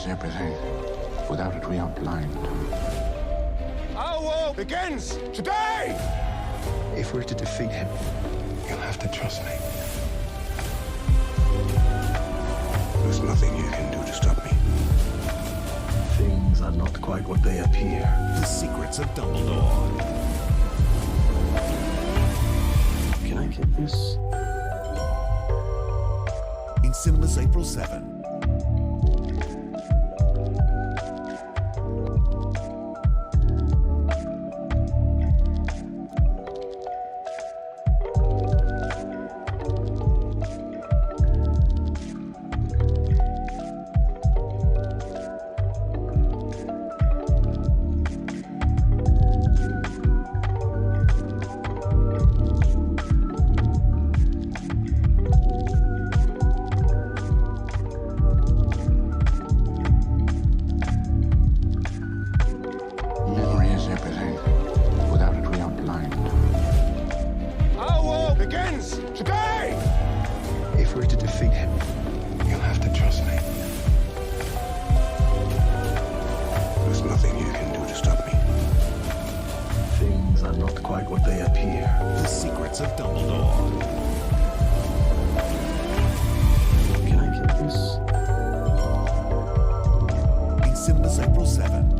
is everything. Without it, we are blind. Our war begins today! If we're to defeat him, you'll have to trust me. There's nothing you can do to stop me. Things are not quite what they appear. The Secrets of Dumbledore. Can I get this? In cinemas April 7. If we're to defeat him, you'll have to trust me. There's nothing you can do to stop me. Things are not quite what they appear. The Secrets of Dumbledore. Can I get this? In cinemas April 7.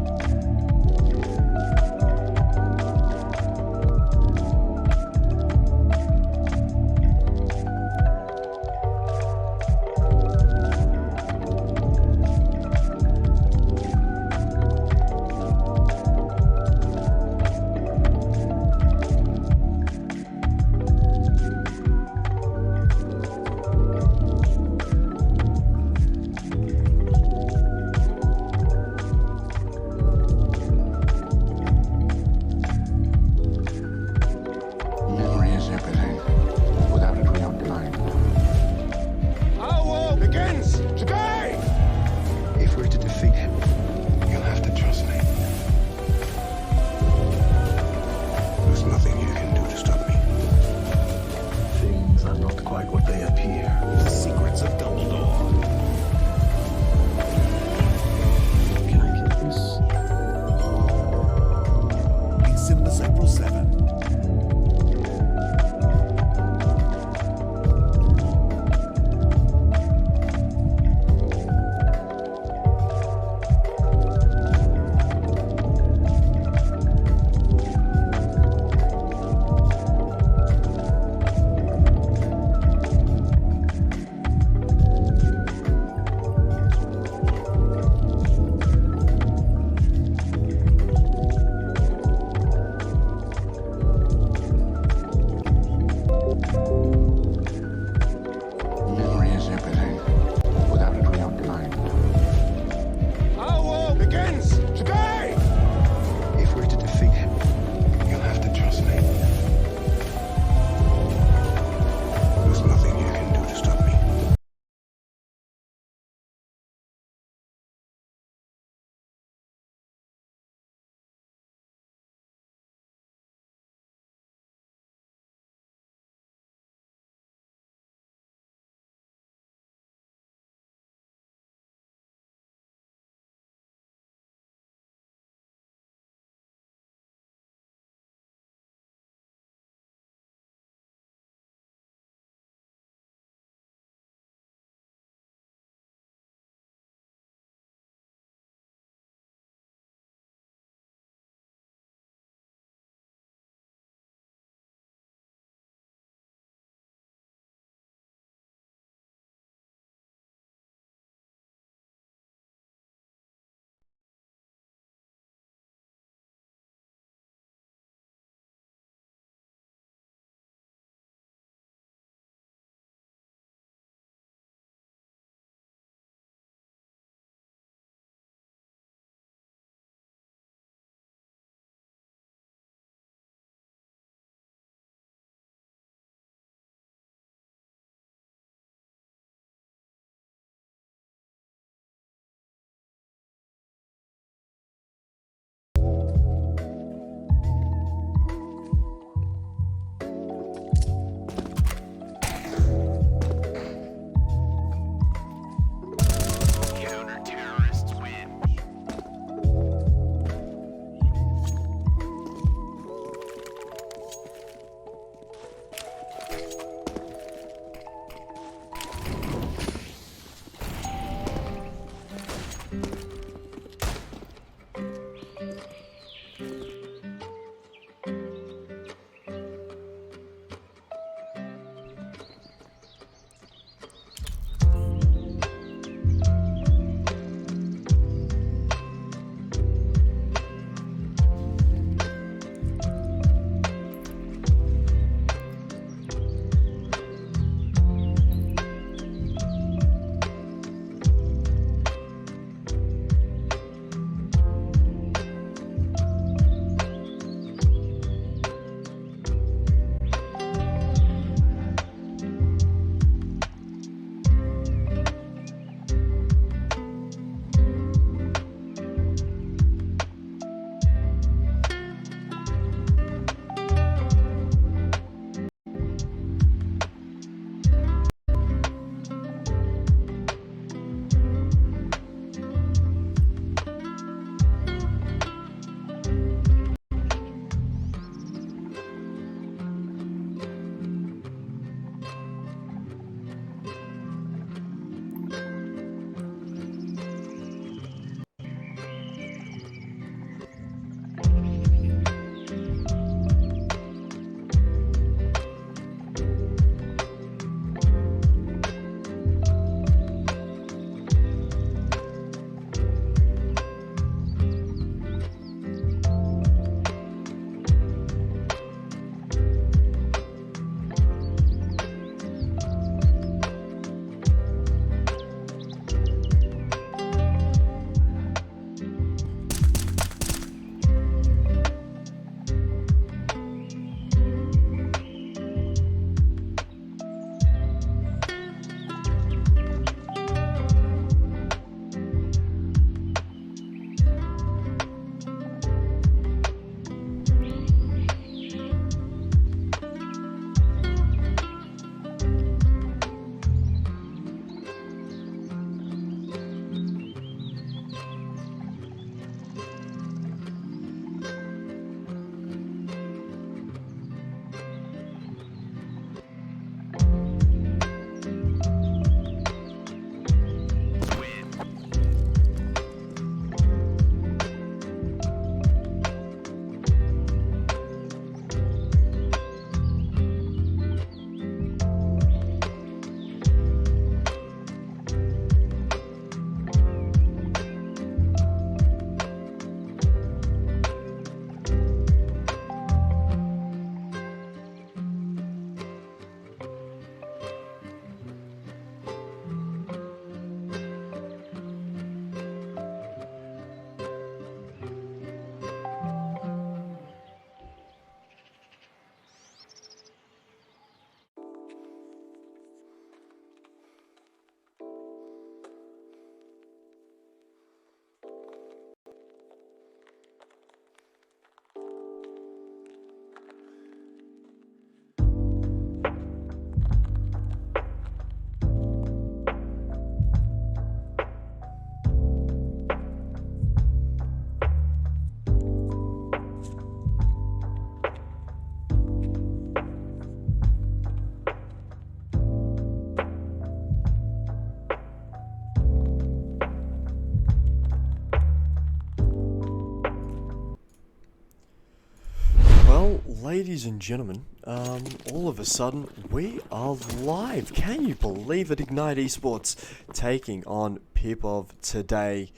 Ladies and gentlemen, all of a sudden, we are live. Can you believe it? Ignite Esports taking on Pivo today.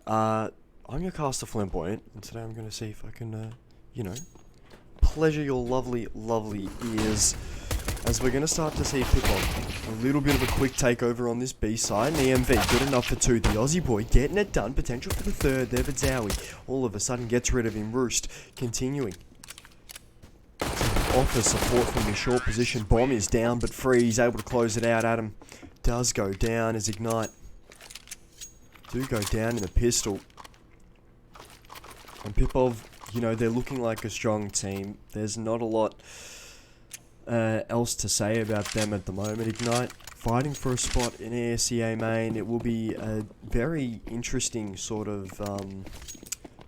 I'm your caster Flamboyant, and today I'm going to see if I can, pleasure your lovely, lovely ears. As we're going to start to see Pivo, a little bit of a quick takeover on this B side. And EMV, good enough for two. The Aussie boy getting it done. Potential for the third there, but Zowie all of a sudden gets rid of him. Roost continuing. Offers support from the short position. Bomb is down, but Freeze able to close it out. Adam does go down as Ignite do go down in the pistol. And Pipov, they're looking like a strong team. There's not a lot else to say about them at the moment. Ignite fighting for a spot in ASCA main. It will be a very interesting sort of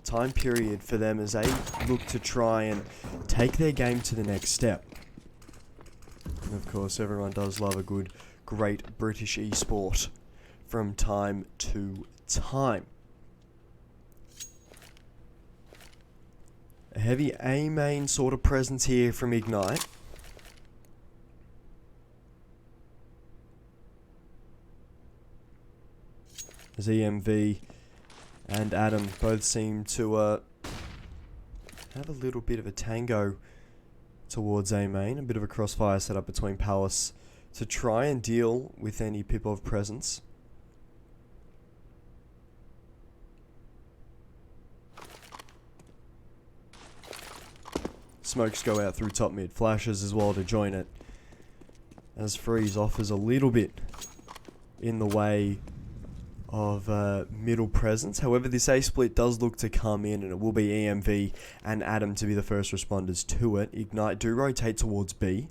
time period for them as they look to try and take their game to the next step. And of course, everyone does love a good, great British esport from time to time. A heavy A main sort of presence here from Ignite. As EMV and Adam both seem to have a little bit of a tango towards A main. A bit of a crossfire set up between Palace to try and deal with any Pipov presence. Smokes go out through top mid. Flashes as well to join it. As Freeze offers a little bit in the way of middle presence. However, this A split does look to come in, and it will be EMV and Adam to be the first responders to it. Ignite do rotate towards B,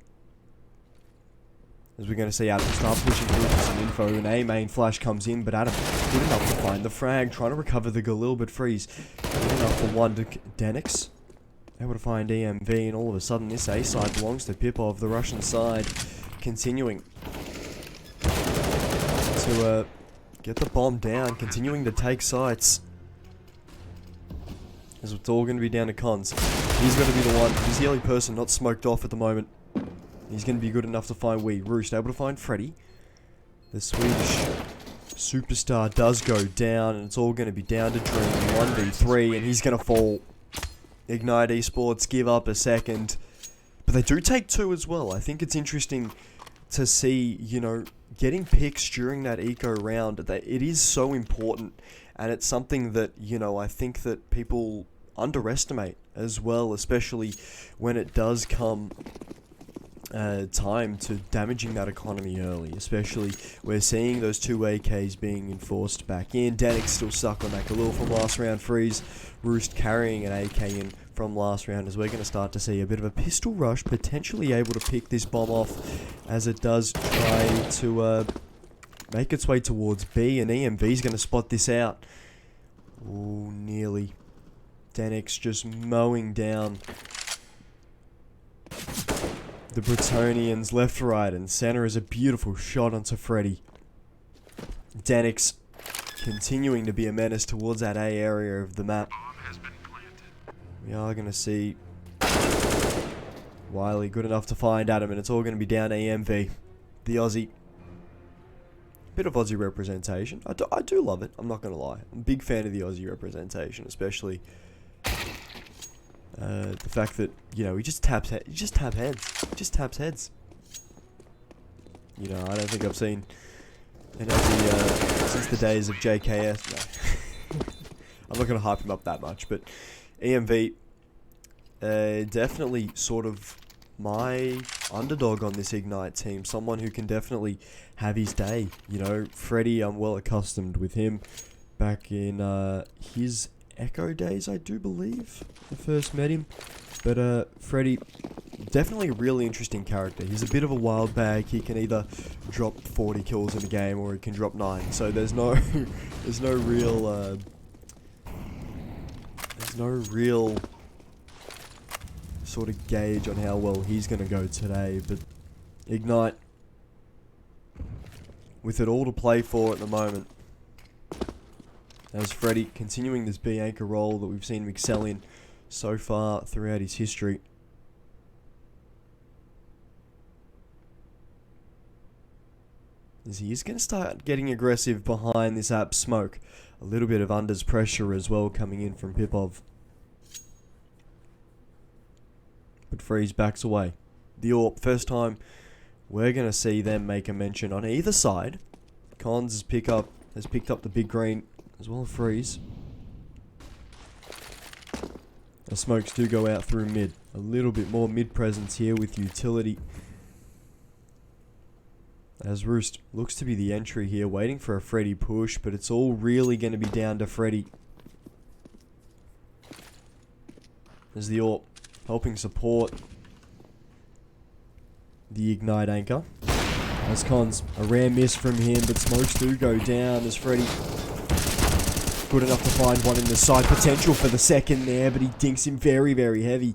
as we're going to see Adam start pushing through for some info. An A main flash comes in, but Adam good enough to find the frag, trying to recover the Galil, but Freeze good enough for one to Denix. Able to find EMV, and all of a sudden this A side belongs to Pipov, the Russian side, continuing to get the bomb down, continuing to take sites. As it's all going to be down to Cons. He's going to be the one. He's the only person not smoked off at the moment. He's going to be good enough to find Roost able to find Freddy. The Swedish superstar does go down, and it's all going to be down to Dream 1v3, and he's going to fall. Ignite Esports give up a second, but they do take two as well. I think it's interesting to see, getting picks during that eco round. That it is so important, and it's something that, I think that people underestimate as well, especially when it does come time to damaging that economy early. Especially, we're seeing those two AKs being enforced back in. Danik's still stuck on that Galil from last round. Freeze, Roost carrying an AK in from last round, as we're going to start to see a bit of a pistol rush, potentially able to pick this bomb off as it does try to make its way towards B, and EMV's going to spot this out. Oh, nearly. Denix just mowing down the Bretonians left, right, and center is a beautiful shot onto Freddy. Denix continuing to be a menace towards that A area of the map. We are going to see Wiley good enough to find Adam, and it's all going to be down to EMV, the Aussie. Bit of Aussie representation. I do love it, I'm not going to lie. I'm a big fan of the Aussie representation, especially the fact that, he just taps heads. He just taps heads. I don't think I've seen an Aussie since the days of JKS. No. I'm not going to hype him up that much, but EMV, definitely sort of my underdog on this Ignite team. Someone who can definitely have his day. Freddy, I'm well accustomed with him back in his Echo days, I do believe. I first met him. But Freddy, definitely a really interesting character. He's a bit of a wild bag. He can either drop 40 kills in a game, or he can drop 9. So there's no real sort of gauge on how well he's going to go today. But Ignite, with it all to play for at the moment, as Freddy continuing this B anchor role that we've seen him excel in so far throughout his history. is he is going to start getting aggressive behind this app smoke. A little bit of unders pressure as well coming in from Pipov. But Freeze backs away. The AWP, first time we're going to see them make a mention on either side. Cons has picked up the big green as well as Freeze. The smokes do go out through mid. A little bit more mid presence here with utility. As Roost looks to be the entry here, waiting for a Freddy push, but it's all really going to be down to Freddy. As the AWP helping support the Ignite anchor. As Cons, a rare miss from him, but smokes do go down as Freddy good enough to find one in the side. Potential for the second there, but he dinks him very, very heavy.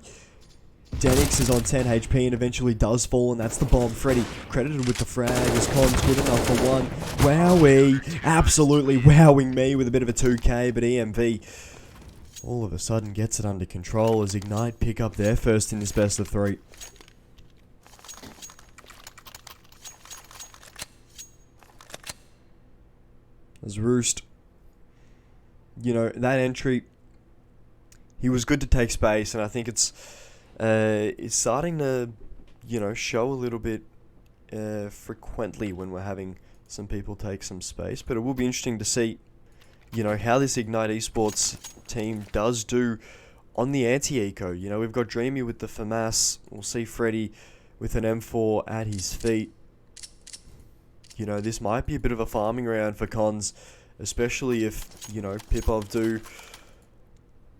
Denix is on 10 HP and eventually does fall, and that's the bomb. Freddy credited with the frag as Con's good enough for one. Wowee, absolutely wowing me with a bit of a 2k, but EMV all of a sudden gets it under control as Ignite pick up their first in this best of 3. As Roost, you know, that entry, he was good to take space, and I think it's starting to, you know, show a little bit frequently when we're having some people take some space. But it will be interesting to see, you know, how this Ignite Esports team does do on the anti-eco. You know, we've got Dreamy with the FAMAS. We'll see Freddy with an M4 at his feet. You know, this might be a bit of a farming round for Cons, especially if, you know, Pipov do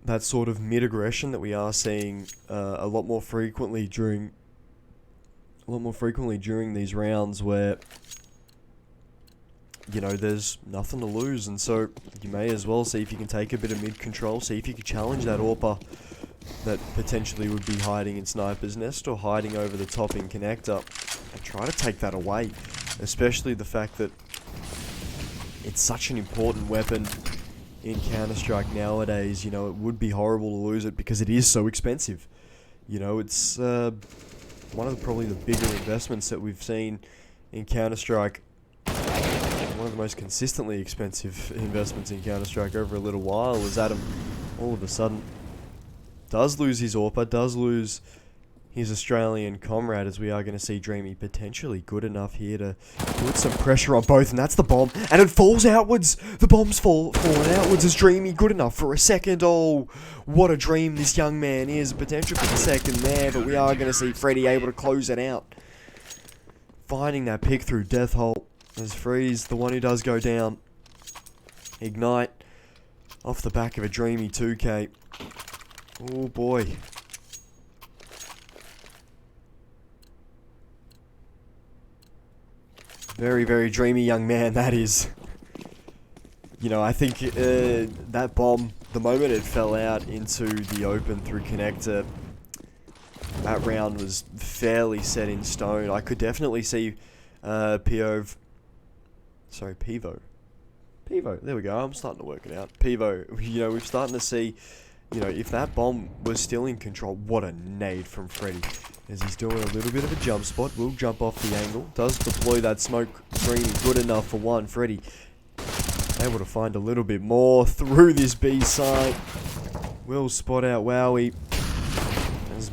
that sort of mid-aggression that we are seeing a lot more frequently during these rounds where, you know, there's nothing to lose, and so you may as well see if you can take a bit of mid-control, see if you can challenge that AWPer that potentially would be hiding in Sniper's Nest or hiding over the top in Connector, and try to take that away, especially the fact that it's such an important weapon in Counter-Strike nowadays. You know, it would be horrible to lose it because it is so expensive. You know, it's one of probably the bigger investments that we've seen in Counter-Strike. One of the most consistently expensive investments in Counter-Strike over a little while, as Adam all of a sudden does lose his AWPer, does lose his Australian comrade, as we are going to see Dreamy potentially good enough here to put some pressure on both, and that's the bomb, and it falls outwards. The bomb's falling outwards as Dreamy good enough for a second. Oh, what a dream this young man is. Potential for the second there, but we are going to see Freddy able to close it out, finding that pick through Death Hole as Freeze, the one who does go down. Ignite off the back of a Dreamy 2k. Oh boy. Very, very dreamy young man, that is. You know, I think that bomb, the moment it fell out into the open through Connector, that round was fairly set in stone. I could definitely see Pivo, there we go, I'm starting to work it out. Pivo, you know, we're starting to see, you know, if that bomb was still in control, what a nade from Freddy. As he's doing a little bit of a jump spot, will jump off the angle, does deploy that smoke screen good enough for one. Freddy able to find a little bit more through this B side. Will spot out Wowee. As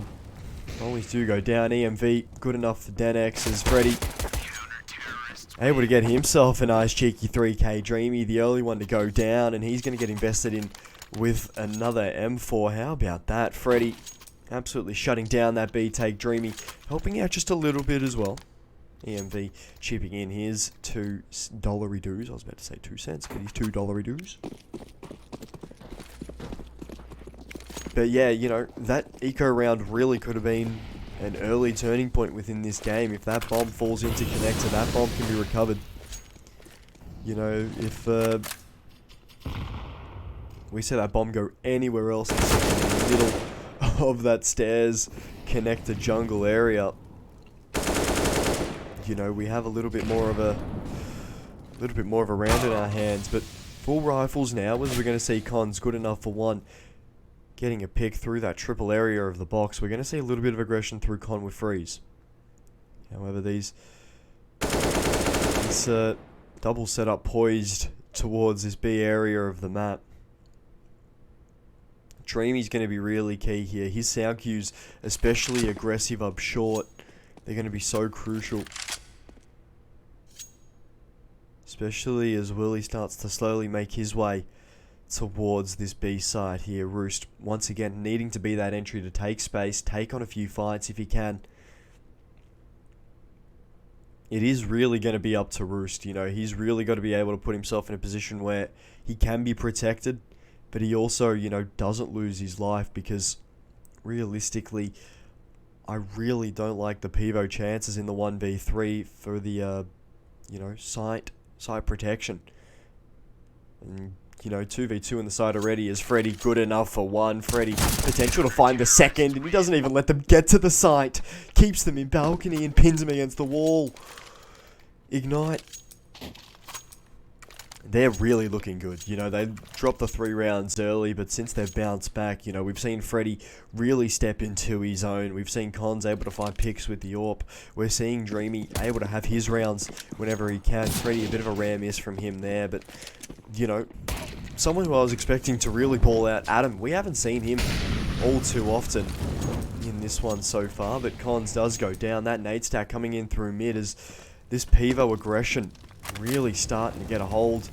always do go down. EMV good enough for Denex as Freddy able to get himself a nice cheeky 3k. Dreamy, the early one to go down, and he's going to get invested in with another M4. How about that? Freddy absolutely shutting down that B take. Dreamy helping out just a little bit as well. EMV chipping in his $2 dues. I was about to say 2 cents, but his $2 dues. But yeah, you know, that eco round really could have been an early turning point within this game. If that bomb falls into Connector, that bomb can be recovered. You know, if we see that bomb go anywhere else except in the middle of that stairs Connector jungle area, you know, we have a little bit more of a round in our hands. But full rifles now, as we're going to see Cons good enough for one, getting a pick through that triple area of the box. We're going to see a little bit of aggression through Con with Freeze. However, these It's a double setup poised towards this B area of the map. Dreamy's going to be really key here. His sound cues, especially aggressive up short, they're going to be so crucial. Especially as Willie starts to slowly make his way towards this B side here. Roost, once again, needing to be that entry to take space, take on a few fights if he can. It is really going to be up to Roost, you know. He's really got to be able to put himself in a position where he can be protected, but he also, you know, doesn't lose his life, because realistically, I really don't like the Pivo chances in the 1v3 for the, you know, site protection. And, you know, 2v2 in the side already. Is Freddy good enough for one? Freddy, potential to find the second, and he doesn't even let them get to the site. Keeps them in balcony and pins them against the wall. Ignite. They're really looking good. You know, they dropped the 3 rounds early, but since they've bounced back, you know, we've seen Freddy really step into his own. We've seen Cons able to find picks with the AWP. We're seeing Dreamy able to have his rounds whenever he can. Freddy, a bit of a rare miss from him there, but, you know, someone who I was expecting to really ball out, Adam, we haven't seen him all too often in this one so far, but Cons does go down. That nade stack coming in through mid as this Pivo aggression really starting to get a hold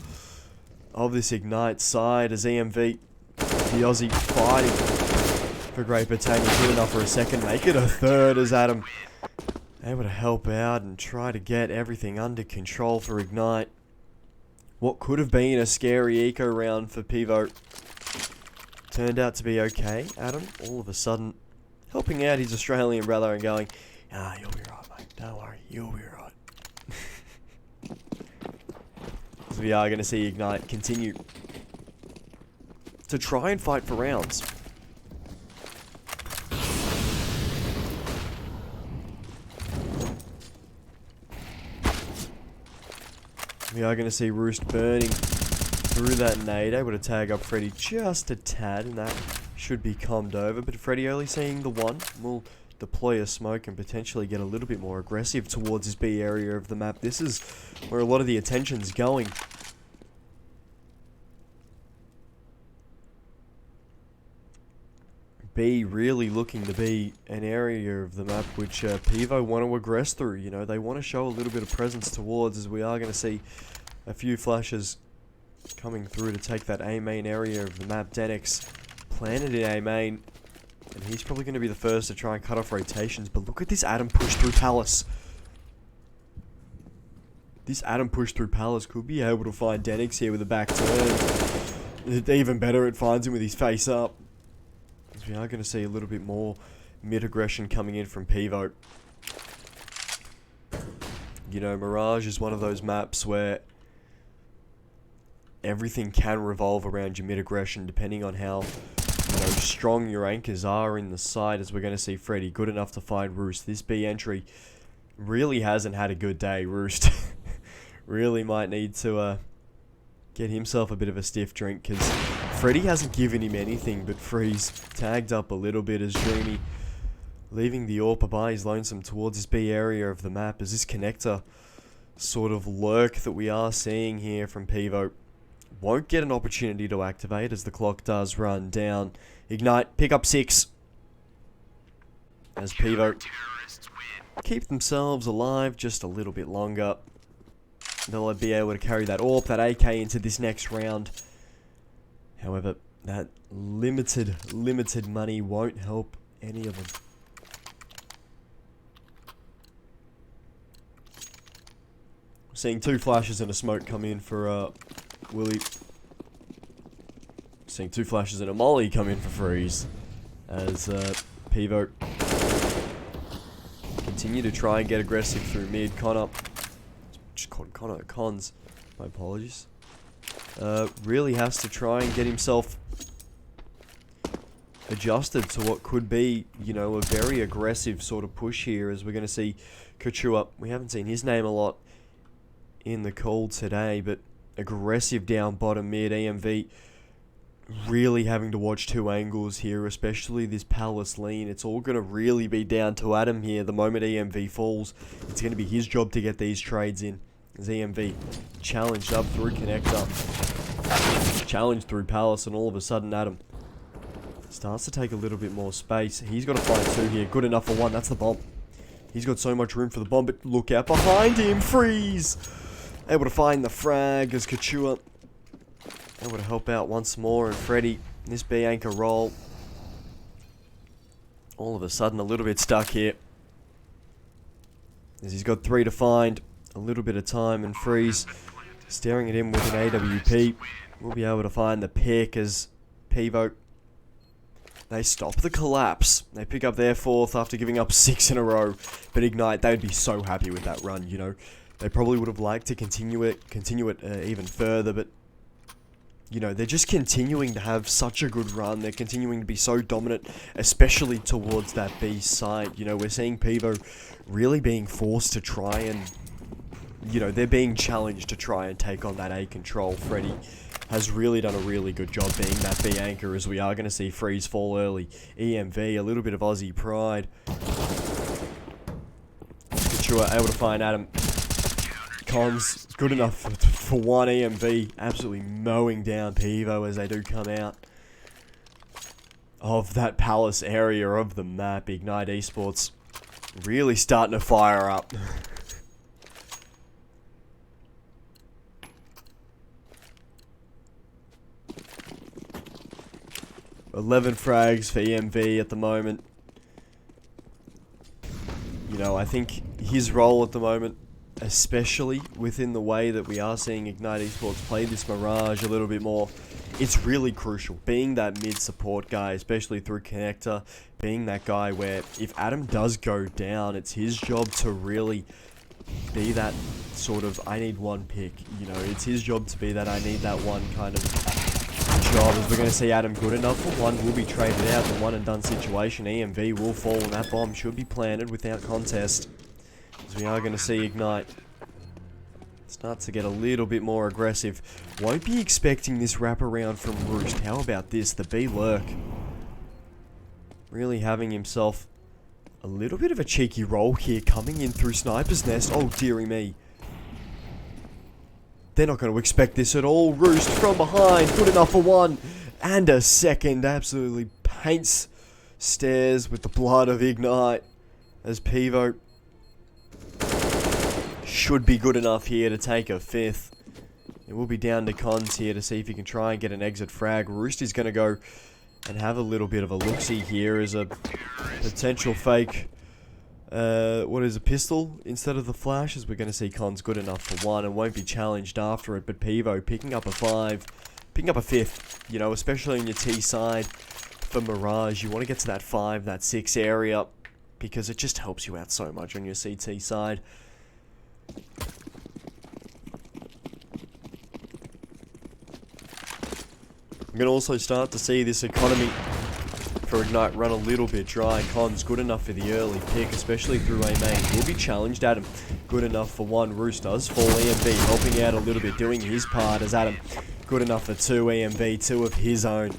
of this Ignite side as EMV, the Aussie, fighting for Great Britannia. Good enough for a second, make it a third as Adam able to help out and try to get everything under control for Ignite. What could have been a scary eco round for Pivo turned out to be okay. Adam, all of a sudden, helping out his Australian brother and going, "Ah, you'll be right, mate. Don't worry, you'll be right." So we are going to see Ignite continue to try and fight for rounds. We are going to see Roost burning through that nade, able to tag up Freddy just a tad, and that should be calmed over. But Freddy only seeing the one will deploy a smoke and potentially get a little bit more aggressive towards this B area of the map. This is where a lot of the attention's going. B really looking to be an area of the map which Pivo want to aggress through. You know, they want to show a little bit of presence towards, as we are going to see a few flashes coming through to take that A main area of the map. Denix planted in A main, and he's probably going to be the first to try and cut off rotations. But look at this Adam push through Palace. This Adam push through Palace could be able to find Denix here with a back turn. Even better, it finds him with his face up. As we are going to see a little bit more mid-aggression coming in from Pivo. You know, Mirage is one of those maps where everything can revolve around your mid-aggression depending on how, you know, strong your anchors are in the side. As we're going to see Freddy good enough to find Roost. This B entry really hasn't had a good day. Roost really might need to get himself a bit of a stiff drink, because Freddy hasn't given him anything but freeze. Tagged up a little bit as Dreamy leaving the AWP by his lonesome towards this B area of the map, as this connector sort of lurk that we are seeing here from Pivo won't get an opportunity to activate as the clock does run down. Ignite, pick up 6. As Pivo keep themselves alive just a little bit longer. They'll be able to carry that AWP, that AK into this next round. However, that limited money won't help any of them. Seeing 2 flashes and a smoke come in for Willie. Seeing 2 flashes and a molly come in for Freeze. As Pivo continue to try and get aggressive through mid. Cons, my apologies. Really has to try and get himself adjusted to what could be, you know, a very aggressive sort of push here, as we're going to see Couture. We haven't seen his name a lot in the call today, but aggressive down bottom mid. EMV really having to watch 2 angles here, especially this Palace lean. It's all going to really be down to Adam here. The moment EMV falls, it's going to be his job to get these trades in. As EMV challenged up through connector. Challenged through Palace, and all of a sudden Adam starts to take a little bit more space. He's got to find 2 here. Good enough for 1. That's the bomb. He's got so much room for the bomb, but look out behind him. Freeze! Able to find the frag as Couture able to help out once more. And Freddy, this B anchor roll, all of a sudden a little bit stuck here. As he's got 3 to find. A little bit of time, and Freeze staring at him with an AWP. We'll be able to find the pick as Pivo, they stop the collapse. They pick up their 4th after giving up 6 in a row. But Ignite, they'd be so happy with that run, you know. They probably would have liked to continue it even further, but you know, they're just continuing to have such a good run. They're continuing to be so dominant, especially towards that B side. You know, we're seeing Pivo really being forced to try and, you know, they're being challenged to try and take on that A control. Freddy has really done a really good job being that B anchor, as we are going to see Freeze fall early. EMV, a little bit of Aussie pride. Couture able to find Adam. Cons, good enough for 1. EMV, absolutely mowing down Pivo as they do come out of that Palace area of the map. Ignite Esports really starting to fire up. 11 frags for EMV at the moment. You know, I think his role at the moment, especially within the way that we are seeing Ignite Esports play this Mirage a little bit more, it's really crucial. Being that mid support guy, especially through connector, being that guy where if Adam does go down, it's his job to really be that sort of, I need 1 pick. You know, it's his job to be that I need that 1 kind of job. As we're going to see Adam good enough for 1 will be traded out. The 1 and done situation. EMV will fall, and that bomb should be planted without contest. As we are going to see Ignite start to get a little bit more aggressive. Won't be expecting this wraparound from Roost. How about this? The B lurk. Really having himself a little bit of a cheeky roll here, coming in through Sniper's Nest. Oh, dearie me. They're not going to expect this at all. Roost from behind. Good enough for 1. And a second. Absolutely paints stairs with the blood of Ignite. As Pivo should be good enough here to take a 5th. It will be down to Cons here to see if he can try and get an exit frag. Roost is going to go and have a little bit of a look-see here as a potential fake, what is a pistol instead of the flash, as we're going to see Cons good enough for 1 and won't be challenged after it. But Pivo picking up a 5, picking up a 5th, you know, especially on your T side for Mirage. You want to get to that 5, that 6 area, because it just helps you out so much on your CT side. We're going to also start to see this economy for Ignite run a little bit dry. Cons good enough for the early pick, especially through A main. Will be challenged. Adam good enough for 1. Roost does fall. EMV helping out a little bit, doing his part as Adam good enough for 2. EMV 2 of his own.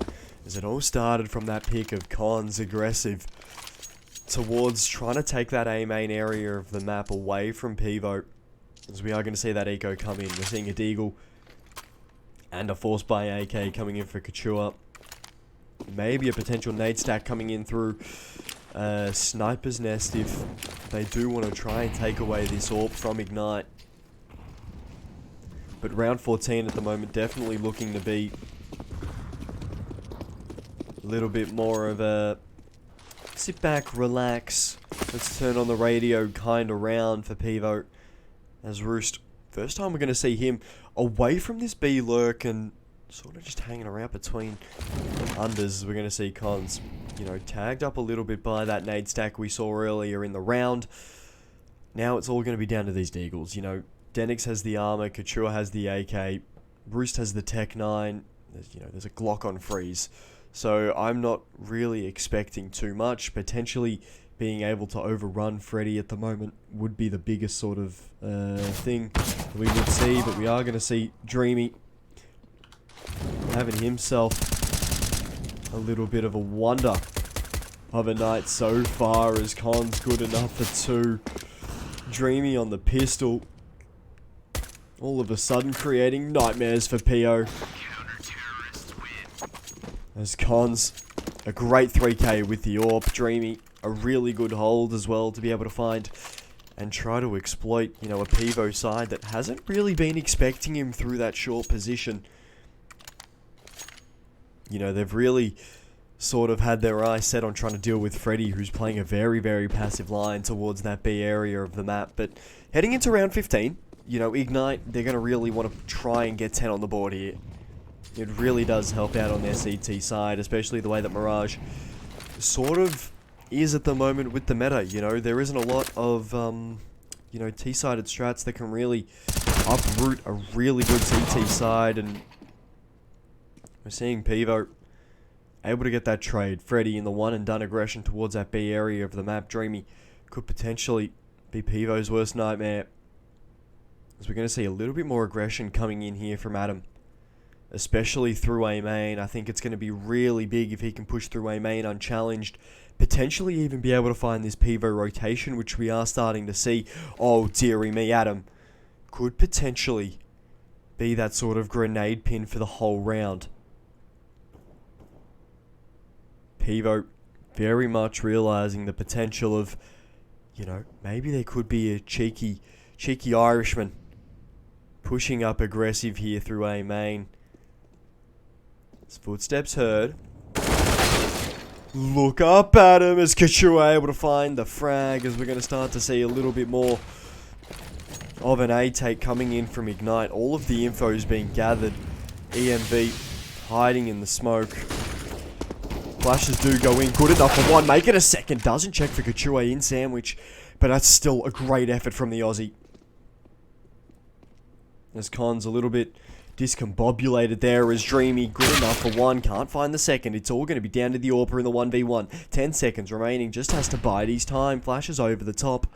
As it all started from that pick of Cons aggressive towards trying to take that A main area of the map away from Pivo. As we are going to see that eco come in. We're seeing a Deagle and a Force by AK coming in for Couture. Maybe a potential nade stack coming in through Sniper's Nest if they do want to try and take away this AWP from Ignite. But round 14 at the moment, definitely looking to be a little bit more of a sit back, relax, let's turn on the radio kind of round for Pivo. As Roost, first time we're going to see him away from this B lurk and sort of just hanging around between unders. We're going to see Cons, you know, tagged up a little bit by that nade stack we saw earlier in the round. Now it's all going to be down to these Deagles. You know, Denix has the armor, Couture has the AK, Roost has the Tech 9. There's a Glock on Freeze. So I'm not really expecting too much. Potentially being able to overrun Freddy at the moment would be the biggest sort of thing we would see. But we are going to see Dreamy having himself a little bit of a wonder of a night so far, as Cons good enough for 2. Dreamy on the pistol. All of a sudden creating nightmares for Pio. As Cons, a great 3k with the AWP. Dreamy, a really good hold as well to be able to find and try to exploit, you know, a Pivo side that hasn't really been expecting him through that short position. You know, they've really sort of had their eyes set on trying to deal with Freddy, who's playing a very, very passive line towards that B area of the map. But heading into round 15, you know, Ignite, they're going to really want to try and get 10 on the board here. It really does help out on their CT side, especially the way that Mirage sort of is at the moment with the meta. You know, there isn't a lot of, you know, T-sided strats that can really uproot a really good CT side, and we're seeing Pivo able to get that trade. Freddy in the one and done aggression towards that B area of the map. Dreamy could potentially be Pivo's worst nightmare, as we're going to see a little bit more aggression coming in here from Adam, especially through A main. I think it's going to be really big if he can push through A main unchallenged, potentially even be able to find this Pivo rotation, which we are starting to see. Oh dearie me, Adam could potentially be that sort of grenade pin for the whole round. Pivo very much realizing the potential of, you know, maybe there could be a cheeky Irishman pushing up aggressive here through A main. His footsteps heard. Look up at him as Kachua able to find the frag, as we're going to start to see a little bit more of an A take coming in from Ignite. All of the info is being gathered. EMV hiding in the smoke. Flashes do go in. Good enough for one. Make it a second. Doesn't check for Kachua in sandwich, but that's still a great effort from the Aussie. As Con's a little bit discombobulated there as Dreamy. Good enough for one. Can't find the second. It's all going to be down to the AWPer in the 1v1. 10 seconds remaining. Just has to bide his time. Flashes over the top,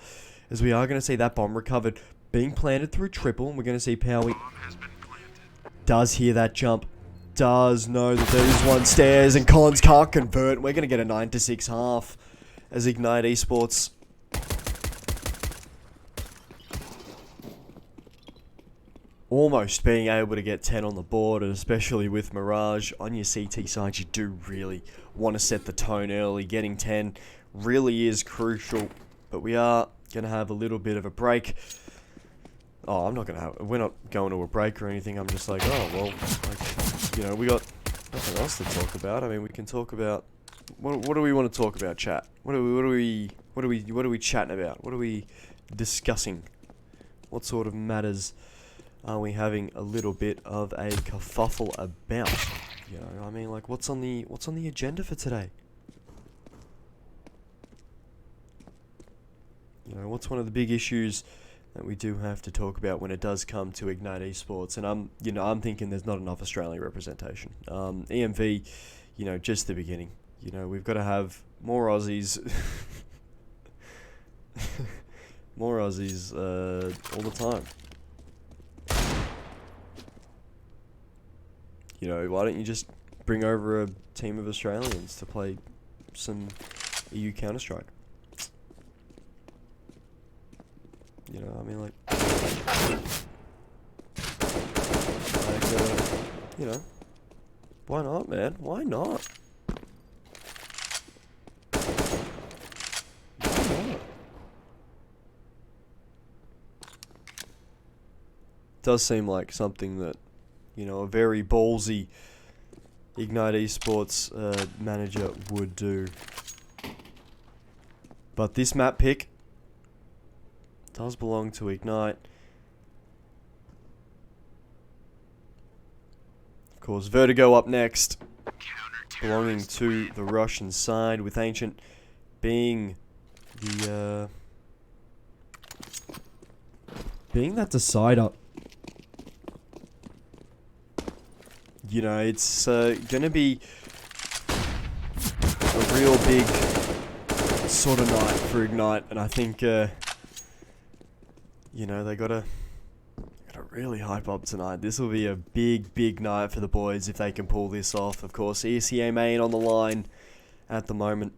as we are going to see that bomb recovered, being planted through triple. And we're going to see Powie does hear that jump. Does know that there is one stairs, and Collins can't convert. We're going to get a 9-6 half as Ignite Esports almost being able to get 10 on the board, and especially with Mirage on your CT side, you do really want to set the tone early. Getting 10 really is crucial, but we are going to have a little bit of a break. Oh, we're not going to a break or anything. I'm just like, oh, well, like, you know, we got nothing else to talk about. I mean, we can talk about, what do we want to talk about, chat? What are we chatting about? What are we discussing? What sort of matters are we having a little bit of a kerfuffle about? You know, I mean, like, what's on the agenda for today? You know, what's one of the big issues that we do have to talk about when it does come to Ignite Esports? And I'm thinking there's not enough Australian representation. EMV, you know, just the beginning. You know, we've got to have more Aussies, more Aussies all the time. You know, why don't you just bring over a team of Australians to play some EU Counter-Strike? You know, I mean, like, you know, why not, man? Why not? Why not? Does seem like something that, you know, a very ballsy Ignite Esports manager would do. But this map pick does belong to Ignite. Of course, Vertigo up next, belonging to the Russian side, with Ancient being the being that decider. You know, it's gonna be a real big sort of night for Ignite, and I think you know, they gotta really hype up tonight. This will be a big night for the boys if they can pull this off. Of course, ECA main on the line at the moment.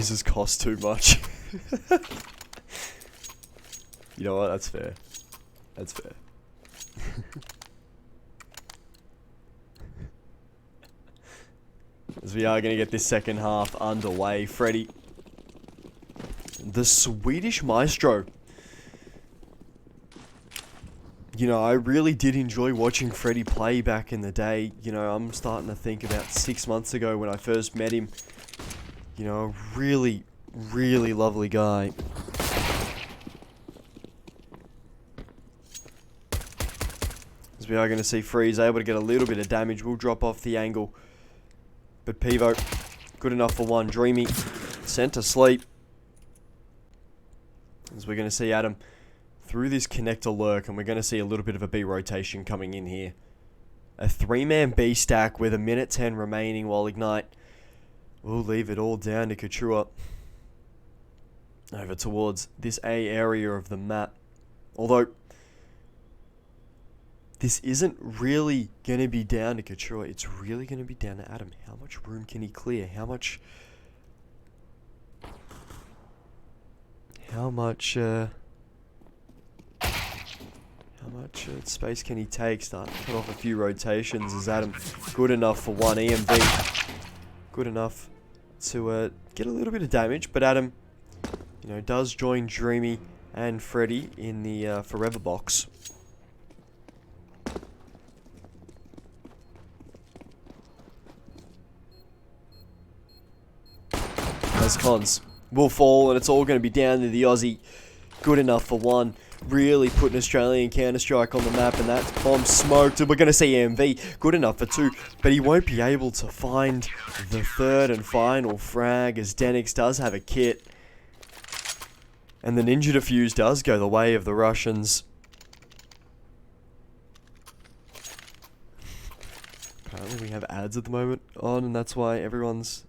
lasers cost too much. You know what? That's fair. That's fair. As we are going to get this second half underway, Freddy, the Swedish maestro. You know, I really did enjoy watching Freddy play back in the day. You know, I'm starting to think about 6 months ago when I first met him. You know, a really, really lovely guy. As we are going to see Freeze able to get a little bit of damage. We'll drop off the angle. But Pivo, good enough for one. Dreamy, sent to sleep. As we're going to see Adam through this connector lurk, and we're going to see a little bit of a B rotation coming in here. A 3-man B stack with 1:10 remaining while Ignite will leave it all down to Couture. Over towards this A area of the map. Although, this isn't really going to be down to Couture. It's really going to be down to Adam. How much room can he clear? How much space can he take? Start to cut off a few rotations. Is Adam good enough for one? EMV good enough to get a little bit of damage, but Adam, you know, does join Dreamy and Freddy in the forever box. As cons will fall, and it's all going to be down to the Aussie. Good enough for one. Really putting Australian Counter-Strike on the map, and that bomb smoked. And we're going to see EMV. Good enough for two, but he won't be able to find the third and final frag, as Denix does have a kit. And the Ninja Defuse does go the way of the Russians. Apparently we have ads at the moment on, and that's why everyone's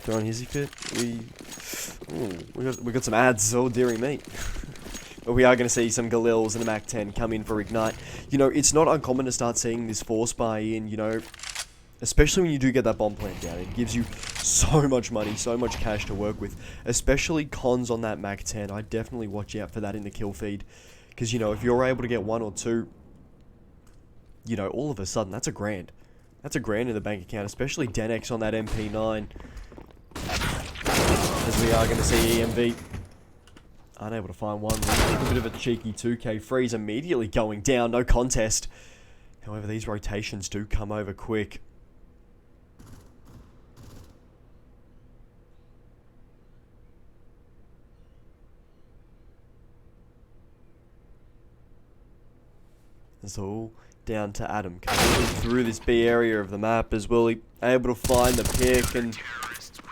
throwing hizzy fit. We got some ads. Oh, dearie me. But we are going to see some Galils and a Mac 10 come in for Ignite. You know, it's not uncommon to start seeing this force buy in, you know, especially when you do get that bomb plant down. It gives you so much money, so much cash to work with, especially cons on that Mac 10. I'd definitely watch out for that in the kill feed. Because, you know, if you're able to get one or two, you know, all of a sudden, that's $1,000. That's $1,000 in the bank account, especially Denex on that MP9. As we are going to see EMV unable to find one. A bit of a cheeky 2k freeze immediately going down. No contest. However, these rotations do come over quick. It's all down to Adam coming through this B area of the map as well. He able to find the pick, and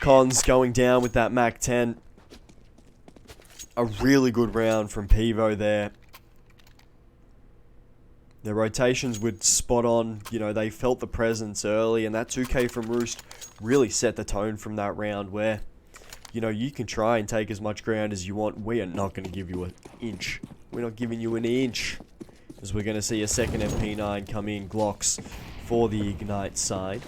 Cons going down with that Mac 10. A really good round from Pivo there. The rotations were spot on. You know, they felt the presence early, and that 2k from Roost really set the tone from that round where, you know, you can try and take as much ground as you want. We are not going to give you an inch. We're not giving you an inch. As we're going to see a second MP9 come in, Glocks for the Ignite side.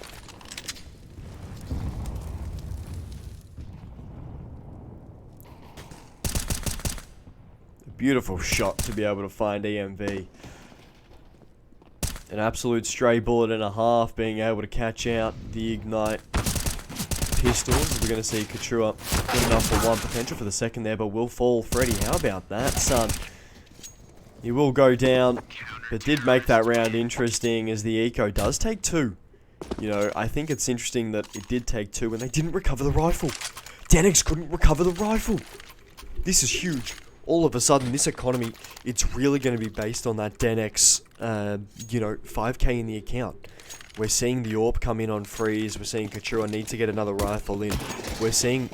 Beautiful shot to be able to find EMV. An absolute stray bullet and a half being able to catch out the Ignite pistol. We're going to see Couture good enough for one, potential for the second there, but will fall. Freddy, how about that, son? He will go down, but did make that round interesting as the Eco does take two. You know, I think it's interesting that it did take two and they didn't recover the rifle. Denix couldn't recover the rifle. This is huge. All of a sudden, this economy, it's really going to be based on that Denix, you know, 5k in the account. We're seeing the AWP come in on freeze. We're seeing Couture need to get another rifle in. We're seeing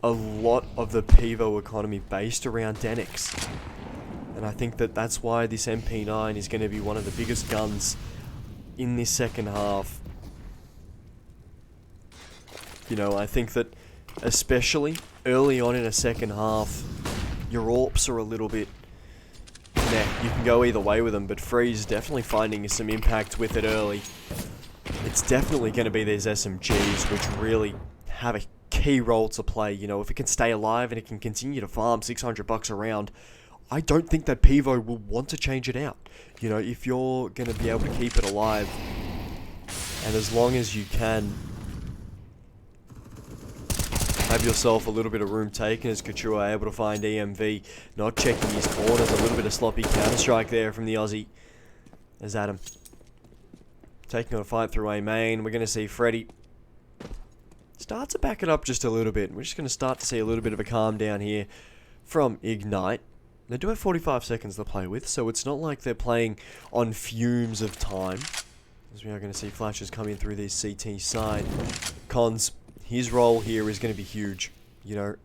a lot of the Pivo economy based around Denix. And I think that that's why this MP9 is going to be one of the biggest guns in this second half. You know, I think that especially early on in a second half, your AWPs are a little bit meh. You can go either way with them, but Freeze definitely finding some impact with it early. it's definitely going to be these SMGs which really have a key role to play. You know, if it can stay alive and it can continue to farm $600 a round, I don't think that Pivo will want to change it out. You know, if you're going to be able to keep it alive, and as long as you can have yourself a little bit of room taken, as Couture able to find EMV, not checking his corners, a little bit of sloppy counter-strike there from the Aussie. There's Adam taking on a fight through A main. We're going to see Freddy start to back it up just a little bit. We're just going to start to see a little bit of a calm down here from Ignite. They do have 45 seconds to play with, so it's not like they're playing on fumes of time. As we are going to see flashes coming through this CT side. Cons, his role here is going to be huge. You know,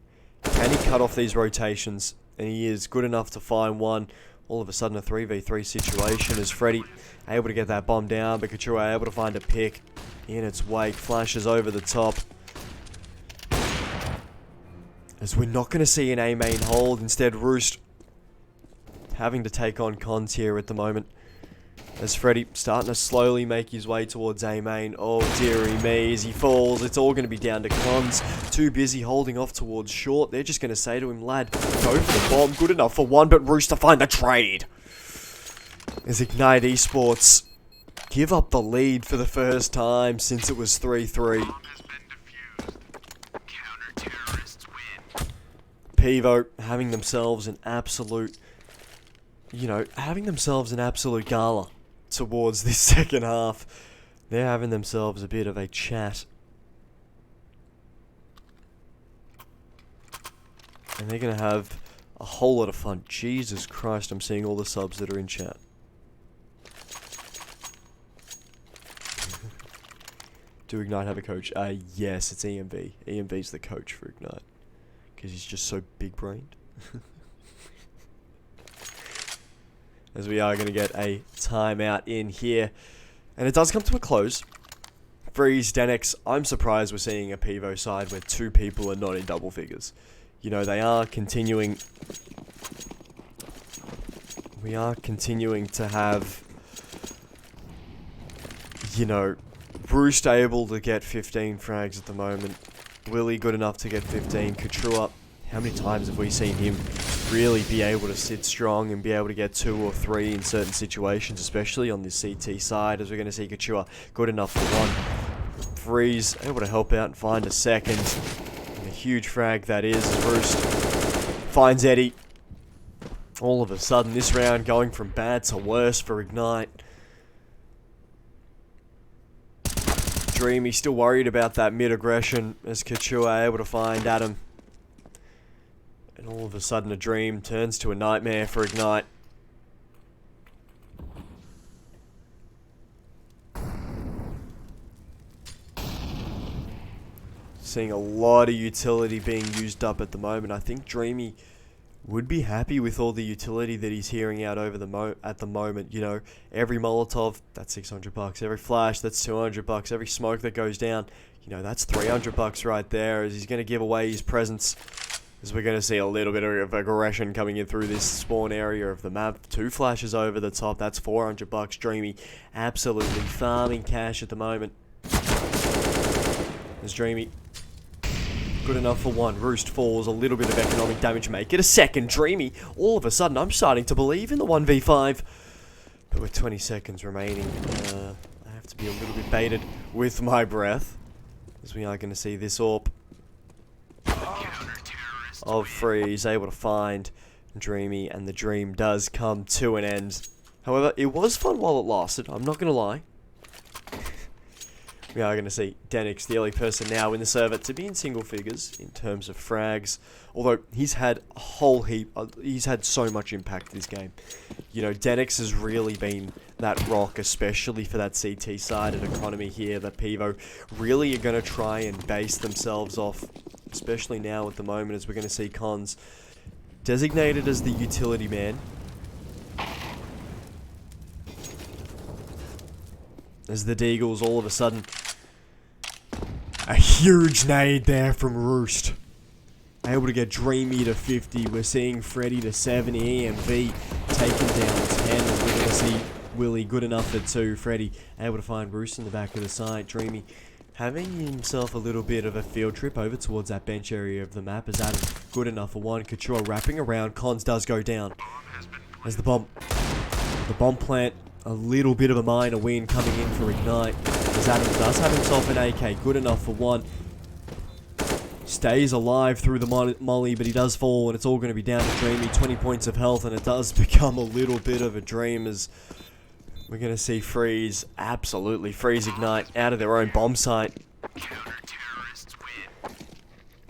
can he cut off these rotations? And he is good enough to find one. All of a sudden a 3v3 situation as Freddy able to get that bomb down, but Couture able to find a pick in its wake. Flashes over the top. As we're not going to see an A main hold. Instead, Roost having to take on Cons here at the moment. As Freddy starting to slowly make his way towards A main. Oh dearie me, as he falls, it's all going to be down to Cons. Too busy holding off towards short. They're just going to say to him, lad, go for the bomb. Good enough for one, but Roost to find the trade. As Ignite Esports give up the lead for the first time since it was 3-3. Pivo having themselves an absolute, you know, having themselves an absolute gala towards this second half. They're having themselves a bit of a chat. And they're going to have a whole lot of fun. Jesus Christ, I'm seeing all the subs that are in chat. Do Ignite have a coach? Yes, it's EMV. EMV's the coach for Ignite. Because he's just so big-brained. As we are going to get a timeout in here. And it does come to a close. Freeze, Denex, I'm surprised we're seeing a Pivo side where two people are not in double figures. You know, they are continuing... We are continuing to have... You know, Roost able to get 15 frags at the moment. Willie good enough to get 15. Couture, how many times have we seen him really be able to sit strong and be able to get 2 or 3 in certain situations, especially on this CT side, as we're going to see Couture good enough for 1. Freeze able to help out and find a second. And a huge frag that is. Roost finds Eddie. All of a sudden, this round going from bad to worse for Ignite. Dreamy still worried about that mid-aggression as Couture able to find Adam. And all of a sudden a dream turns to a nightmare for Ignite. Seeing a lot of utility being used up at the moment. I think Dreamy would be happy with all the utility that he's hearing out over at the moment. You know, every Molotov, that's $600. Every flash, that's $200. Every smoke that goes down, you know, that's $300 right there, as he's going to give away his presence. As we're going to see a little bit of aggression coming in through this spawn area of the map. 2 flashes over the top, that's $400. Dreamy absolutely farming cash at the moment. As Dreamy good enough for 1. Roost falls, a little bit of economic damage, make it a second. Dreamy, all of a sudden, I'm starting to believe in the 1v5. But with 20 seconds remaining, I have to be a little bit baited with my breath. As we are going to see this AWP of Freeze able to find Dreamy, and the dream does come to an end. However, it was fun while it lasted, I'm not going to lie. We are going to see Denix, the only person now in the server to be in single figures in terms of frags. Although he's had a whole heap, he's had so much impact this game. You know, Denix has really been that rock, especially for that CT side and economy here that Pivo really are going to try and base themselves off. Especially now at the moment, as we're going to see Cons designated as the utility man. As the Deagles all of a sudden, a huge nade there from Roost. Able to get Dreamy to 50. We're seeing Freddy to 70. EMV taken down 10. As we're going to see Willie, good enough for 2. Freddy able to find Roos in the back of the side. Dreamy having himself a little bit of a field trip over towards that bench area of the map. As Adam, good enough for 1. Couture wrapping around. Cons does go down. As the bomb plant, a little bit of a minor win coming in for Ignite. As Adam does have himself an AK, good enough for 1. Stays alive through the molly, but he does fall, and it's all going to be down to Dreamy. 20 points of health, and it does become a little bit of a dream as we're going to see Freeze, absolutely Freeze Ignite out of their own bomb site.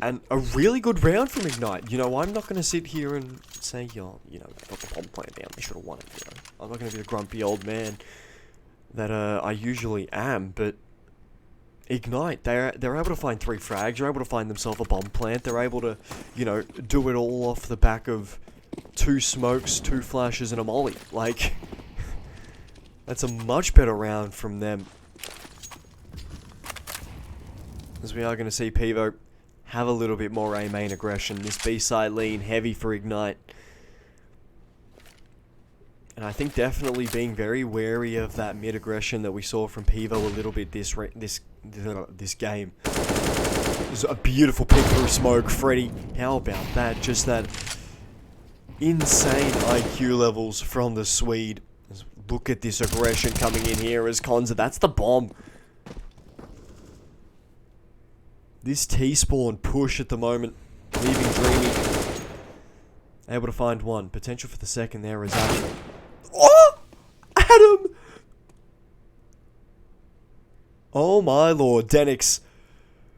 And a really good round from Ignite. You know, I'm not going to sit here and say, got the bomb plant down, they should have won it, you know. I'm not going to be the grumpy old man that I usually am, but Ignite, they're able to find 3 frags, they're able to find themselves a bomb plant, they're able to, you know, do it all off the back of 2 smokes, 2 flashes, and a molly. Like, that's a much better round from them. As we are going to see Pivo have a little bit more A main aggression. This B side lean heavy for Ignite. And I think definitely being very wary of that mid aggression that we saw from Pivo a little bit this game. It was a beautiful pick through smoke. Freddy, how about that? Just that insane IQ levels from the Swede. Look at this aggression coming in here as Konza. That's the bomb. This T-spawn push at the moment, leaving Dreamy. Able to find 1. Potential for the second there is Adam. Oh! Adam! Oh my lord. Denix,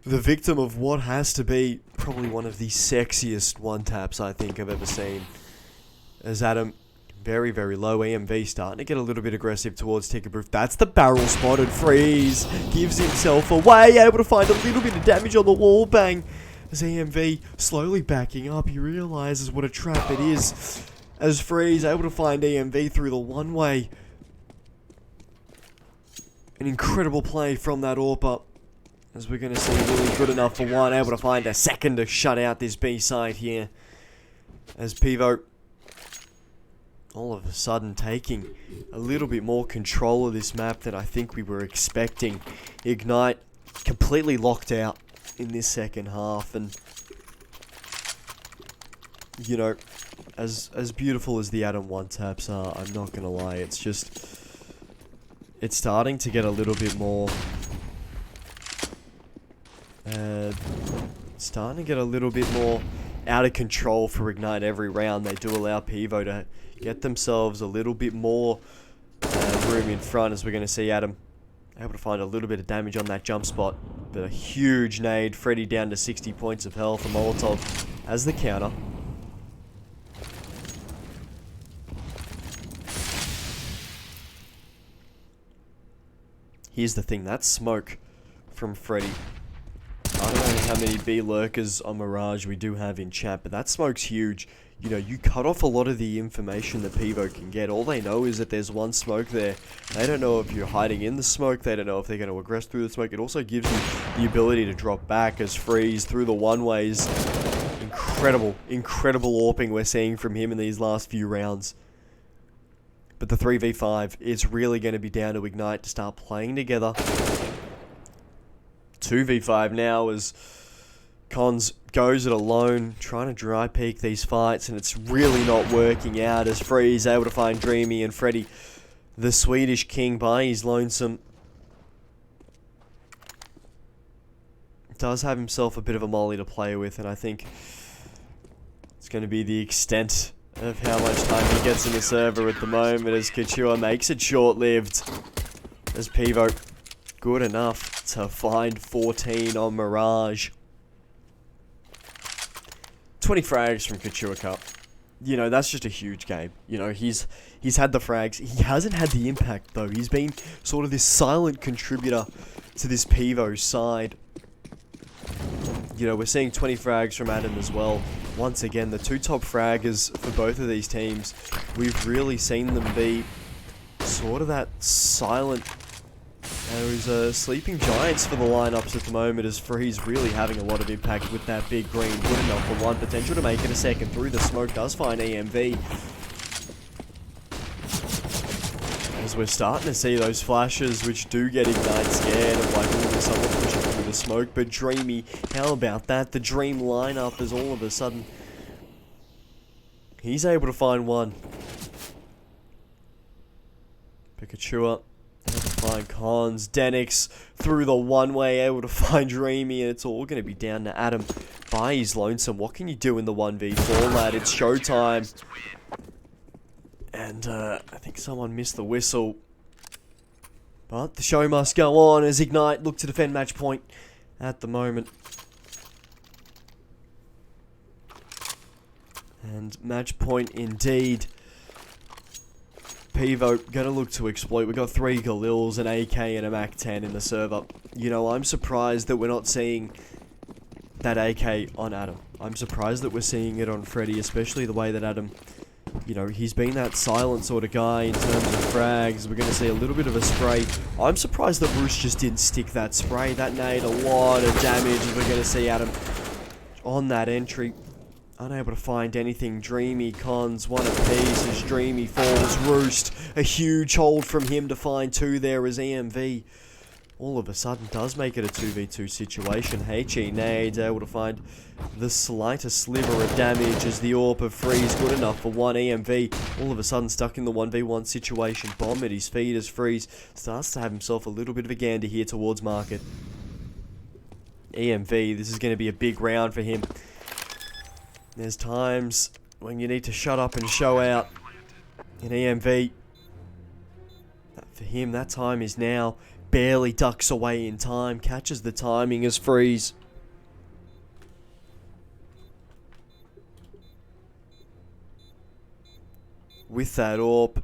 the victim of what has to be probably one of the sexiest one-taps I think I've ever seen. As Adam, very, very low EMV, starting to get a little bit aggressive towards Tickerproof. That's the barrel spotted. Freeze gives himself away, able to find a little bit of damage on the wall. Bang! As EMV slowly backing up, he realizes what a trap it is. As Freeze able to find EMV through the one-way. An incredible play from that AWP. As we're going to see really good enough for 1, able to find a second to shut out this B side here. As Pivo all of a sudden taking a little bit more control of this map than I think we were expecting. Ignite completely locked out in this second half, and you know, as beautiful as the Adam one-taps are, I'm not gonna lie, it's starting to get a little bit more out of control for Ignite every round. They do allow Pivo to get themselves a little bit more room in front, as we're going to see Adam able to find a little bit of damage on that jump spot. But a huge nade. Freddy down to 60 points of health. A Molotov as the counter. Here's the thing. That smoke from Freddy. I don't know how many B lurkers on Mirage we do have in chat, but that smoke's huge. You know, you cut off a lot of the information that Pivo can get. All they know is that there's one smoke there. They don't know if you're hiding in the smoke. They don't know if they're going to aggress through the smoke. It also gives you the ability to drop back as Freeze through the one-ways. Incredible, incredible AWPing we're seeing from him in these last few rounds. But the 3v5, it's really going to be down to Ignite to start playing together. 2v5 now as Cons goes it alone, trying to dry peek these fights, and it's really not working out as Freeze able to find Dreamy and Freddy, the Swedish king, by his lonesome. Does have himself a bit of a molly to play with, and I think it's going to be the extent of how much time he gets in the server at the moment as Couture makes it short-lived. As Pivo, good enough to find 14 on Mirage. 20 frags from Couture Cup. You know, that's just a huge game. You know, he's had the frags. He hasn't had the impact, though. He's been sort of this silent contributor to this Pivo side. You know, we're seeing 20 frags from Adam as well. Once again, the 2 top fraggers for both of these teams, we've really seen them be sort of that silent. There's sleeping giants for the lineups at the moment, as Freeze really having a lot of impact with that big green. Good enough for 1, potential to make it a second through the smoke, does find EMV. As we're starting to see those flashes which do get Ignite scared of like, oh, there's someone pushing through the smoke. But Dreamy, how about that? The Dream lineup is all of a sudden... He's able to find one. Pikachu up. Able to find Cons. Denix through the one-way, able to find Dreamy. And it's all going to be down to Adam by his lonesome. What can you do in the 1v4, lad? It's showtime. And I think someone missed the whistle. But the show must go on as Ignite look to defend match point at the moment. And match point indeed. Pivo going to look to exploit. We've got 3 Galils, an AK and a Mac-10 in the server. You know, I'm surprised that we're not seeing that AK on Adam. I'm surprised that we're seeing it on Freddy, especially the way that Adam... You know, he's been that silent sort of guy in terms of frags. We're going to see a little bit of a spray. I'm surprised that Roos just didn't stick that spray. That made a lot of damage. We're going to see Adam on that entry. Unable to find anything. Dreamy, Cons, one apiece as Dreamy falls. Roost, a huge hold from him to find 2 there as EMV. All of a sudden does make it a 2v2 situation. HE Nades able to find the slightest sliver of damage as the AWP of Freeze good enough for 1 EMV. All of a sudden stuck in the 1v1 situation. Bomb at his feet as Freeze starts to have himself a little bit of a gander here towards Market. EMV, this is going to be a big round for him. There's times when you need to shut up and show out in EMV. For him, that time is now. Barely ducks away in time, catches the timing as Freeze. With that AWP,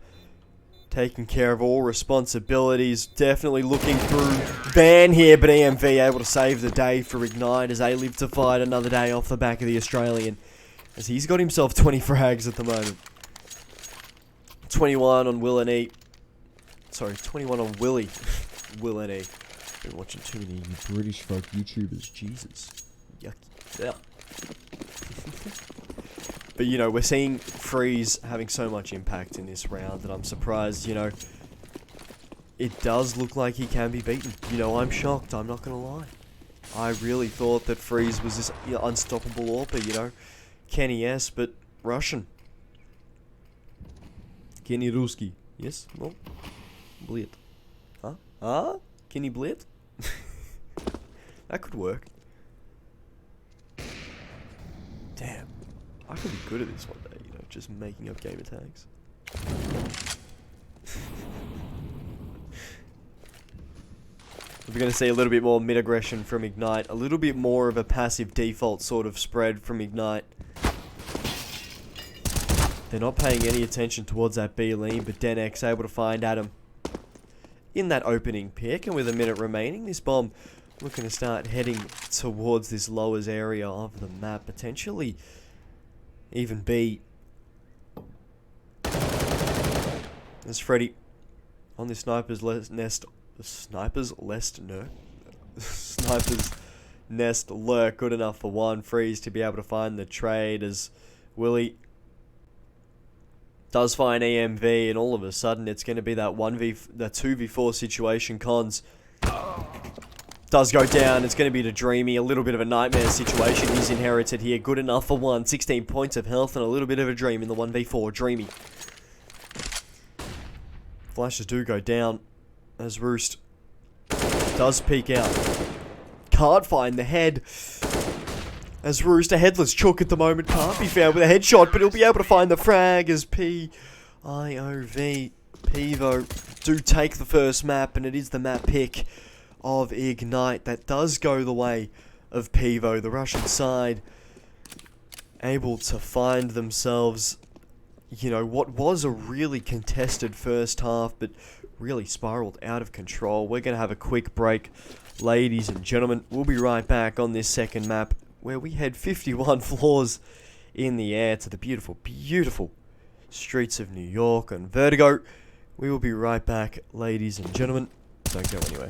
taking care of all responsibilities, definitely looking through ban here, but EMV able to save the day for Ignite as they live to fight another day off the back of the Australian. As he's got himself 20 frags at the moment. 21 on Will and E. Sorry, 21 on Willie. Will and E. Been watching too many British folk YouTubers. Jesus. Yucky. Yeah. But, you know, we're seeing Freeze having so much impact in this round that I'm surprised, you know. It does look like he can be beaten. You know, I'm shocked. I'm not going to lie. I really thought that Freeze was this unstoppable AWPer, you know. Kenny S, but Russian. Kenny Ruski. Yes? No? Blit. Huh? Ah? Kenny Blit? That could work. Damn. I could be good at this one day, you know, just making up gamer tags. We're going to see a little bit more mid-aggression from Ignite. A little bit more of a passive default sort of spread from Ignite. They're not paying any attention towards that B lean, but Denx able to find Adam in that opening pick. And with a minute remaining, this bomb looking to start heading towards this lowers area of the map. Potentially even be as Freddy on the sniper's nest. Sniper's nest lurk good enough for one. Freeze to be able to find the trade as Willie does find EMV, and all of a sudden it's going to be that 2v4 situation. Cons does go down. It's going to be to Dreamy. A little bit of a nightmare situation he's inherited here. Good enough for one. 16 points of health and a little bit of a dream in the 1v4. Dreamy. Flashes do go down as Roost does peek out. Can't find the head. As Roost, a headless chook at the moment, can't be found with a headshot, but he'll be able to find the frag as Pivo do take the first map, and it is the map pick of Ignite that does go the way of Pivo. The Russian side able to find themselves, you know, what was a really contested first half, but really spiraled out of control. We're going to have a quick break, ladies and gentlemen. We'll be right back on this second map, where we head 51 floors in the air to the beautiful, beautiful streets of New York on Vertigo. We will be right back, ladies and gentlemen. Don't go anywhere.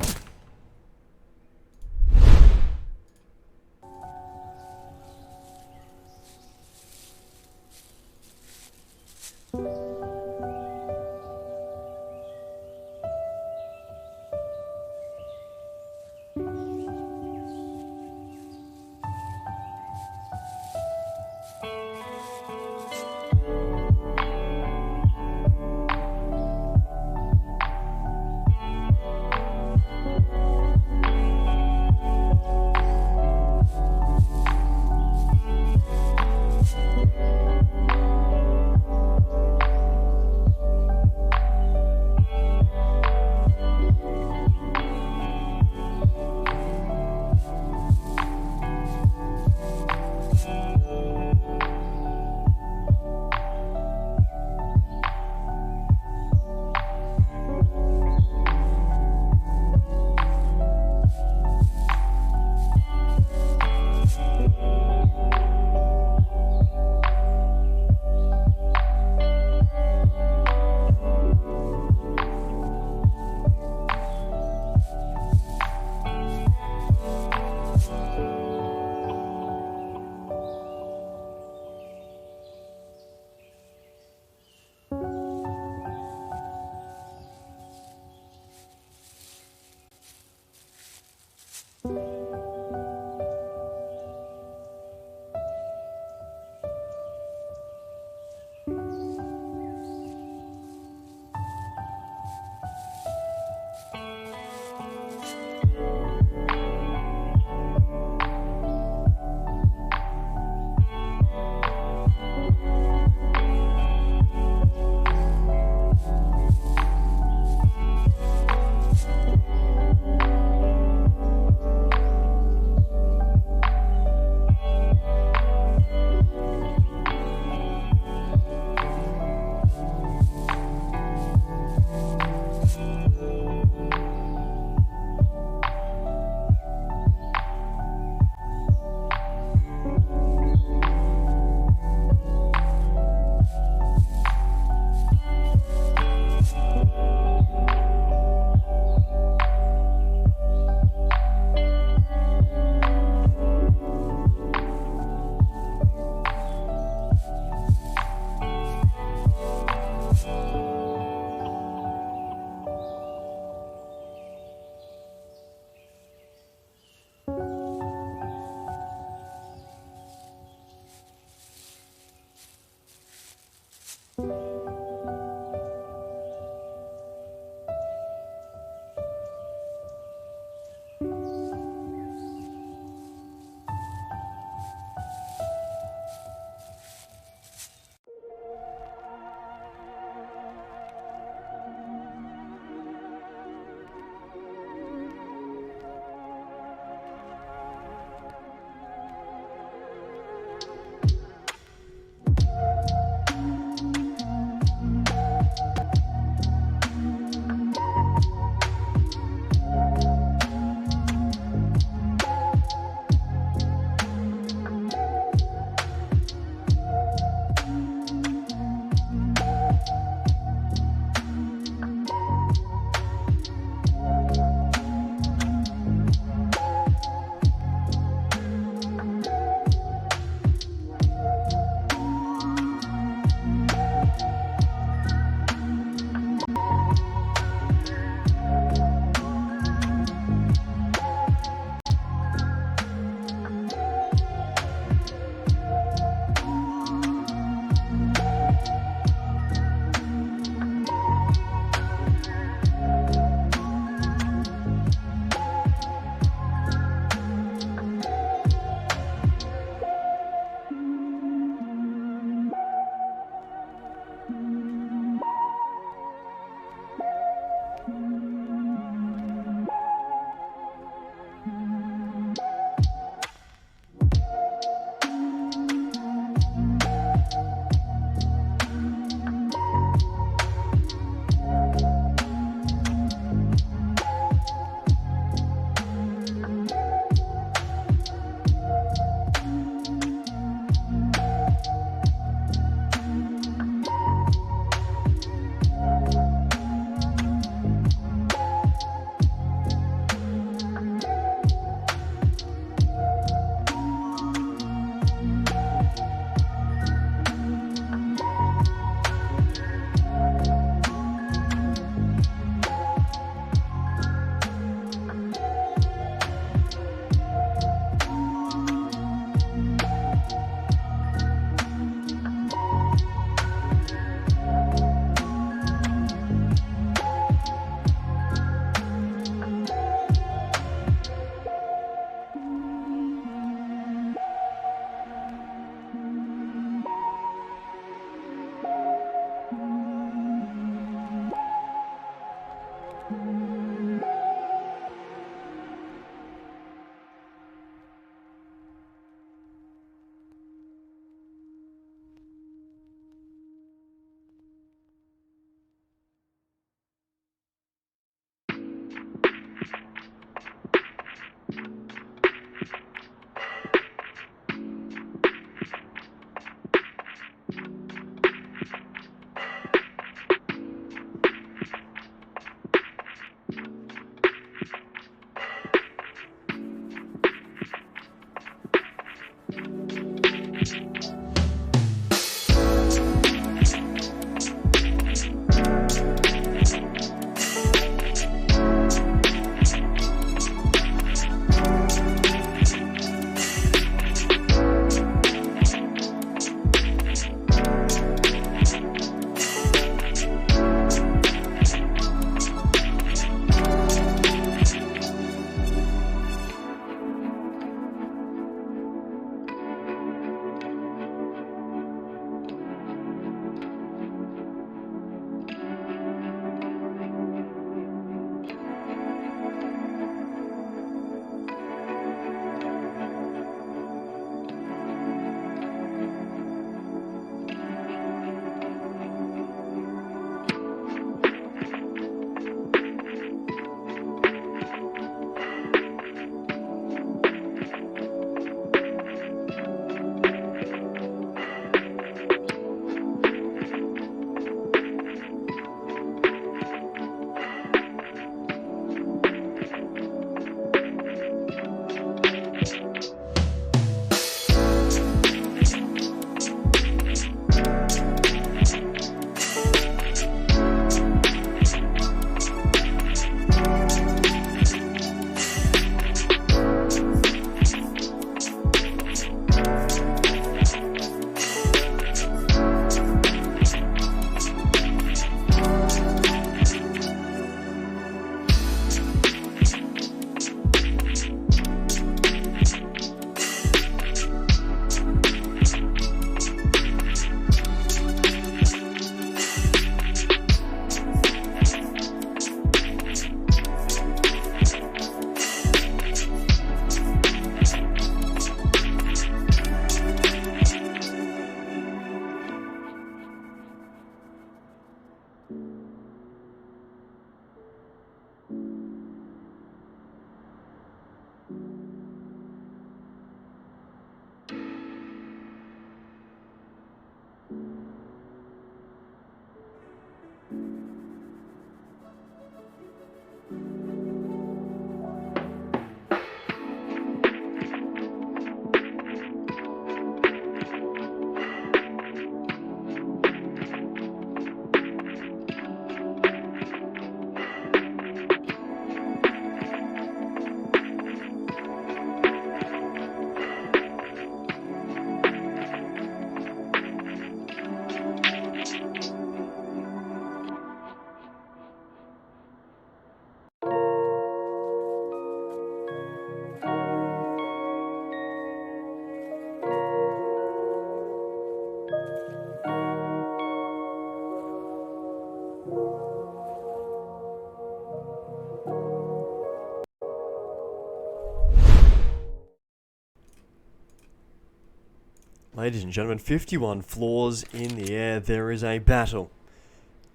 Ladies and gentlemen, 51 floors in the air. There is a battle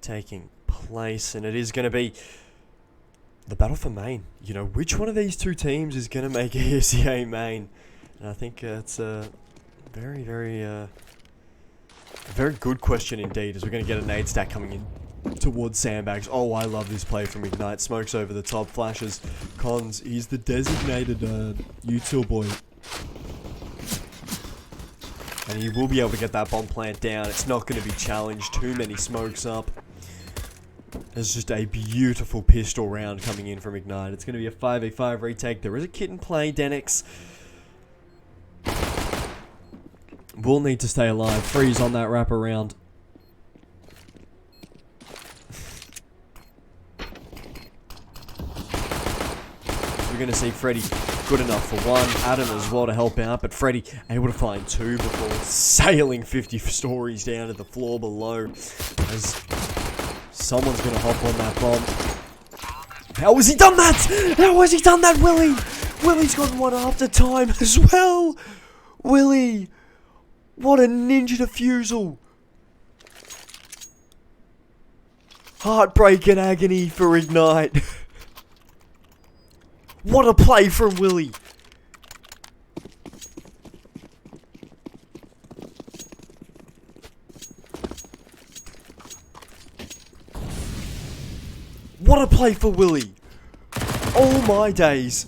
taking place, and it is going to be the battle for main. You know, which one of these two teams is going to make ESEA main? And I think it's a very, very good question indeed, as we're going to get a nade stack coming in towards sandbags. Oh, I love this play from Ignite. Smokes over the top, flashes. Cons, he's the designated util boy. And he will be able to get that bomb plant down. It's not going to be challenged. Too many smokes up. There's just a beautiful pistol round coming in from Ignite. It's going to be a 5v5 retake. There is a kit in play. Denix will need to stay alive. Freeze on that wraparound. We're going to see Freddy good enough for one. Adam as well to help out, but Freddy able to find two before sailing 50 stories down to the floor below. As someone's going to hop on that bomb. How has he done that? How has he done that, Willie? Willie's got one after time as well. Willie. What a ninja defusal. Heartbreak and agony for Ignite. What a play from Willie. What a play for Willie. Oh my days.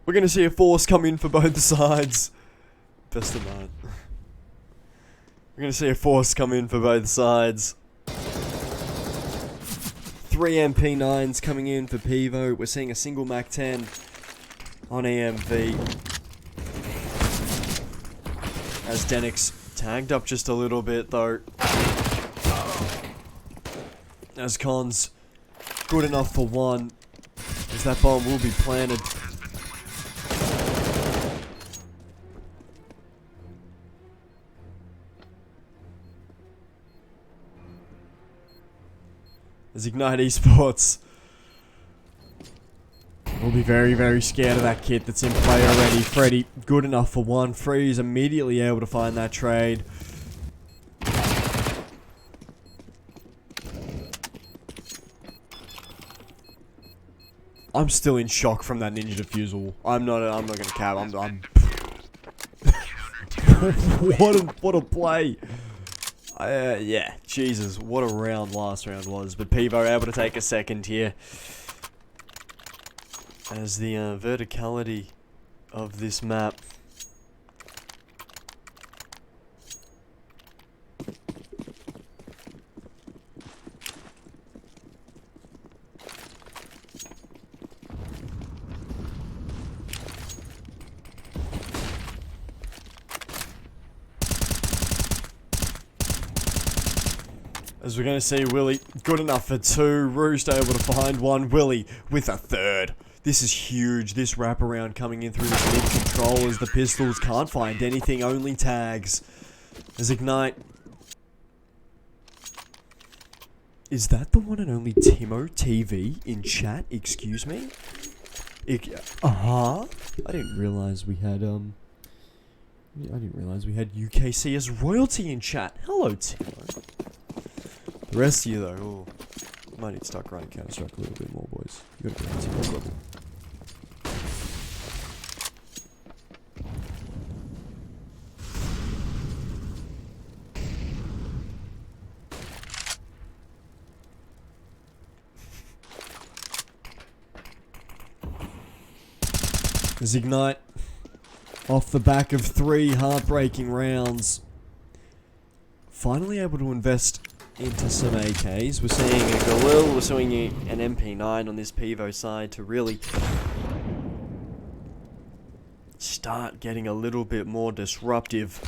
We're going to see a force come in for both sides. Best of night. We're going to see a force come in for both sides. 3 MP9s coming in for Pivo. We're seeing a single Mac 10 on EMV. As Denix tagged up just a little bit though. As Cons good enough for one. As that bomb will be planted. As Ignite Esports will be very, very scared of that kit that's in play already. Freddy, good enough for one. Freeze immediately able to find that trade. I'm still in shock from that ninja defusal. I'm not gonna cap. What a play. Yeah, Jesus, what a round last round was. But Pivo able to take a second here. As the verticality of this map as we're going to see Willie, good enough for two. Roost able to find one. Willie with a third. This is huge. This wraparound coming in through this mid control as the pistols can't find anything, only tags. As Ignite. Is that the one and only Timo TV in chat? Excuse me? I didn't realize we had, UKC as royalty in chat. Hello, Timo. The rest of you though, might need to start grinding Counter-Strike a little bit more, boys. You gotta get to this level. As Ignite, off the back of 3 heartbreaking rounds, finally able to invest into some AKs. We're seeing a Galil, we're seeing an MP9 on this Pivo side to really start getting a little bit more disruptive.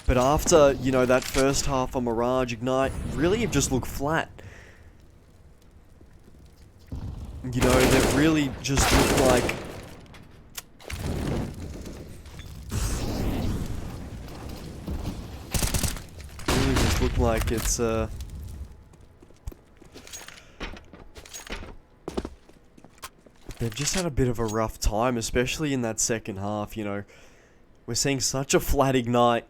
But after, you know, that first half on Mirage, Ignite really have just looked flat. You know, they've really just looked like look like it's they've just had a bit of a rough time, especially in that second half, you know. We're seeing such a flat ignite.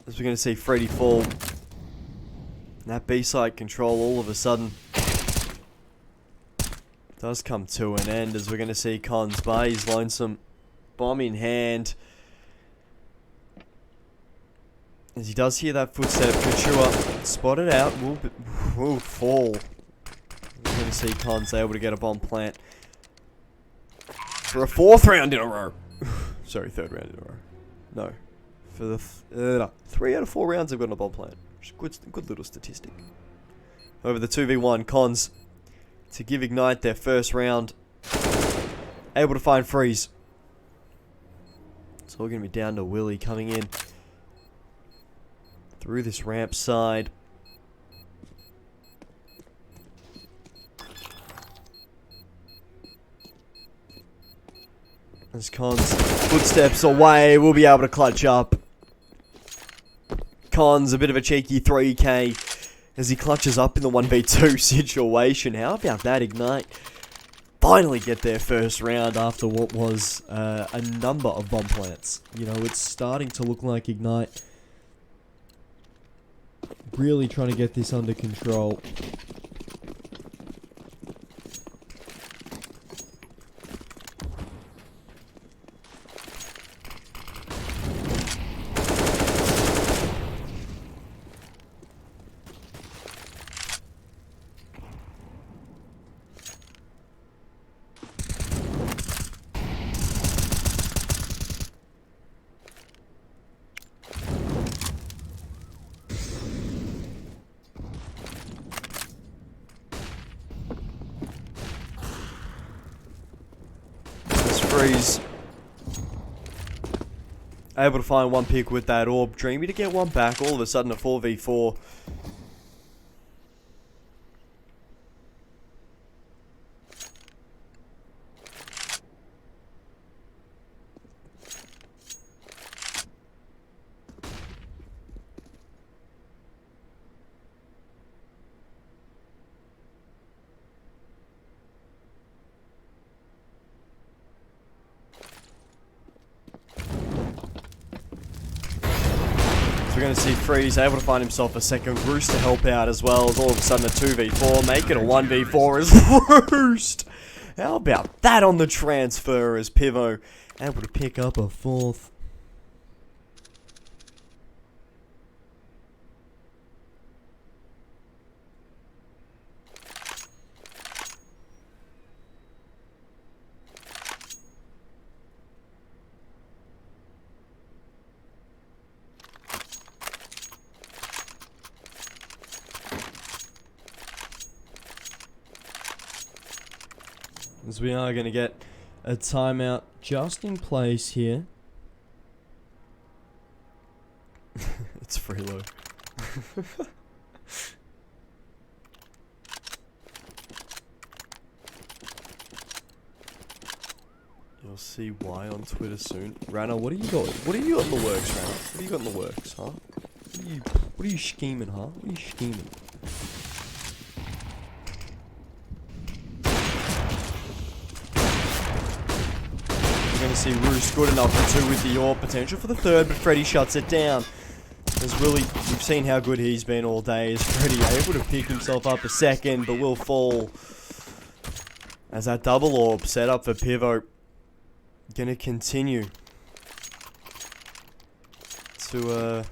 As we're going to see Freddy fall. And that B-side control all of a sudden does come to an end, as we're going to see Cons by his lonesome bomb in hand. As he does hear that footstep, Couture spotted out, will fall. We're going to see Cons able to get a bomb plant for a 4th round in a row. Sorry, 3rd round in a row. No. For the 3 out of 4 rounds they've gotten a bomb plant. Good little statistic. Over the 2v1, Cons to give Ignite their first round. Able to find Freeze. It's all going to be down to Willie coming in through this ramp side. As Cons footsteps away, we'll be able to clutch up. Cons, a bit of a cheeky 3k as he clutches up in the 1v2 situation. How about that, Ignite? Finally get their first round after what was a number of bomb plants. You know, it's starting to look like Ignite really trying to get this under control. Freeze. Able to find one pick with that orb. Dreamy to get one back. All of a sudden a 4v4. We're going to see Freeze able to find himself a second Roost to help out, as well as all of a sudden a 2v4, make it a 1v4 as Roost. How about that on the transfer, as Pivo able to pick up a 4th. As we are going to get a timeout just in place here. It's Freelo. You'll see why on Twitter soon. Rana, what do you got? What do you got in the works, Rana? What do you got in the works, huh? What are you scheming, huh? What are you scheming? Going to see Roost good enough for 2 with the AWP, potential for the 3rd, but Freddy shuts it down. As Willie, we've seen how good he's been all day. Is Freddy able to pick himself up a 2nd, but will fall. As that double AWP set up for Pivo. Going to continue to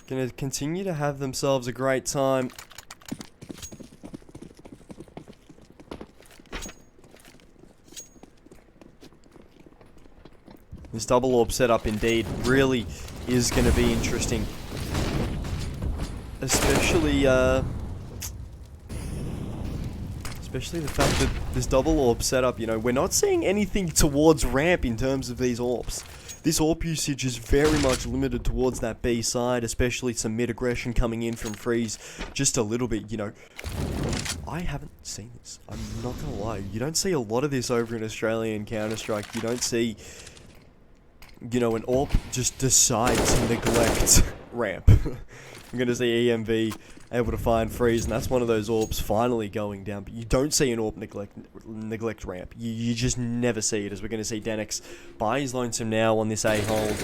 going to continue to have themselves a great time. This double AWP setup indeed really is going to be interesting. Especially the fact that this double AWP setup, you know, we're not seeing anything towards ramp in terms of these AWPs. This AWP usage is very much limited towards that B side, especially some mid aggression coming in from Freeze just a little bit, you know. I haven't seen this. I'm not going to lie. You don't see a lot of this over in Australian Counter-Strike. You don't see, you know, an AWP just decide to neglect ramp. We're going to see EMV able to find Freeze, and that's one of those orbs finally going down. But you don't see an orb neglect ramp. You just never see it, as we're going to see Denix buy his lonesome now on this A-hold.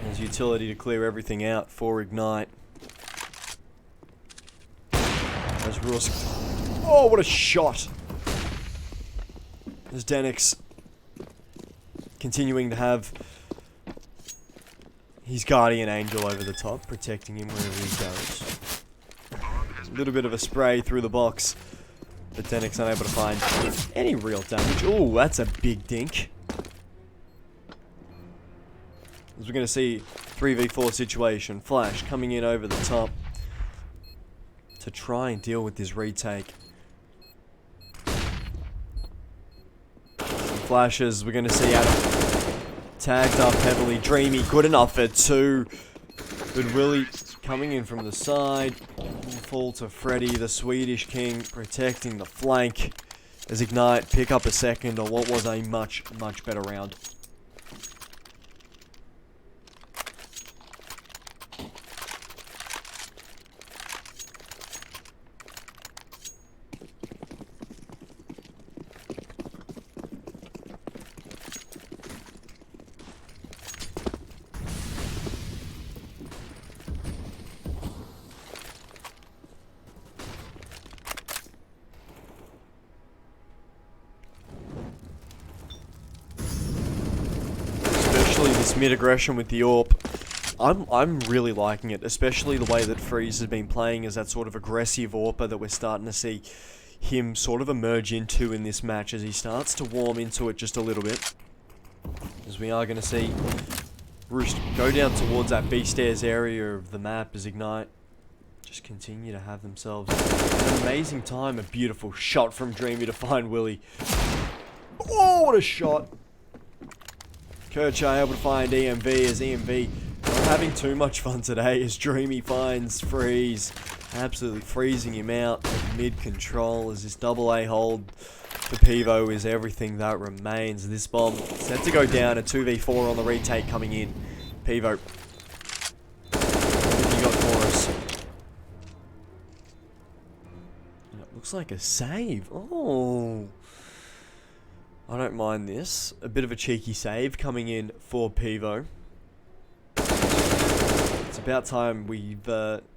There's utility to clear everything out for Ignite. There's Rusk. Oh, what a shot! There's Denix continuing to have his guardian angel over the top, protecting him wherever he goes. A little bit of a spray through the box, but Denix unable to find any real damage. Oh, that's a big dink. As we're going to see 3v4 situation, Flash coming in over the top to try and deal with this retake. Some flashes, we're going to see Adam tagged up heavily. Dreamy, good enough for 2. But Willie coming in from the side. Fall to Freddy, the Swedish King, protecting the flank. As Ignite pick up a second on what was a much, much better round. This mid-aggression with the AWP, I'm really liking it, especially the way that Freeze has been playing as that sort of aggressive AWPer that we're starting to see him sort of emerge into in this match as he starts to warm into it just a little bit. As we are going to see Roost go down towards that B stairs area of the map as Ignite just continue to have themselves an amazing time. A beautiful shot from Dreamy to find Willie. Oh, what a shot! Kirchhoff able to find EMV as EMV not having too much fun today as Dreamy finds Freeze. Absolutely freezing him out mid-control as this double A hold for Pivo is everything that remains. This bomb set to go down, a 2v4 on the retake coming in. Pivo, what have you got for us? It looks like a save. Oh, I don't mind this. A bit of a cheeky save coming in for Pivo. It's about time we've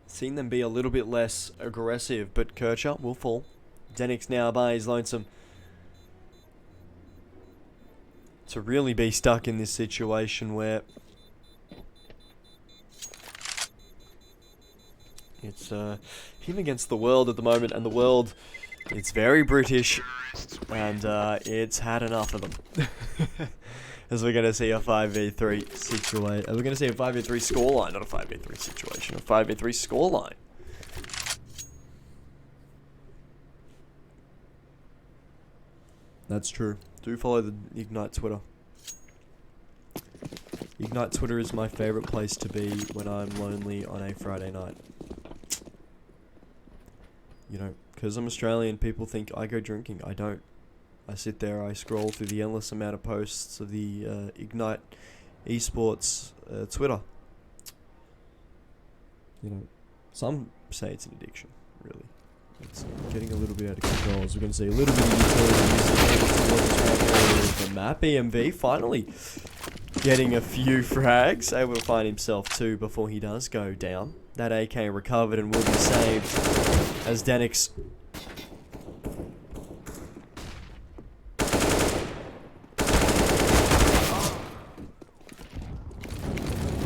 seen them be a little bit less aggressive, but Kircher will fall. Denix now by his lonesome to really be stuck in this situation where it's him against the world at the moment, and the world, it's very British, and it's had enough of them. As we're going to see a 5v3 situation. We're going to see a 5v3 scoreline, not a 5v3 situation, a 5v3 scoreline. That's true. Do follow the Ignite Twitter. Ignite Twitter is my favourite place to be when I'm lonely on a Friday night. You know, because I'm Australian, people think I go drinking. I don't. I sit there, I scroll through the endless amount of posts of the Ignite Esports Twitter. You know, some say it's an addiction, really. It's getting a little bit out of control, as we're going to see a little bit of utility towards the map. EMV finally getting a few frags, able to find himself 2 before he does go down. That AK recovered and will be saved as Denix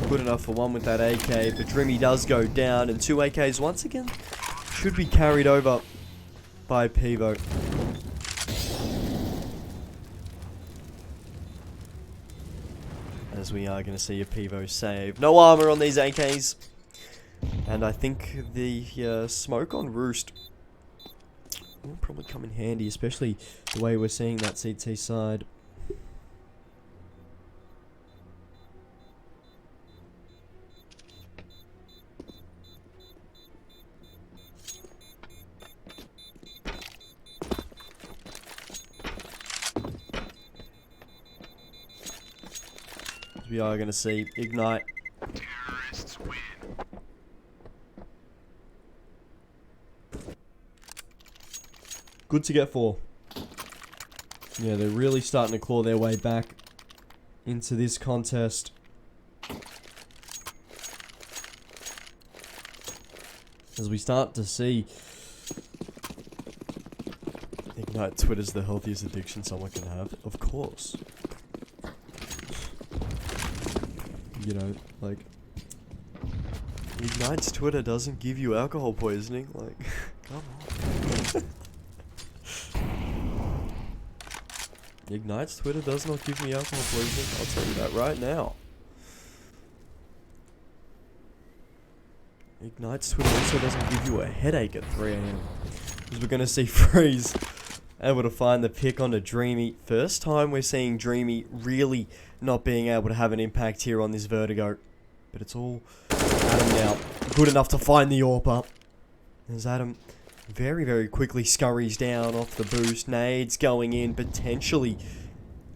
good enough for 1 with that AK, but Dreamy does go down, and 2 AKs once again should be carried over by Pivo. As we are going to see a Pivo save. No armor on these AKs. And I think the smoke on Roost will probably come in handy, especially the way we're seeing that CT side. We are going to see Ignite Good to get 4. Yeah, they're really starting to claw their way back into this contest. As we start to see Ignite Twitter's the healthiest addiction someone can have. Of course. You know, like, Ignite's Twitter doesn't give you alcohol poisoning. Like, come on. Ignite's Twitter does not give me alcohol poisoning. I'll tell you that right now. Ignite's Twitter also doesn't give you a headache at 3 AM. Because we're going to see Freeze able to find the pick onto Dreamy. First time we're seeing Dreamy really not being able to have an impact here on this Vertigo. But it's all Adam now. Good enough to find the AWP up. As Adam very, very quickly scurries down off the boost. Nades going in, potentially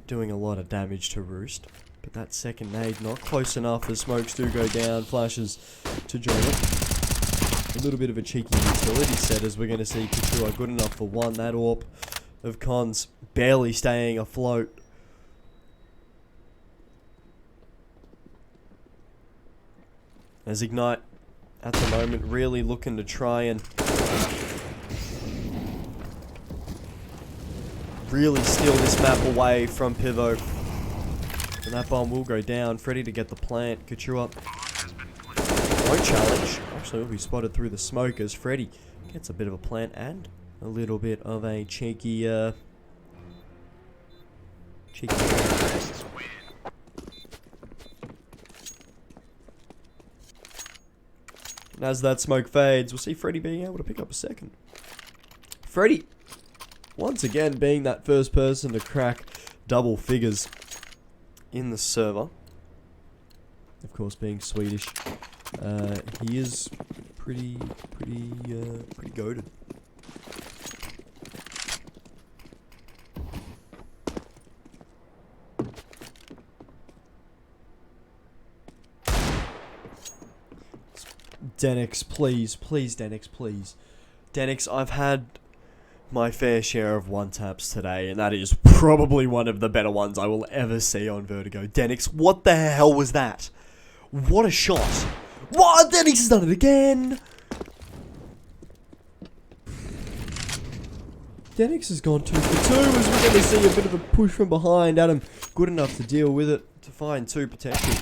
doing a lot of damage to Roost. But that second nade not close enough. The smokes do go down. Flashes to join it. A little bit of a cheeky utility set as we're going to see Couture good enough for 1. That AWP of Cons barely staying afloat. As Ignite at the moment really looking to try and really steal this map away from Pivo. And that bomb will go down. Freddy to get the plant. Couture won't challenge. Actually, will be spotted through the smoke as Freddy gets a bit of a plant and a little bit of a cheeky, cheeky. And as that smoke fades, we'll see Freddy being able to pick up a second. Freddy, once again, being that first person to crack double figures in the server. Of course, being Swedish, he is pretty goated. Denix, please, Denix, please. Denix, I've had my fair share of one-taps today, and that is probably one of the better ones I will ever see on Vertigo. Denix, what the hell was that? What a shot. What? Denix has done it again. Denix has gone 2 for 2 as we're going to see a bit of a push from behind. Adam good enough to deal with it, to find 2 potential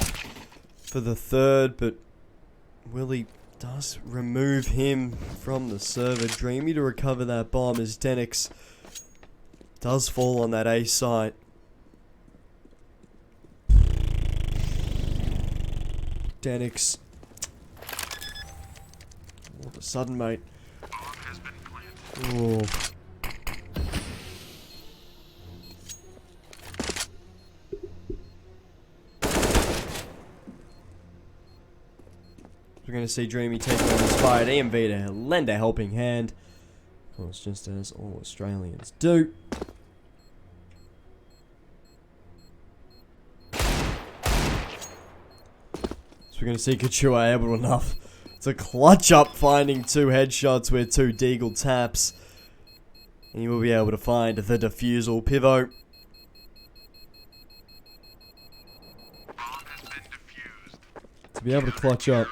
for the third, but Willie does remove him from the server. Dreamy to recover that bomb as Denix does fall on that A site. Denix. All of a sudden, mate. Oh. We're going to see Dreamy take on Inspired EMV to lend a helping hand. Of course, just as all Australians do. So we're going to see Couture able enough to clutch up, finding 2 headshots with 2 Deagle taps. And he will be able to find the defusal. Pivo. To be able to clutch up.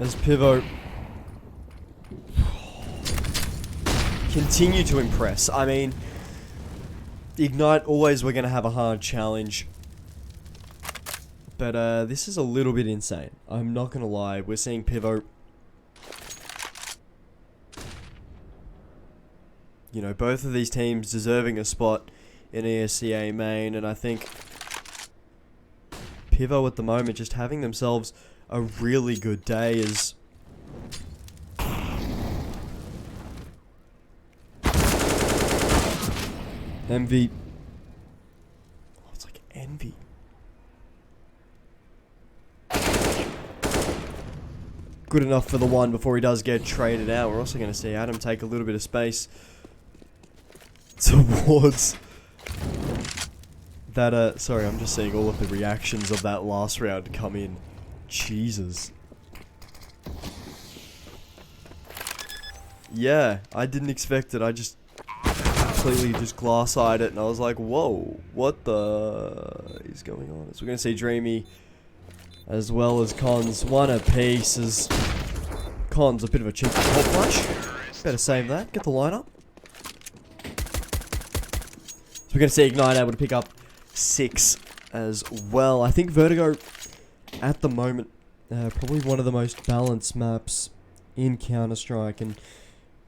As Pivo continue to impress. I mean, Ignite always we're going to have a hard challenge. But this is a little bit insane. I'm not going to lie. We're seeing Pivo, you know, both of these teams deserving a spot in ESCA main. And I think Pivo at the moment just having themselves a really good day is... Envy. Oh, it's like Envy. Good enough for the one before he does get traded out. We're also going to see Adam take a little bit of space towards that, sorry, I'm just seeing all of the reactions of that last round come in. Jesus. Yeah, I didn't expect it. I just completely just glass-eyed it, and I was like, whoa, what the is going on? So we're going to see Dreamy as well as Cons. One apiece as Cons a bit of a cheeky hot flash. Better save that. Get the line up. So we're going to see Ignite able to pick up 6 as well. I think Vertigo, at the moment, probably one of the most balanced maps in Counter-Strike. And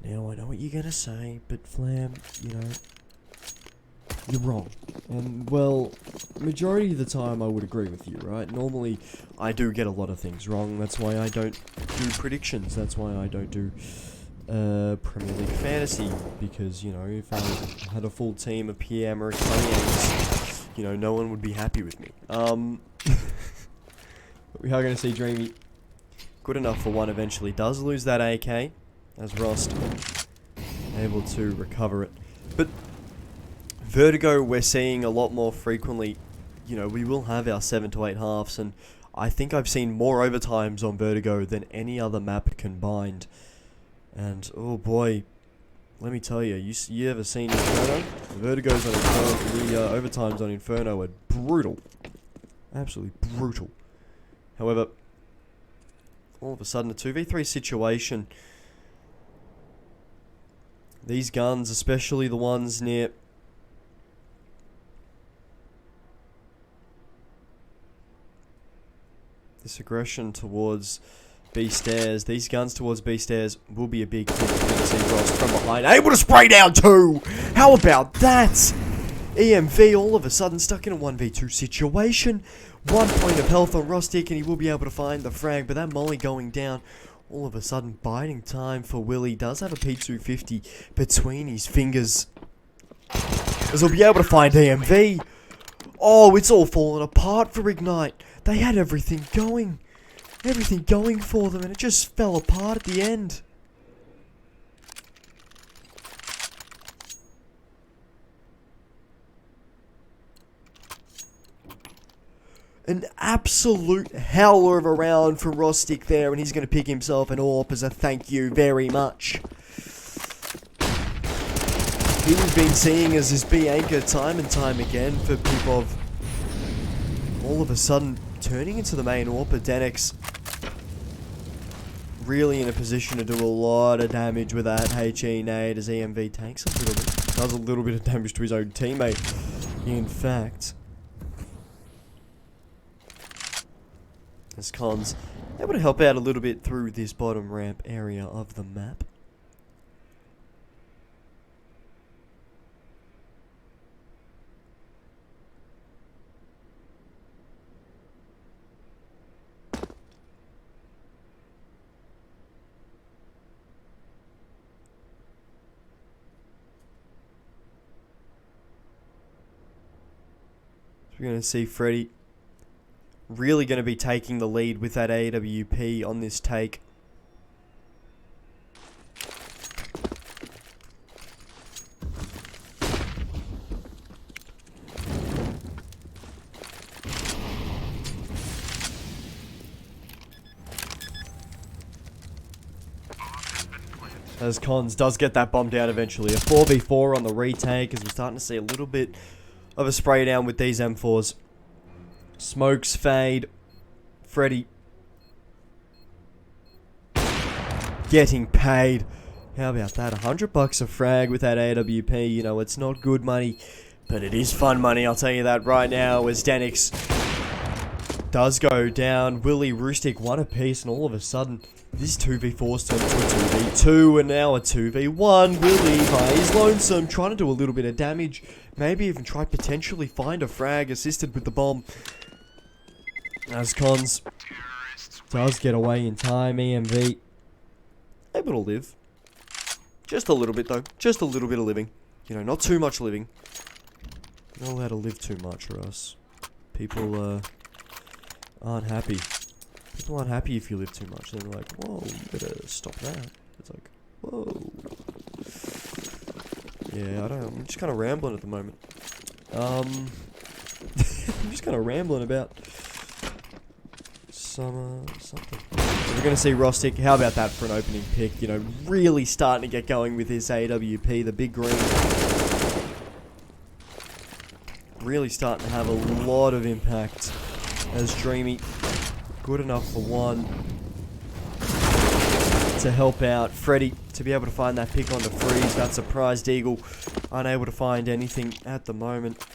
now I know what you're going to say, but Flam, you know, you're wrong. And, well, majority of the time I would agree with you, right? Normally, I do get a lot of things wrong. That's why I don't do predictions. That's why I don't do Premier League Fantasy. Because, you know, if I had a full team of PM or Italians, you know, no one would be happy with me. We are going to see Dreamy good enough for one eventually. Does lose that AK, as Rost able to recover it. But Vertigo, we're seeing a lot more frequently. You know, we will have our 7 to 8 halves, and I think I've seen more overtimes on Vertigo than any other map combined. And, oh boy, let me tell you, you ever seen Inferno? The Vertigo's on Inferno, the overtimes on Inferno are brutal. Absolutely brutal. However, all of a sudden, a 2v3 situation. These guns, especially the ones near this aggression towards B stairs, these guns towards B stairs will be a big thing. We're going to see Ross from behind, able to spray down 2. How about that? EMV all of a sudden stuck in a 1v2 situation. 1 point of health on Rustic, and he will be able to find the frag, but that molly going down, all of a sudden biding time for Willie. Does have a P250 between his fingers, as he'll be able to find EMV. Oh, it's all fallen apart for Ignite. They had everything going for them, and it just fell apart at the end. An absolute howler of a round from Rostic there, and he's going to pick himself an AWP as a thank you very much. He we've been seeing as his B anchor time and time again for Pivo, all of a sudden turning into the main AWP. Denix really in a position to do a lot of damage with that HE nade as EMV takes does a little bit of damage to his own teammate, in fact. As Cons able to help out a little bit through this bottom ramp area of the map. So we're going to see Freddy really going to be taking the lead with that AWP on this take. As Cons does get that bomb down eventually. A 4v4 on the retake, as we're starting to see a little bit of a spray down with these M4s. Smokes fade. Freddy getting paid. How about that? $100 a frag with that AWP. You know, it's not good money, but it is fun money. I'll tell you that right now. As Danix does go down, Willie, Roostic, one apiece, and all of a sudden, this 2v4's turned into a 2v2, and now a 2v1. Willie, he's lonesome, trying to do a little bit of damage. Maybe even try potentially find a frag, assisted with the bomb. As Cons does get away in time, EMV able to live. Just a little bit though, just a little bit of living. You know, not too much living. Not allowed to live too much or else people aren't happy. People aren't happy if you live too much. They're like, whoa, you better stop that. It's like, whoa. Yeah, I don't know. I'm just kind of rambling at the moment. I'm just kind of rambling about something. We're going to see Rostic. How about that for an opening pick? You know, really starting to get going with his AWP, the big green. Really starting to have a lot of impact as Dreamy. Good enough for one to help out Freddy to be able to find that pick on the freeze. That surprised eagle, unable to find anything at the moment.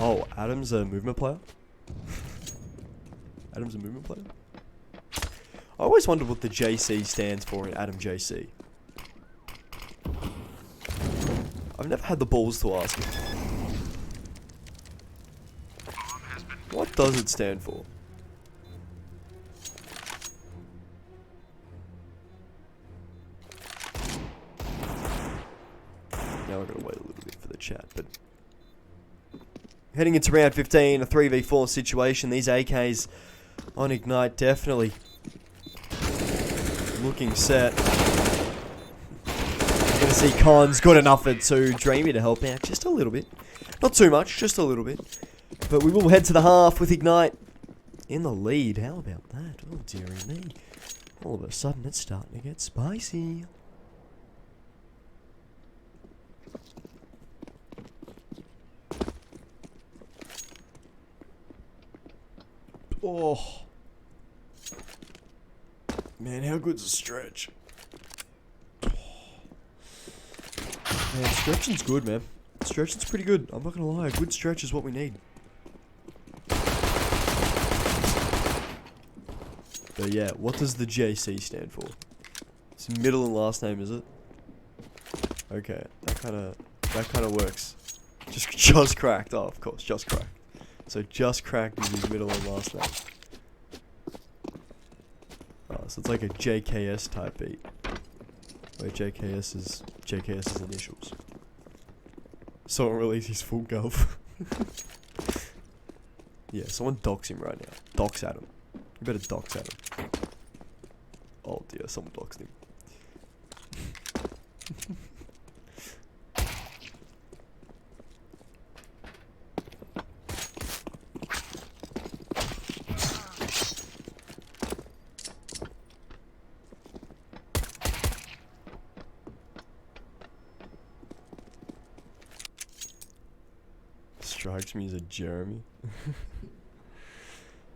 Oh, Adam's a movement player? Adam's a movement player? I always wondered what the JC stands for in Adam JC. I've never had the balls to ask it. What does it stand for? Now we're gonna wait a little bit for the chat, but heading into round 15, a 3v4 situation. These AKs on Ignite definitely looking set. You're gonna see Cons good enough for two. Dreamy to help out just a little bit, not too much, just a little bit. But we will head to the half with Ignite in the lead. How about that? Oh dearie me! All of a sudden, it's starting to get spicy. Oh. Man, how good's a stretch? Man, stretching's good, man. Stretching's pretty good. I'm not gonna lie, a good stretch is what we need. But yeah, what does the JC stand for? It's middle and last name, is it? Okay, that kinda works. Just cracked. Oh, of course, just cracked. So just cracked is his middle and last name. Oh, so it's like a JKS type beat. Where JKS is initials. Someone release his full gulf. Yeah, someone dox him right now. Dox Adam. You better dox Adam. Oh dear, someone doxed him. Strikes me as a Jeremy.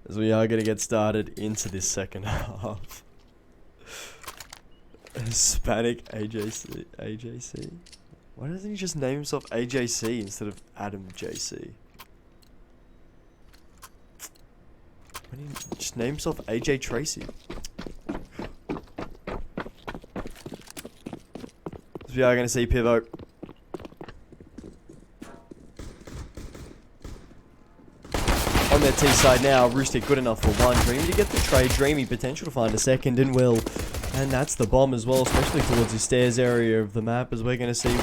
As we are going to get started into this second half. Hispanic AJC? Why doesn't he just name himself AJC instead of Adam JC? Why didn't he just name himself AJ Tracy? As we are going to see Pivo. On their T side now, Roostic good enough for one. Dreamy to get the trade. Dreamy potential to find a second and will. And that's the bomb as well, especially towards the stairs area of the map, as we're going to see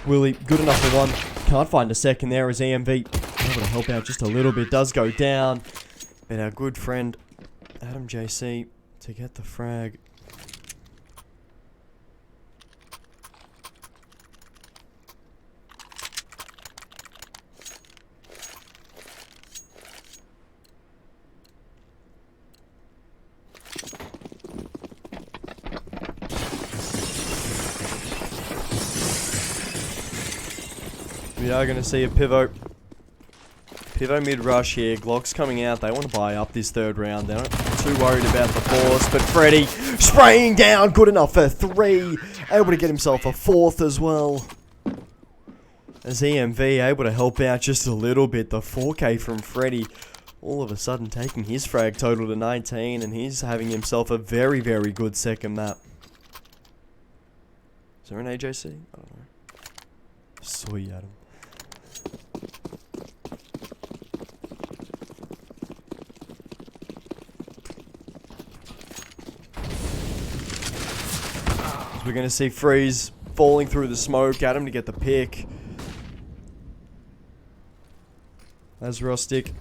Willie good enough for one. Can't find a second there as EMV able to help out just a little bit. Does go down. But our good friend Adam JC to get the frag. We are going to see a Pivo mid-rush here. Glock's coming out. They want to buy up this third round. They're not too worried about the force. But Freddy spraying down. Good enough for 3. Able to get himself a 4th as well. As EMV able to help out just a little bit. The 4K from Freddy all of a sudden taking his frag total to 19. And he's having himself a very, very good second map. Is there an AJC? I don't know. Sweet Adam. We're going to see Freeze falling through the smoke. Adam to get the pick. As Rostic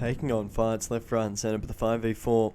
taking on fights left, right, and centre, but the 5v4.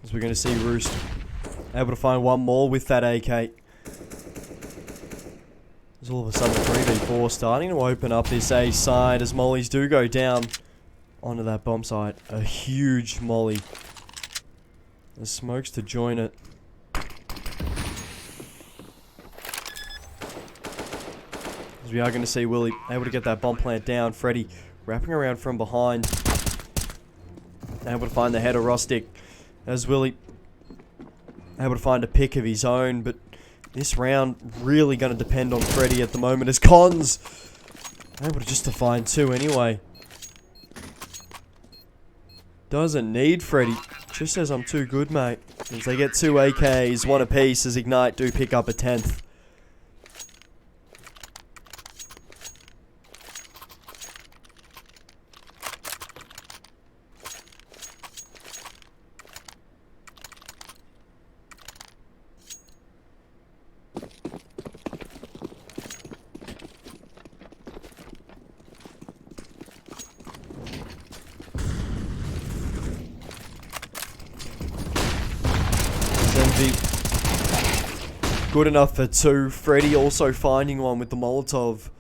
As we're going to see Roost able to find one more with that AK. There's all of a sudden 3v4 starting to open up this A side as mollies do go down onto that bomb site. A huge molly. The smokes to join it. As we are going to see Willie able to get that bomb plant down. Freddy wrapping around from behind. Able to find the head of Rostic. As Willie able to find a pick of his own, but this round really going to depend on Freddy at the moment as Cons able to just to find two anyway. Doesn't need Freddy, just says I'm too good, mate. As they get two AKs, one apiece as Ignite do pick up a 10th. Good enough for two. Freddy also finding one with the Molotov.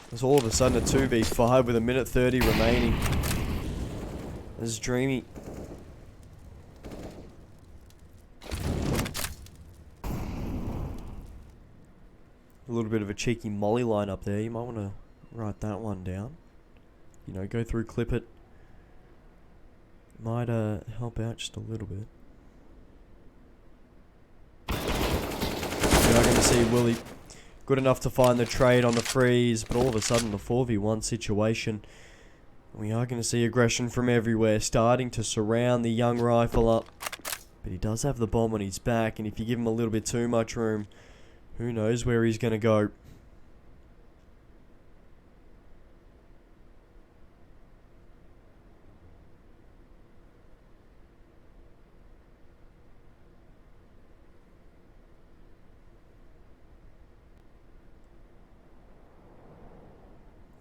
There's all of a sudden a 2v5 with a minute 30 remaining. There's Dreamy. A little bit of a cheeky molly line up there. You might want to write that one down. You know, go through, clip it. Might help out just a little bit. We are going to see Willie good enough to find the trade on the freeze, but all of a sudden the 4v1 situation. We are going to see aggression from everywhere, starting to surround the young rifle up. But he does have the bomb on his back, and if you give him a little bit too much room, who knows where he's going to go.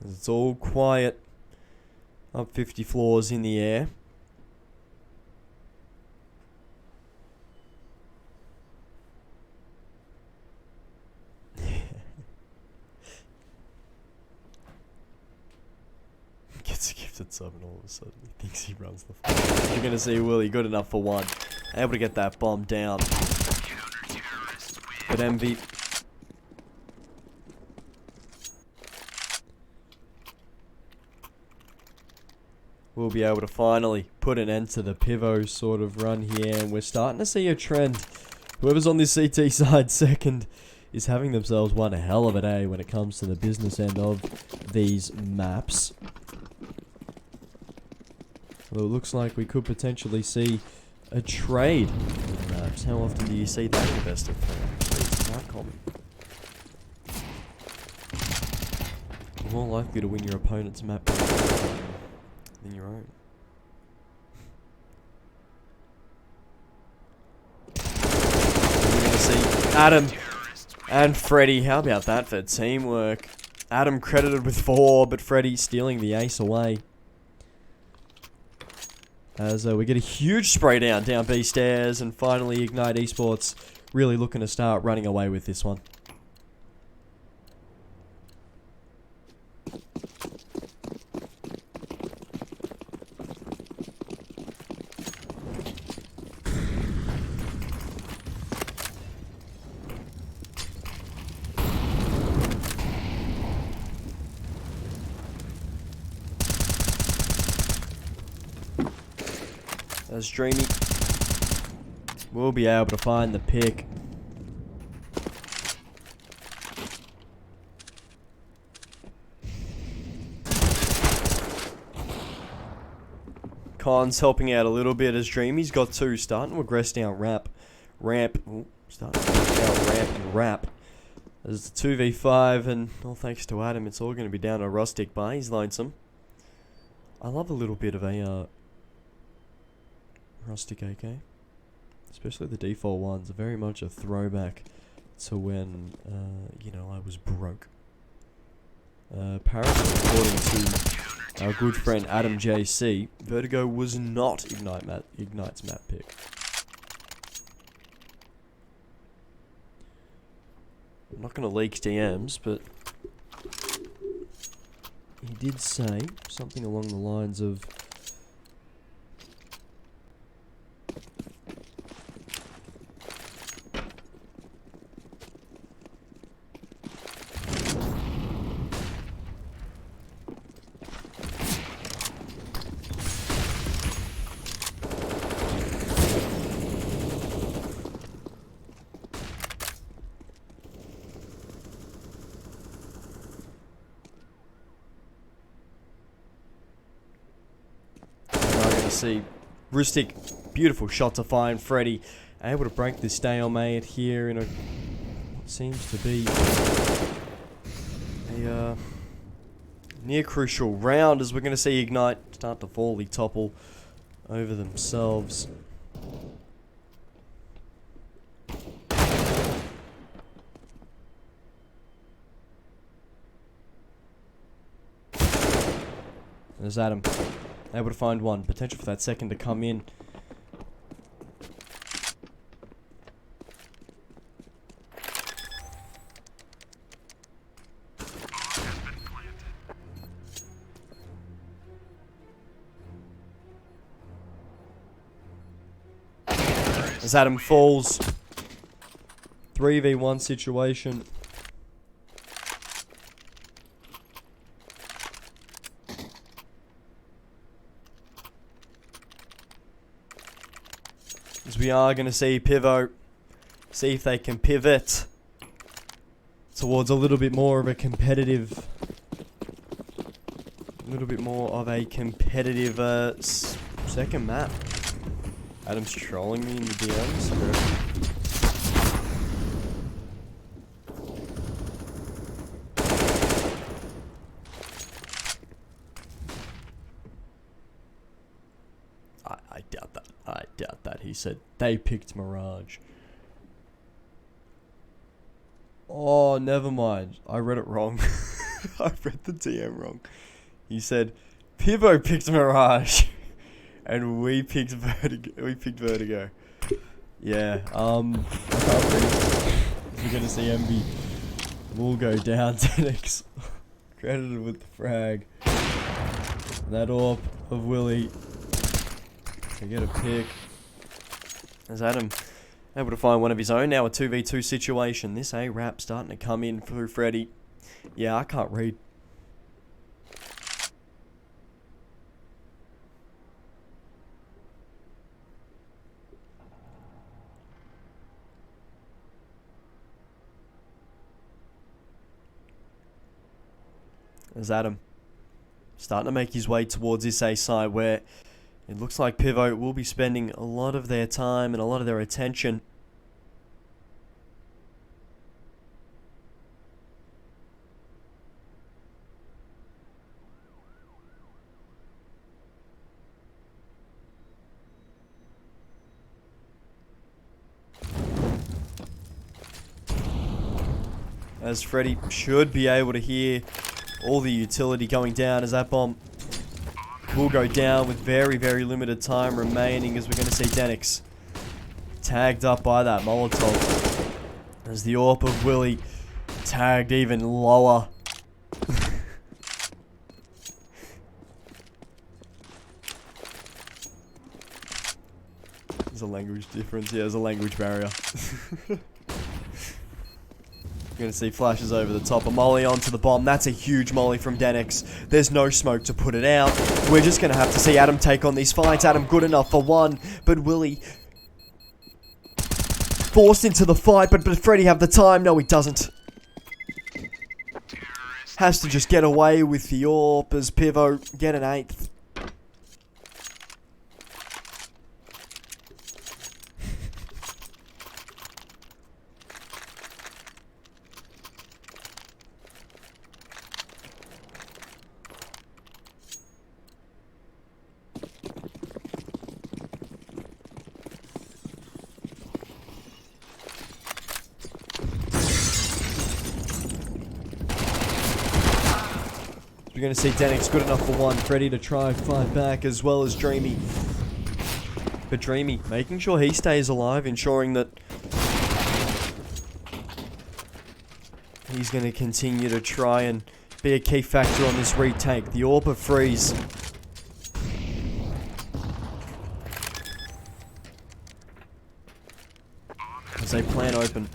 It's all quiet. Up 50 floors in the air. Gets a gifted sub and all of a sudden he thinks he runs the floor. You're going to see Willie good enough for one. Able to get that bomb down. But MV... we'll be able to finally put an end to the Pivo sort of run here. And we're starting to see a trend. Whoever's on this CT side second is having themselves one hell of a day when it comes to the business end of these maps. Although it looks like we could potentially see a trade in the maps. How often do you see that in the best of 3? Actually, it's quite common. You're more likely to win your opponent's map than your own. We're going to see Adam and Freddy. How about that for teamwork? Adam credited with 4, but Freddy stealing the ace away. As we get a huge spray down B stairs, and finally Ignite Esports really looking to start running away with this one. as Dreamy will be able to find the pick. Khan's helping out a little bit as Dreamy's got 2, starting to aggress down ramp. Ooh, starting to aggress down ramp and rap. As the 2v5, and all thanks to Adam, it's all going to be down to Rustic, but he's lonesome. I love a little bit of a Rustic AK. Especially the default ones are very much a throwback to when, you know, I was broke. Apparently, according to our good friend Adam JC, Vertigo was not Ignite's map pick. I'm not going to leak DMs, but he did say something along the lines of, see Rustic, beautiful shot to find Freddy, able to break the stalemate here in a what seems to be a near crucial round, as we're going to see Ignite start to fully topple over themselves. There's Adam. Able to find one. Potential for that second to come in. As Adam falls. 3v1 situation. As we are going to see Pivo see if they can pivot towards a little bit more of a competitive, second map. Adam's trolling me in the DMs. I doubt that. I doubt that. He said they picked Mirage. Oh, never mind. I read it wrong. I read the DM wrong. He said Pivo picked Mirage, and we picked Vertigo. Yeah. I can't read. We're gonna see MB. We'll go down 10x. Credited with the frag. That AWP of Willie. To get a pick. As Adam able to find one of his own. Now a 2v2 situation. This A-Rap starting to come in through Freddy. Yeah, I can't read. As Adam starting to make his way towards this A side, where it looks like Pivo will be spending a lot of their time and a lot of their attention. As Freddy should be able to hear all the utility going down, as that bomb will go down with very, very limited time remaining, as we're going to see Denix tagged up by that Molotov. As the AWP of Willie tagged even lower. There's a language difference. Yeah, there's a language barrier. We're going to see flashes over the top. A molly onto the bomb. That's a huge molly from Denix. There's no smoke to put it out. We're just going to have to see Adam take on these fights. Adam good enough for one, but Willie forced into the fight, but Freddy have the time? No, he doesn't. Has to just get away with the AWP as Pivo get an 8th. We're going to see Denix good enough for one. Freddy to try and fight back, as well as Dreamy. But Dreamy making sure he stays alive, ensuring that he's going to continue to try and be a key factor on this retake. The AWP freeze. As they plan open.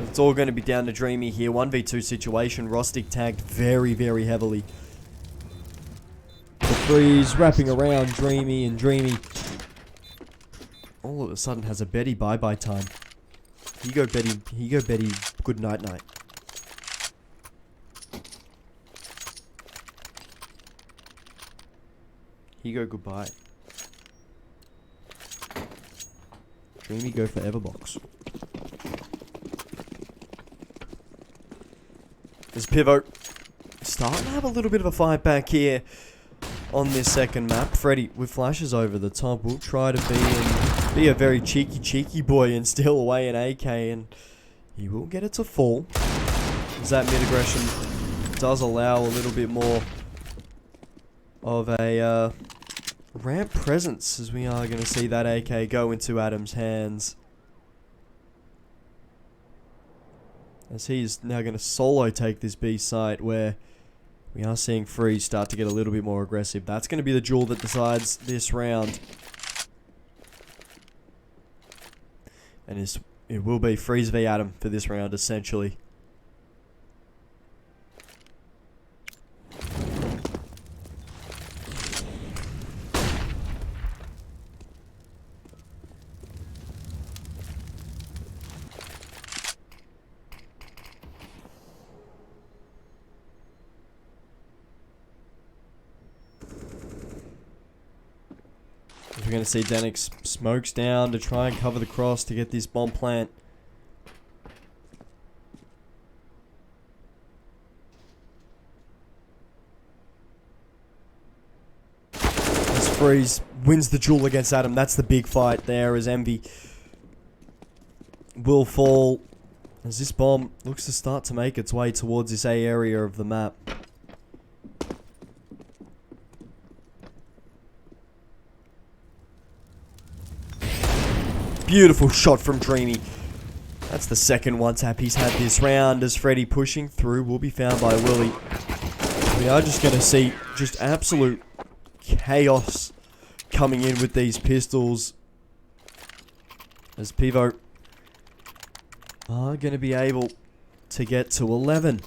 It's all going to be down to Dreamy here. 1v2 situation. Rostic tagged very, very heavily. The freeze wrapping around Dreamy, and Dreamy all of a sudden has a Betty bye-bye time. Here you go Betty, good night night. Here you go goodbye. Dreamy go forever box. As Pivo starting to have a little bit of a fight back here on this second map. Freddy with flashes over the top will try to be a very cheeky boy and steal away an AK, and he will get it to fall. As that mid aggression does allow a little bit more of a ramp presence, as we are going to see that AK go into Adam's hands. As he's now going to solo take this B site, where we are seeing Freeze start to get a little bit more aggressive. That's going to be the duel that decides this round. And it will be Freeze v Adam for this round, essentially. We're going to see Denix smokes down to try and cover the cross to get this bomb plant. As Freeze wins the duel against Adam. That's the big fight there, as Envy will fall. As this bomb looks to start to make its way towards this A area of the map. Beautiful shot from Dreamy. That's the second one-tap he's had this round, as Freddy pushing through will be found by Willie. We are just going to see just absolute chaos coming in with these pistols, as Pivo are going to be able to get to 11.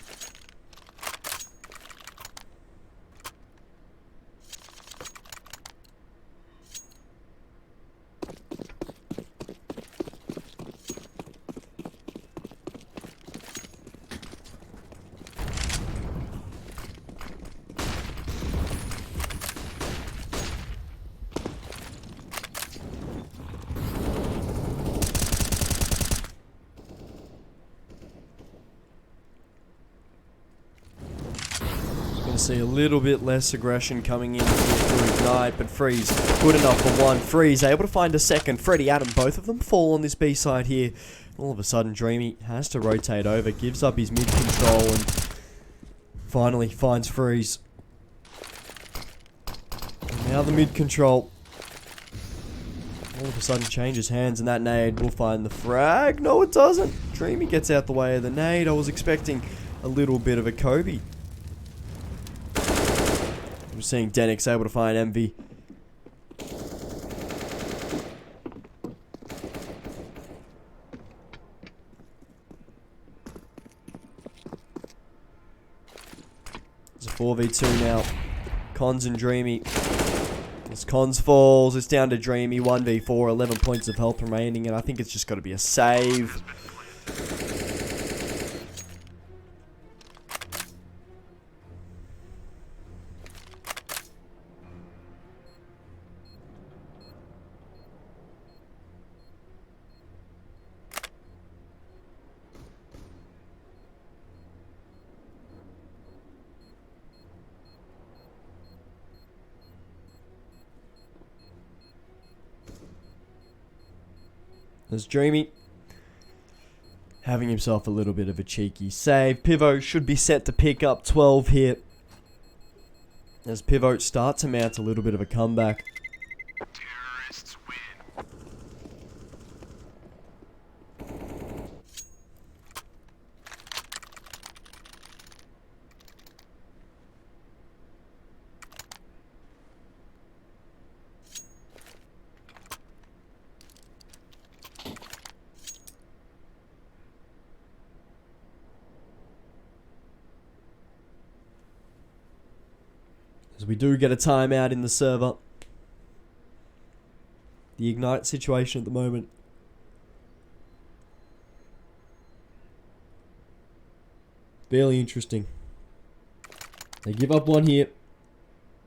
See a little bit less aggression coming in through Ignite, but Freeze good enough for one. Freeze able to find a second. Freddy, Adam, both of them fall on this B side here. All of a sudden, Dreamy has to rotate over, gives up his mid control, and finally finds Freeze. And now the mid control all of a sudden changes hands, and that nade will find the frag. No, it doesn't. Dreamy gets out the way of the nade. I was expecting a little bit of a Kobe. We're seeing Denix able to find Envy. It's a 4v2 now. Cons and Dreamy. As Cons falls, it's down to Dreamy. 1v4, 11 points of health remaining, and I think it's just got to be a save. There's Dreamy having himself a little bit of a cheeky save. Pivo should be set to pick up 12 here. As Pivo starts to mount a little bit of a comeback. Terrorists win. As we do get a timeout in the server. The Ignite situation at the moment. Fairly interesting. They give up one here.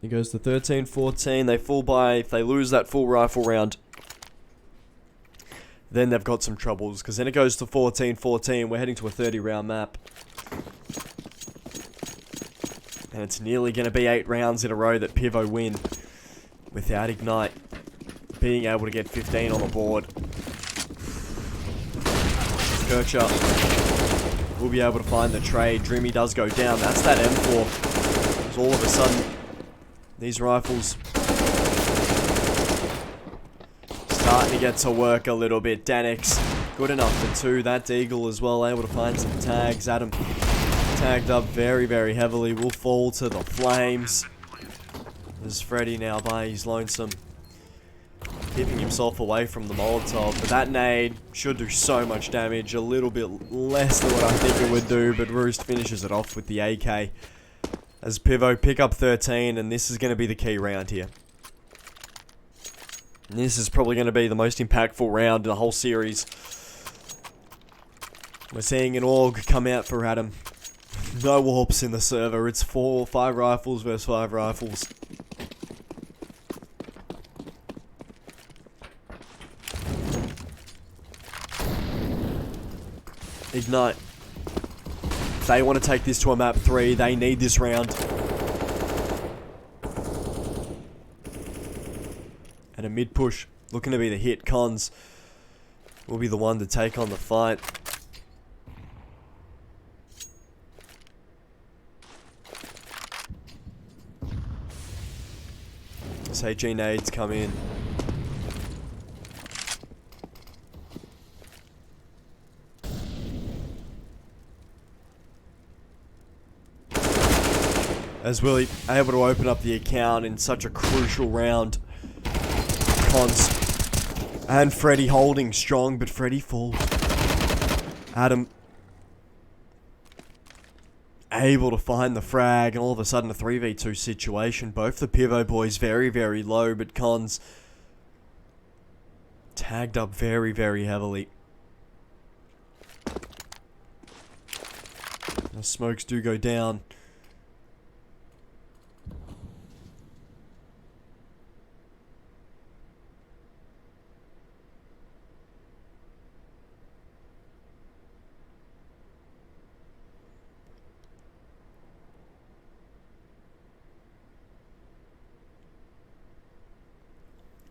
It goes to 13-14. They fall by, if they lose that full rifle round, then they've got some troubles. Because then it goes to 14-14. We're heading to a 30-round map. And it's nearly going to be 8 rounds in a row that Pivo win without Ignite being able to get 15 on the board. Kircher will be able to find the trade. Dreamy does go down. That's that M4. So all of a sudden, these rifles starting to get to work a little bit. Danix, good enough for 2. That Deagle as well, able to find some tags. Adam tagged up very, very heavily. Will fall to the flames. There's Freddy now by his lonesome, keeping himself away from the Molotov. But that nade should do so much damage. A little bit less than what I think it would do. But Roost finishes it off with the AK. As Pivo pick up 13. And this is going to be the key round here. And this is probably going to be the most impactful round in the whole series. We're seeing an AUG come out for Adam. No warps in the server. It's 5 rifles versus 5 rifles. Ignite. If they want to take this to a map 3, they need this round. And a mid push looking to be the hit. Cons will be the one to take on the fight. HG nades come in. As Willie able to open up the account in such a crucial round. Cons and Freddy holding strong, but Freddy falls. Adam able to find the frag, and all of a sudden a 3v2 situation. Both the Pivo boys very, very low, but Cons tagged up very, very heavily. The smokes do go down.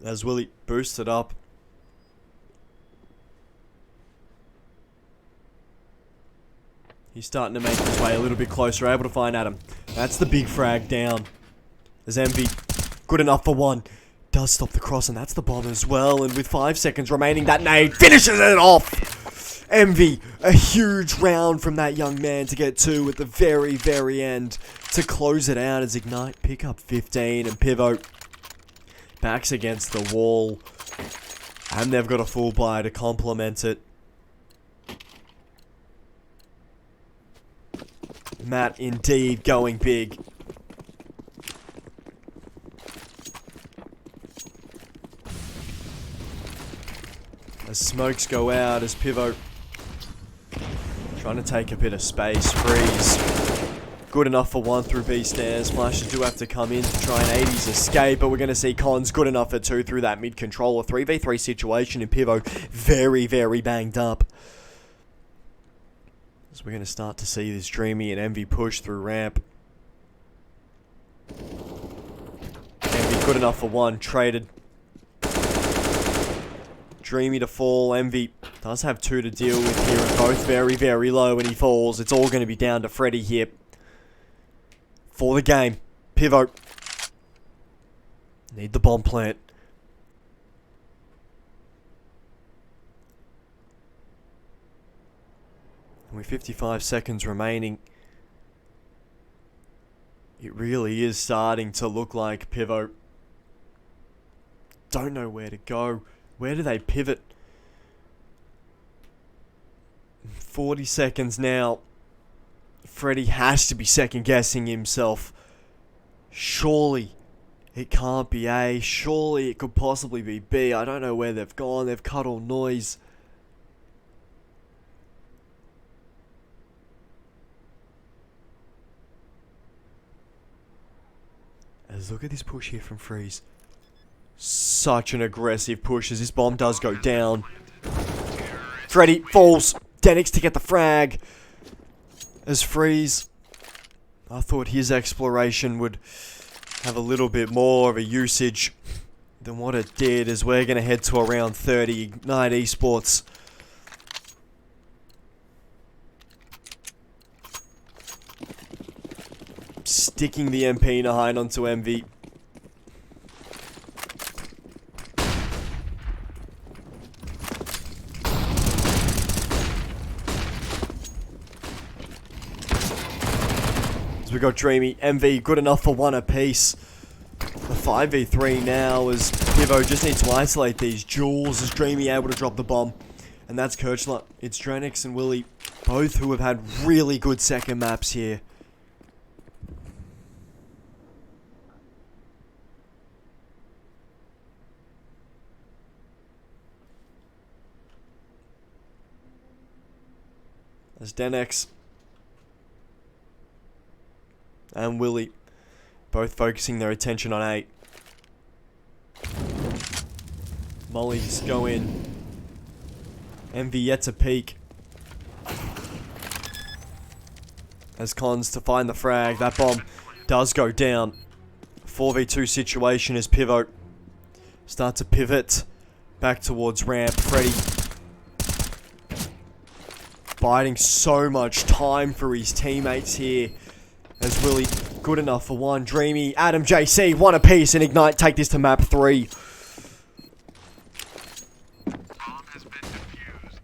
As Willie boosts it up. He's starting to make his way a little bit closer, able to find Adam. That's the big frag down. As Envy, good enough for 1. Does stop the cross, and that's the bomb as well. And with 5 seconds remaining, that nade finishes it off. Envy, a huge round from that young man to get 2 at the very, very end to close it out as Ignite pick up 15, and Pivo backs against the wall, and they've got a full buy to complement it. Matt indeed going big. As smokes go out, as Pivo trying to take a bit of space. Freeze. Good enough for one through B stairs. Flashes do have to come in to try and 80s escape, but we're going to see Cons good enough for two through that mid-controller. 3v3 situation in Pivo. Very, very banged up. So we're going to start to see this Dreamy and Envy push through ramp. Envy good enough for one. Traded. Dreamy to fall. Envy does have two to deal with here, and both very, very low when he falls. It's all going to be down to Freddy here. For the game. Pivo. Need the bomb plant. And with 55 seconds remaining, it really is starting to look like Pivo don't know where to go. Where do they pivot? 40 seconds now. Freddy has to be second guessing himself. Surely it can't be A. Surely it could possibly be B. I don't know where they've gone. They've cut all noise. As look at this push here from Freeze. Such an aggressive push as this bomb does go down. Freddy falls. Denix to get the frag. As Freeze, I thought his exploration would have a little bit more of a usage than what it did, as we're going to head to around 30. Ignite Esports. Sticking the MP behind onto MV. We got Dreamy, MV, good enough for one apiece. The 5v3 now as Pivo just needs to isolate these jewels as Dreamy able to drop the bomb. And that's Kirchler. It's Drenix and Willie, both who have had really good second maps here. As Denex and Willie both focusing their attention on 8. Mollies go in. Envy yet to peek. As Cons to find the frag. That bomb does go down. 4v2 situation as Pivo start to pivot back towards ramp. Freddy biding so much time for his teammates here. As Willie, good enough for one. Dreamy, Adam, JC, one apiece, and Ignite take this to map 3. Bomb has been defused.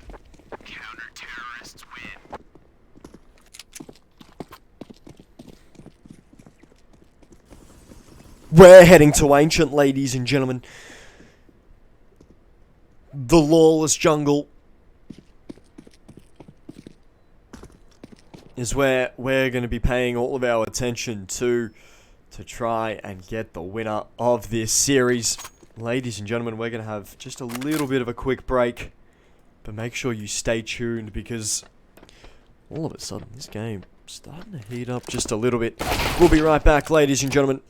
Counter-terrorists win. We're heading to Ancient, ladies and gentlemen. The lawless jungle is where we're going to be paying all of our attention to try and get the winner of this series. Ladies and gentlemen, we're going to have just a little bit of a quick break, but make sure you stay tuned because all of a sudden this game is starting to heat up just a little bit. We'll be right back, ladies and gentlemen.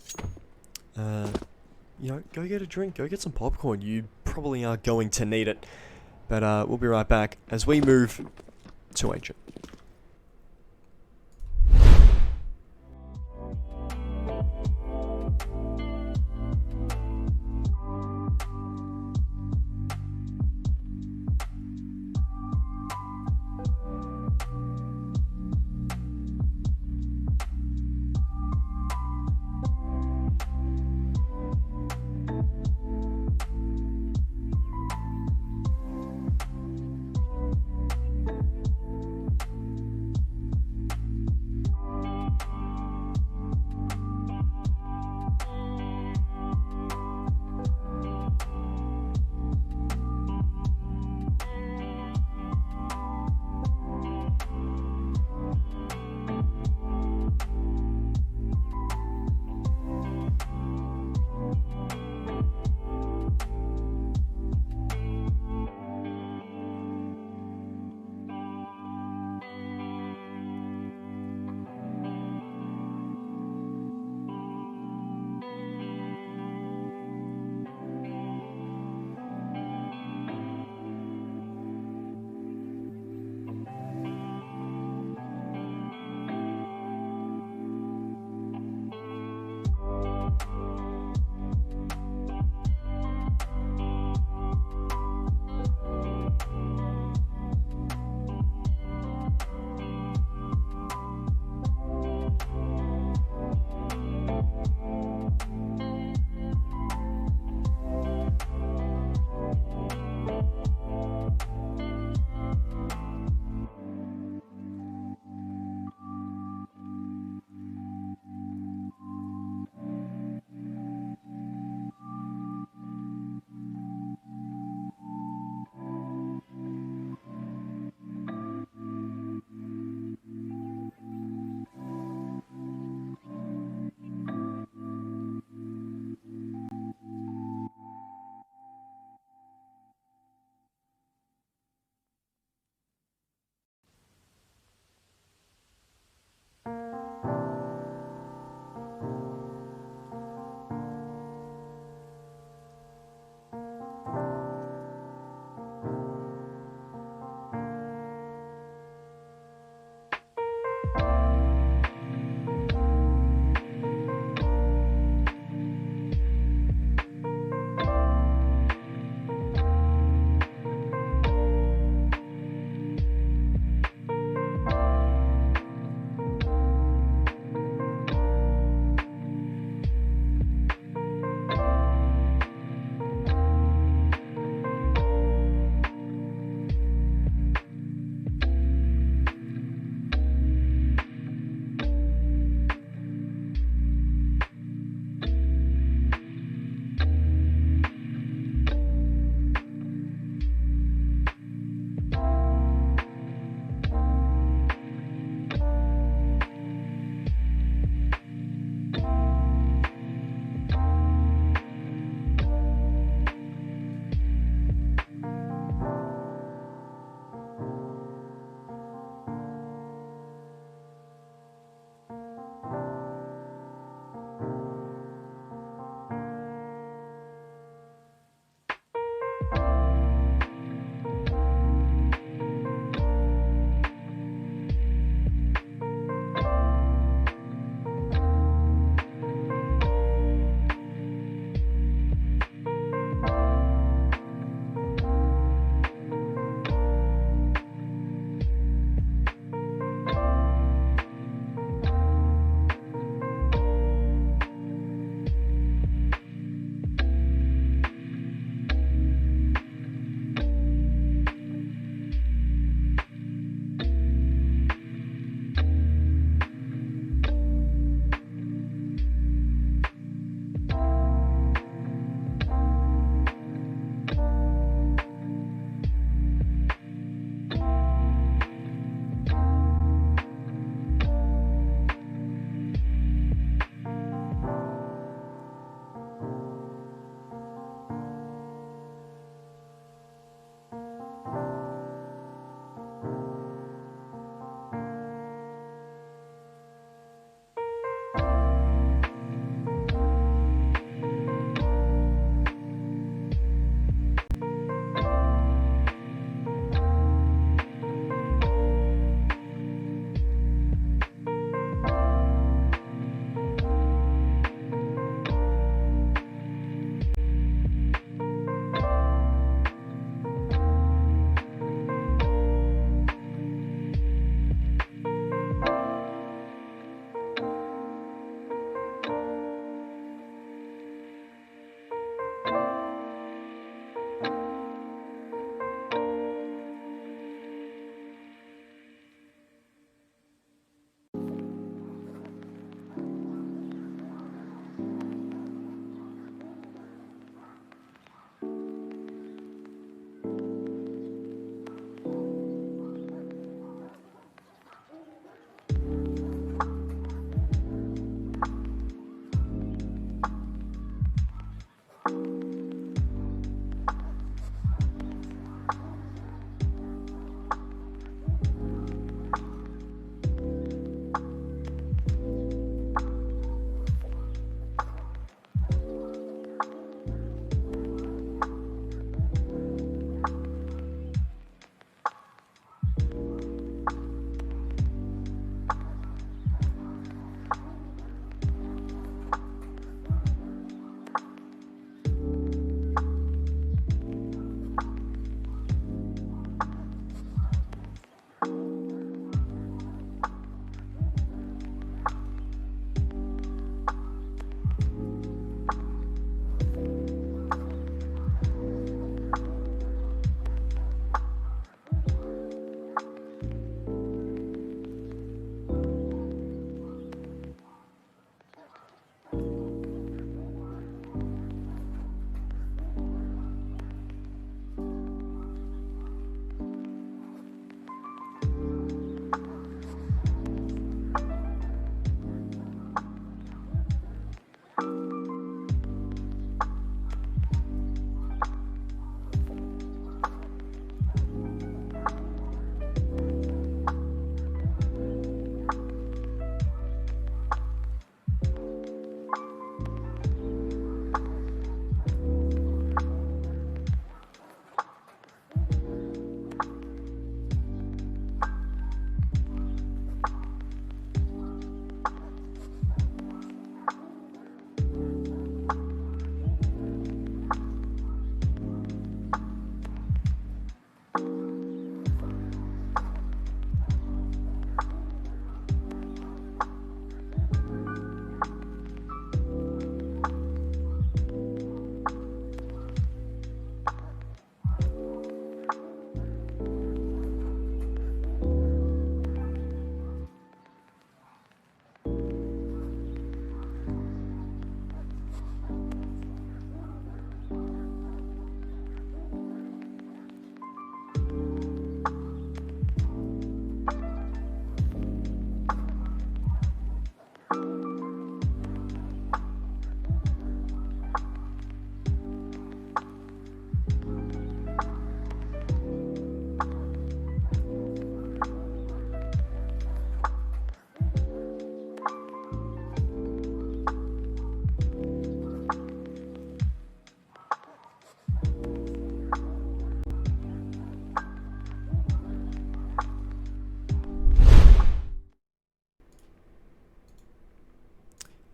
You know, go get a drink, go get some popcorn. You probably are going to need it. But we'll be right back as we move to Ancient.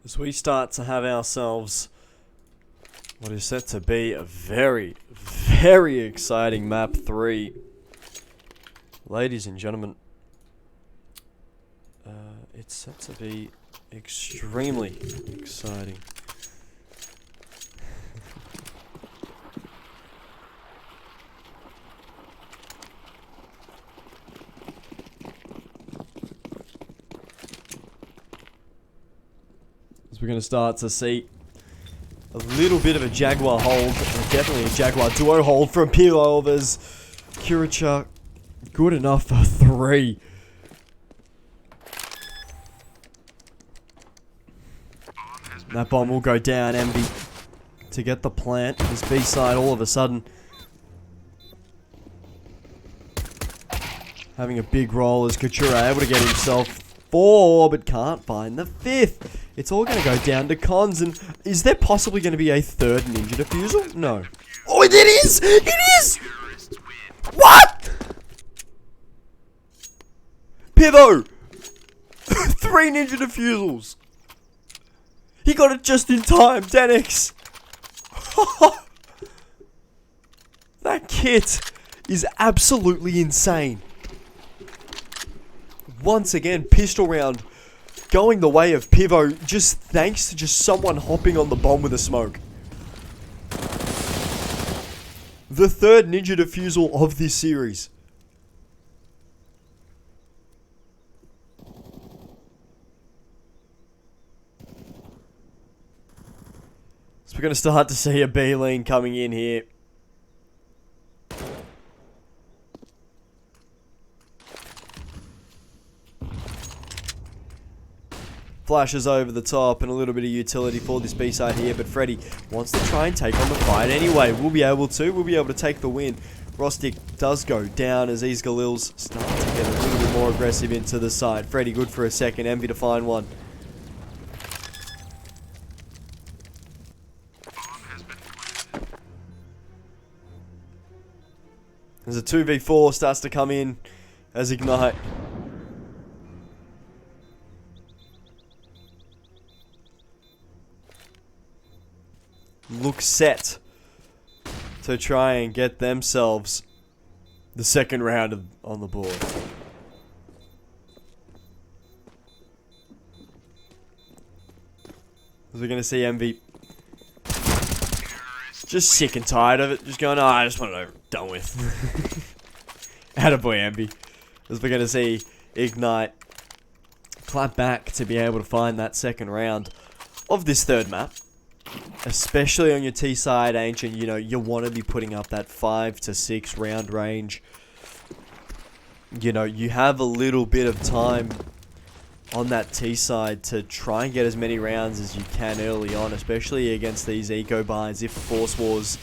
As we start to have ourselves what is set to be a very, very exciting map 3. Ladies and gentlemen, it's set to be extremely exciting. As we're going to start to see a little bit of a Jaguar hold, definitely a Jaguar duo hold from Pivo. There's Kirichuk, good enough for 3. That bomb will go down, Envy, to get the plant. His B side all of a sudden having a big roll as Couture able to get himself 4, but can't find the 5th. It's all going to go down to Cons, and is there possibly going to be a 3rd ninja defusal? No. Oh, it is! It is! What? Pivo! 3 ninja defusals! He got it just in time, Denix! That kit is absolutely insane. Once again, pistol round going the way of Pivo, just thanks to just someone hopping on the bomb with a smoke. The 3rd ninja defusal of this series. So we're going to start to see a B lane coming in here. Flashes over the top and a little bit of utility for this B side here, but Freddy wants to try and take on the fight anyway. We'll be able to take the win. Rostic does go down as these Galils start to get a little bit more aggressive into the side. Freddy good for a second, Envy to find one. As a 2v4 starts to come in as Ignite. Look set to try and get themselves the 2nd round on the board. As we're going to see Envy just sick and tired of it. Just going, oh, I just want it over, done with. Attaboy Envy. As we're going to see Ignite clap back to be able to find that 2nd round of this 3rd map. Especially on your T side, Ancient, you know, you want to be putting up that 5 to 6 round range. You know, you have a little bit of time on that T side to try and get as many rounds as you can early on, especially against these eco buys if Force Wars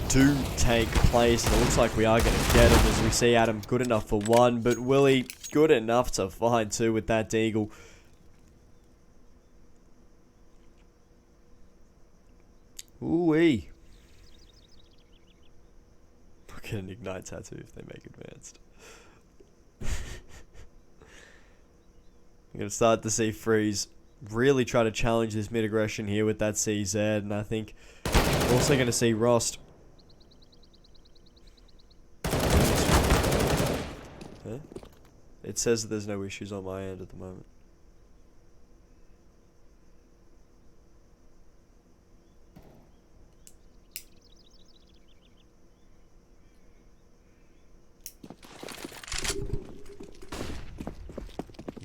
do take place, and it looks like we are going to get them as we see Adam good enough for 1, but Willie good enough to find 2 with that Deagle. Ooh-wee. We'll get an Ignite tattoo if they make Advanced. We're going to start to see Freeze really try to challenge this mid-aggression here with that CZ, and I think we're also going to see Rost. Huh? It says that there's no issues on my end at the moment.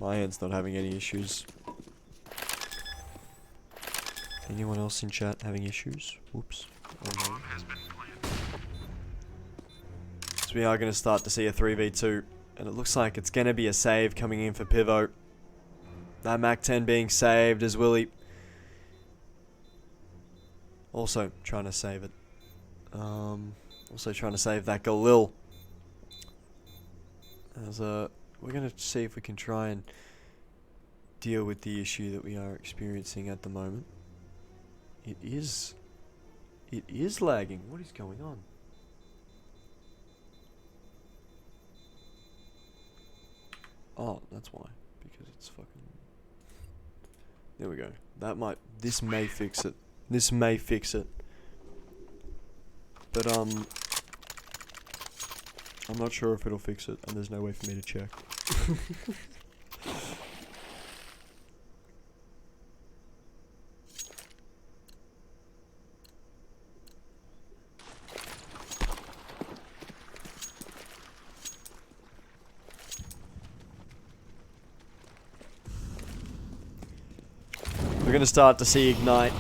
My end's not having any issues. Anyone else in chat having issues? Whoops. Oh no. So we are going to start to see a 3v2. And it looks like it's going to be a save coming in for Pivo. That Mac-10 being saved as Willie. Also trying to save it. Also trying to save that Galil. As we're going to see if we can try and deal with the issue that we are experiencing at the moment. It is lagging. What is going on? Oh, that's why. Because it's fucking... There we go. This may fix it. This may fix it. But, I'm not sure if it'll fix it, and there's no way for me to check. We're going to start to see Ignite.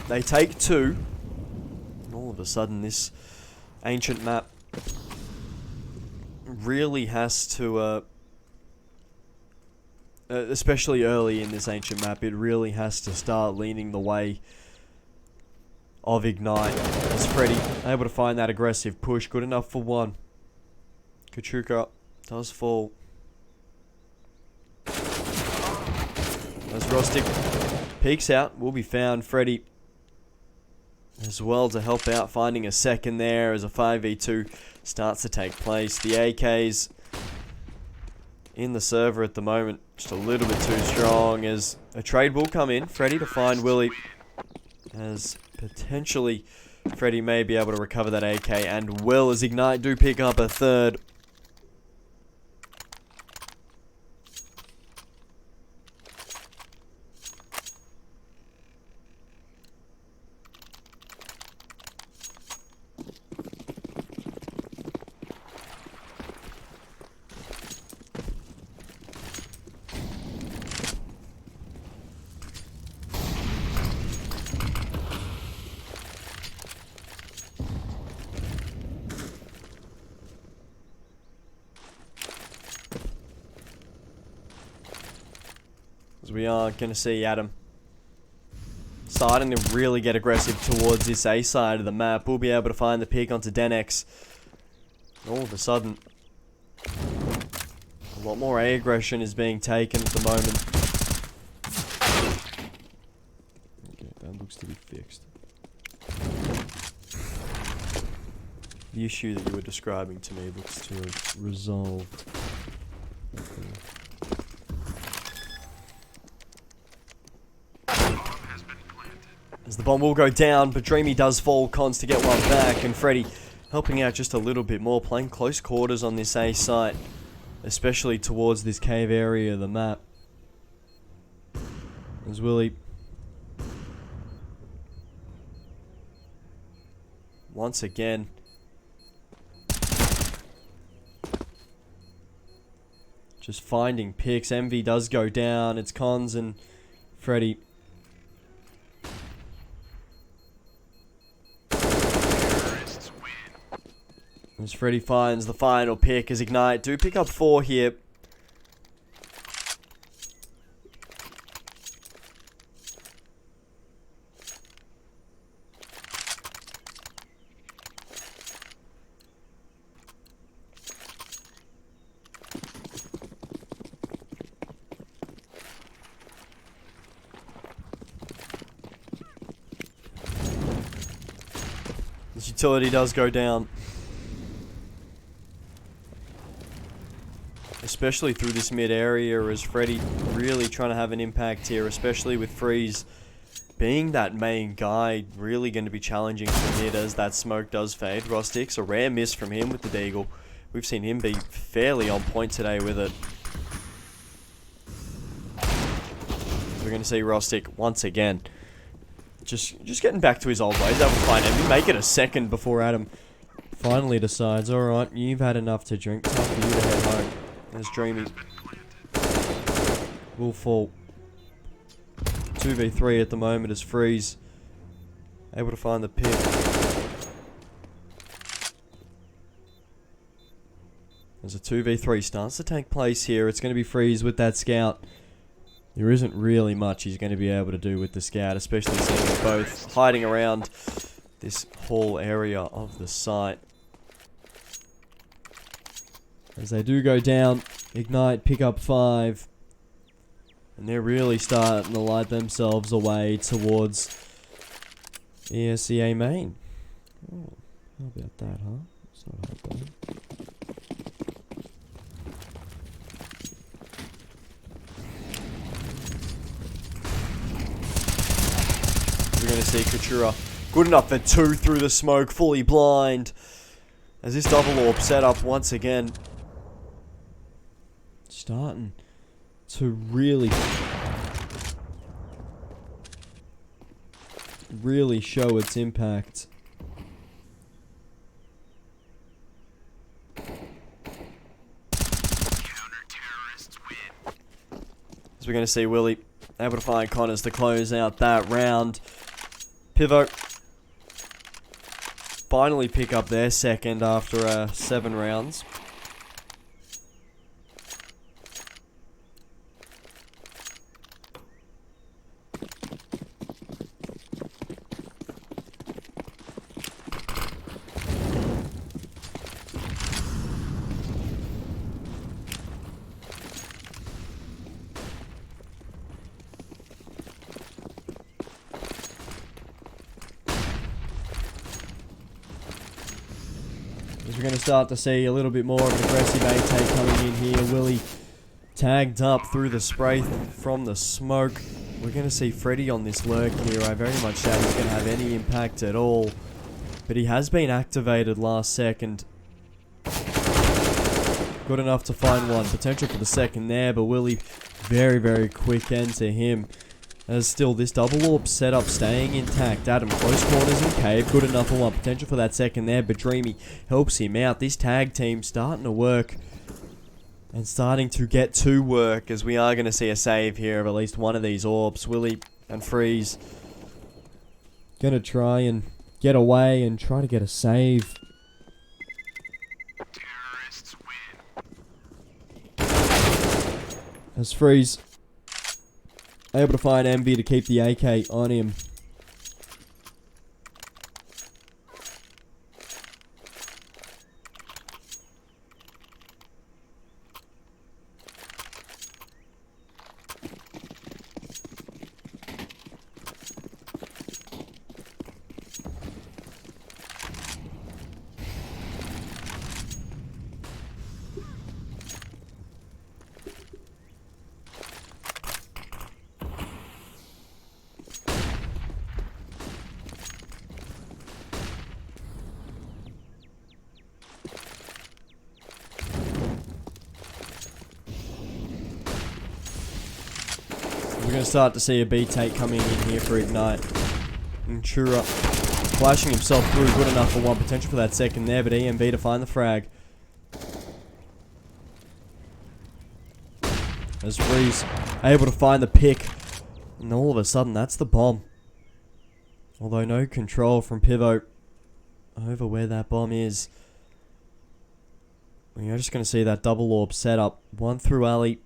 They take 2. And all of a sudden, this ancient map really has to, especially early in this ancient map, it really has to start leaning the way of Ignite. As Freddy able to find that aggressive push, good enough for 1. Kachuka does fall. As Rostic peeks out, will be found. Freddy as well to help out, finding a second there as a 5v2 starts to take place. The AKs in the server at the moment, just a little bit too strong, as a trade will come in. Freddy to find Willie, as potentially Freddy may be able to recover that AK, and will, as Ignite do pick up a third. As we are going to see Adam starting to really get aggressive towards this A side of the map. We'll be able to find the pick onto Denex. All of a sudden, a lot more A aggression is being taken at the moment. Okay, that looks to be fixed. The issue that you were describing to me looks to have resolved. Okay. As the bomb will go down, but Dreamy does fall. Cons to get one back, and Freddy helping out just a little bit more, playing close quarters on this A site, especially towards this cave area of the map. As Willie once again just finding picks. MV does go down. It's Cons and Freddy. As Freddy finds the final pick, as Ignite do pick up 4 here. This utility does go down. Especially through this mid area, as Freddy really trying to have an impact here, especially with Freeze being that main guy, really going to be challenging for mid as that smoke does fade. Rostix, a rare miss from him with the deagle. We've seen him be fairly on point today with it. We're going to see Rostic once again just getting back to his old ways. Able to find him, make it a second before Adam finally decides, alright, you've had enough to drink, time for you to head home. There's Dreamy. Will fall. 2v3 at the moment as Freeze able to find the pick. As a 2v3 starts to take place here, it's going to be Freeze with that scout. There isn't really much he's going to be able to do with the scout, especially seeing them both hiding around this whole area of the site. As they do go down, Ignite pick up 5. And they're really starting to light themselves away towards ESCA main. Oh, how about that, huh? It's not half bad. we're going to see Katura. Good enough for 2 through the smoke, fully blind. As this double orb set up once again. Starting to really show its impact. Counter-terrorists win. As we're going to see Willie able to find Connors to close out that round. Pivo finally pick up their second after 7 rounds. As we're going to start to see a little bit more of an aggressive A-take coming in here. Willie tagged up through the spray from the smoke. We're going to see Freddy on this lurk here. I very much doubt he's going to have any impact at all. But he has been activated last second. Good enough to find one. Potential for the second there, but Willie, very, very quick end to him. As still this double orb setup staying intact. Adam, close corners in cave. Good enough for one. Potential for that second there, but Dreamy helps him out. This tag team starting to work. And starting to get to work, as we are going to see a save here of at least one of these orbs. Willie and Freeze going to try and get away and try to get a save. Terrorists win. As Freeze able to find MV to keep the AK on him. We're going to start to see a B-take coming in here for Ignite. Intura flashing himself through, good enough for one. Potential for that second there, but EMB to find the frag. As Freeze able to find the pick. And all of a sudden, that's the bomb. Although no control from Pivo over where that bomb is. We're just going to see that double orb set up. One through alley.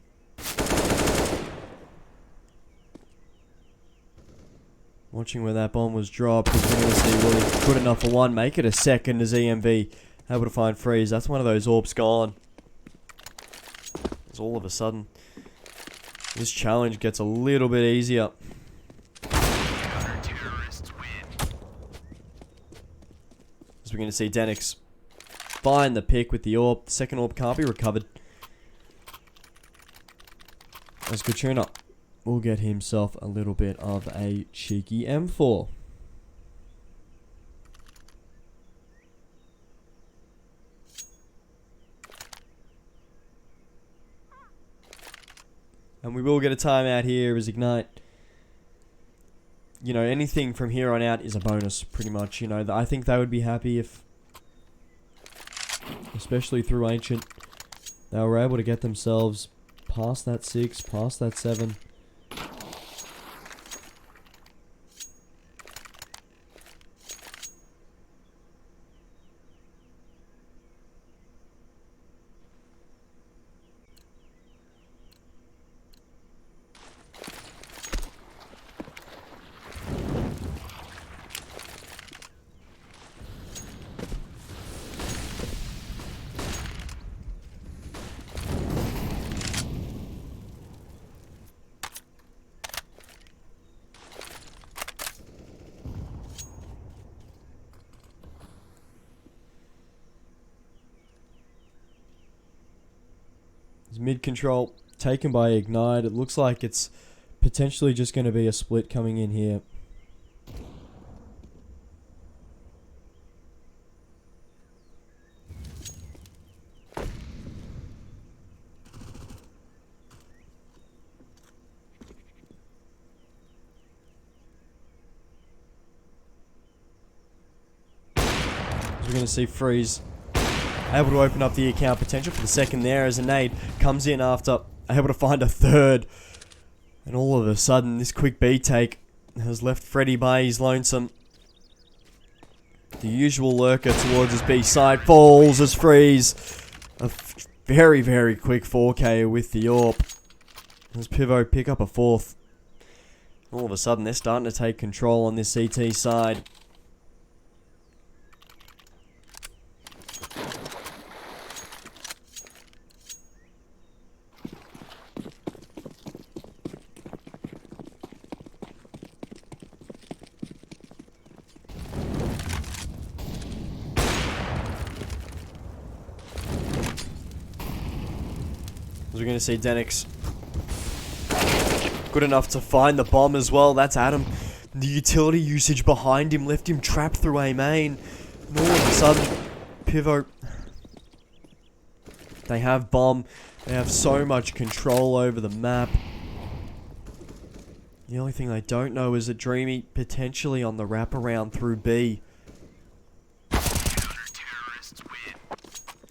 Watching where that bomb was dropped. We're going to see Willie good enough for one. Make it a second as EMV able to find Freeze. That's one of those orbs gone. As all of a sudden, this challenge gets a little bit easier. Counter-terrorists win. As we're going to see Denix find the pick with the orb. The second orb can't be recovered. As Katrina will get himself a little bit of a cheeky M4. And we will get a timeout here as Ignite. You know, anything from here on out is a bonus, pretty much. You know, I think they would be happy if, especially through Ancient, they were able to get themselves past that 6, past that 7. Mid control taken by Ignite. It looks like it's potentially just going to be a split coming in here. We're going to see Freeze able to open up the account potential for the second there as a nade comes in after able to find a third. And all of a sudden, this quick B take has left Freddy by his lonesome. The usual lurker towards his B side falls as Freeze. A very, very quick 4K with the AWP. As Pivo pick up a fourth. All of a sudden, they're starting to take control on this CT side. As we're going to see Denix good enough to find the bomb as well. That's Adam. The utility usage behind him left him trapped through A main. And all of a sudden, Pivo, they have bomb. They have so much control over the map. The only thing they don't know is that Dreamy potentially on the wraparound through B.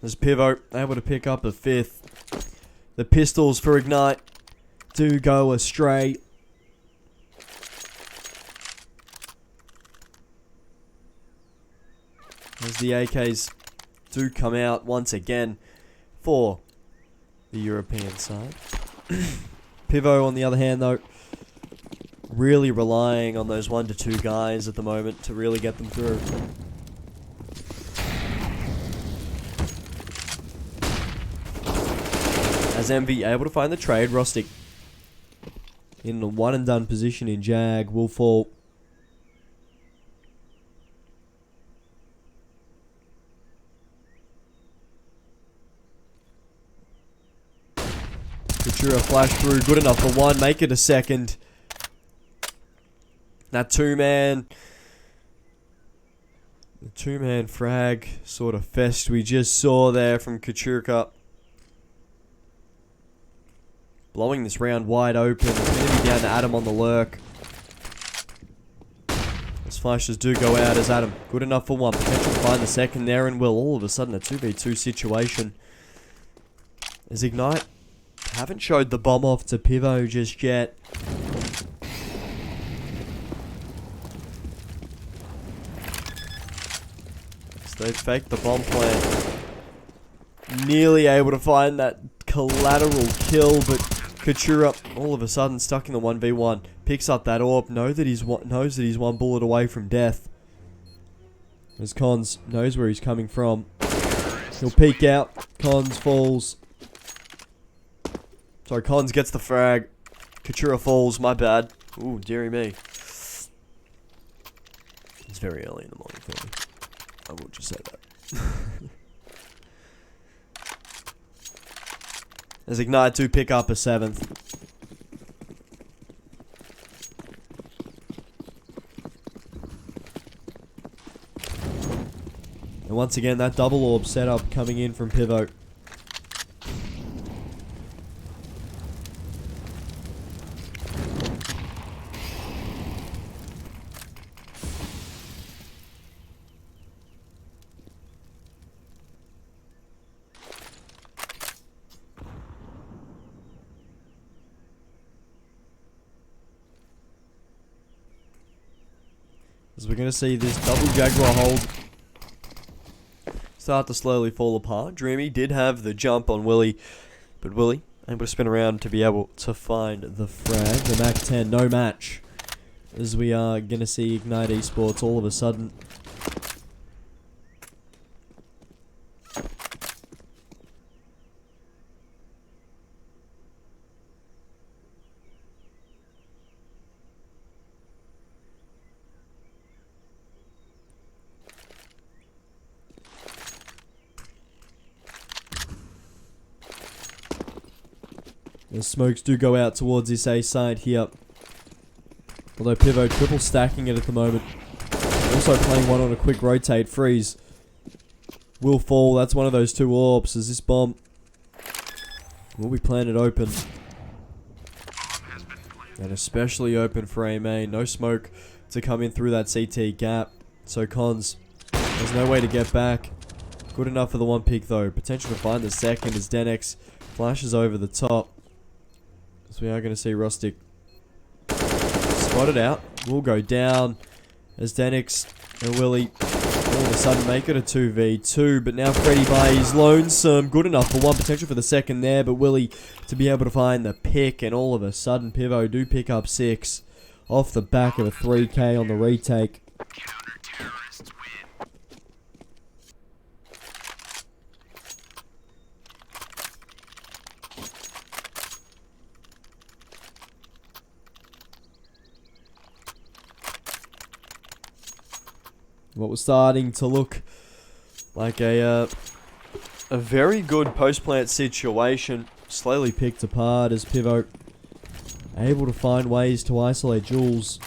As Pivo able to pick up a fifth. The pistols for Ignite do go astray. As the AKs do come out once again for the European side. Pivo, on the other hand, though, really relying on those 1 to 2 guys at the moment to really get them through. As MV able to find the trade, Rostic in a one and done position in Jag will fall. Katura flash through, good enough for one, make it a second. That the two-man frag sort of fest we just saw there from Katurka. Blowing this round wide open. It's going to be down to Adam on the lurk. As flashes do go out as Adam. Good enough for one. Potential to find the second there and will. All of a sudden a 2v2 situation. As Ignite haven't showed the bomb off to Pivo just yet. So they've faked the bomb plant. Nearly able to find that collateral kill, but Katura, all of a sudden, stuck in the 1v1. Picks up that AWP, knows that he's one bullet away from death. As Cons knows where he's coming from. He'll peek out. Cons falls. Sorry, Cons gets the frag. Katura falls, my bad. Ooh, dearie me. It's very early in the morning for me. I will just say that. As Ignite do pick up a 7th. And once again, that double orb setup coming in from Pivo. As we're going to see this double Jaguar hold start to slowly fall apart. Dreamy did have the jump on Willie, but Willie able to spin around to be able to find the frag. The Mac 10, no match. As we are going to see Ignite Esports all of a sudden. The smokes do go out towards this A side here. Although Pivo triple stacking it at the moment. Also playing one on a quick rotate. Freeze will fall. That's one of those 2 orbs as this bomb will be planted open. And especially open for A main. No smoke to come in through that CT gap. So Cons There's no way to get back. Good enough for the one pick though. Potential to find the second as Denex flashes over the top. So we are going to see Rustic spotted out. Will go down as Denex and Willie all of a sudden make it a 2v2. But now Freddy by his lonesome. Good enough for one. Potential for the second there. But Willie to be able to find the pick. And all of a sudden Pivo do pick up 6 off the back of a 3k on the retake. Counter-terrorists win. What was starting to look like a very good post-plant situation slowly picked apart as Pivo able to find ways to isolate Jules.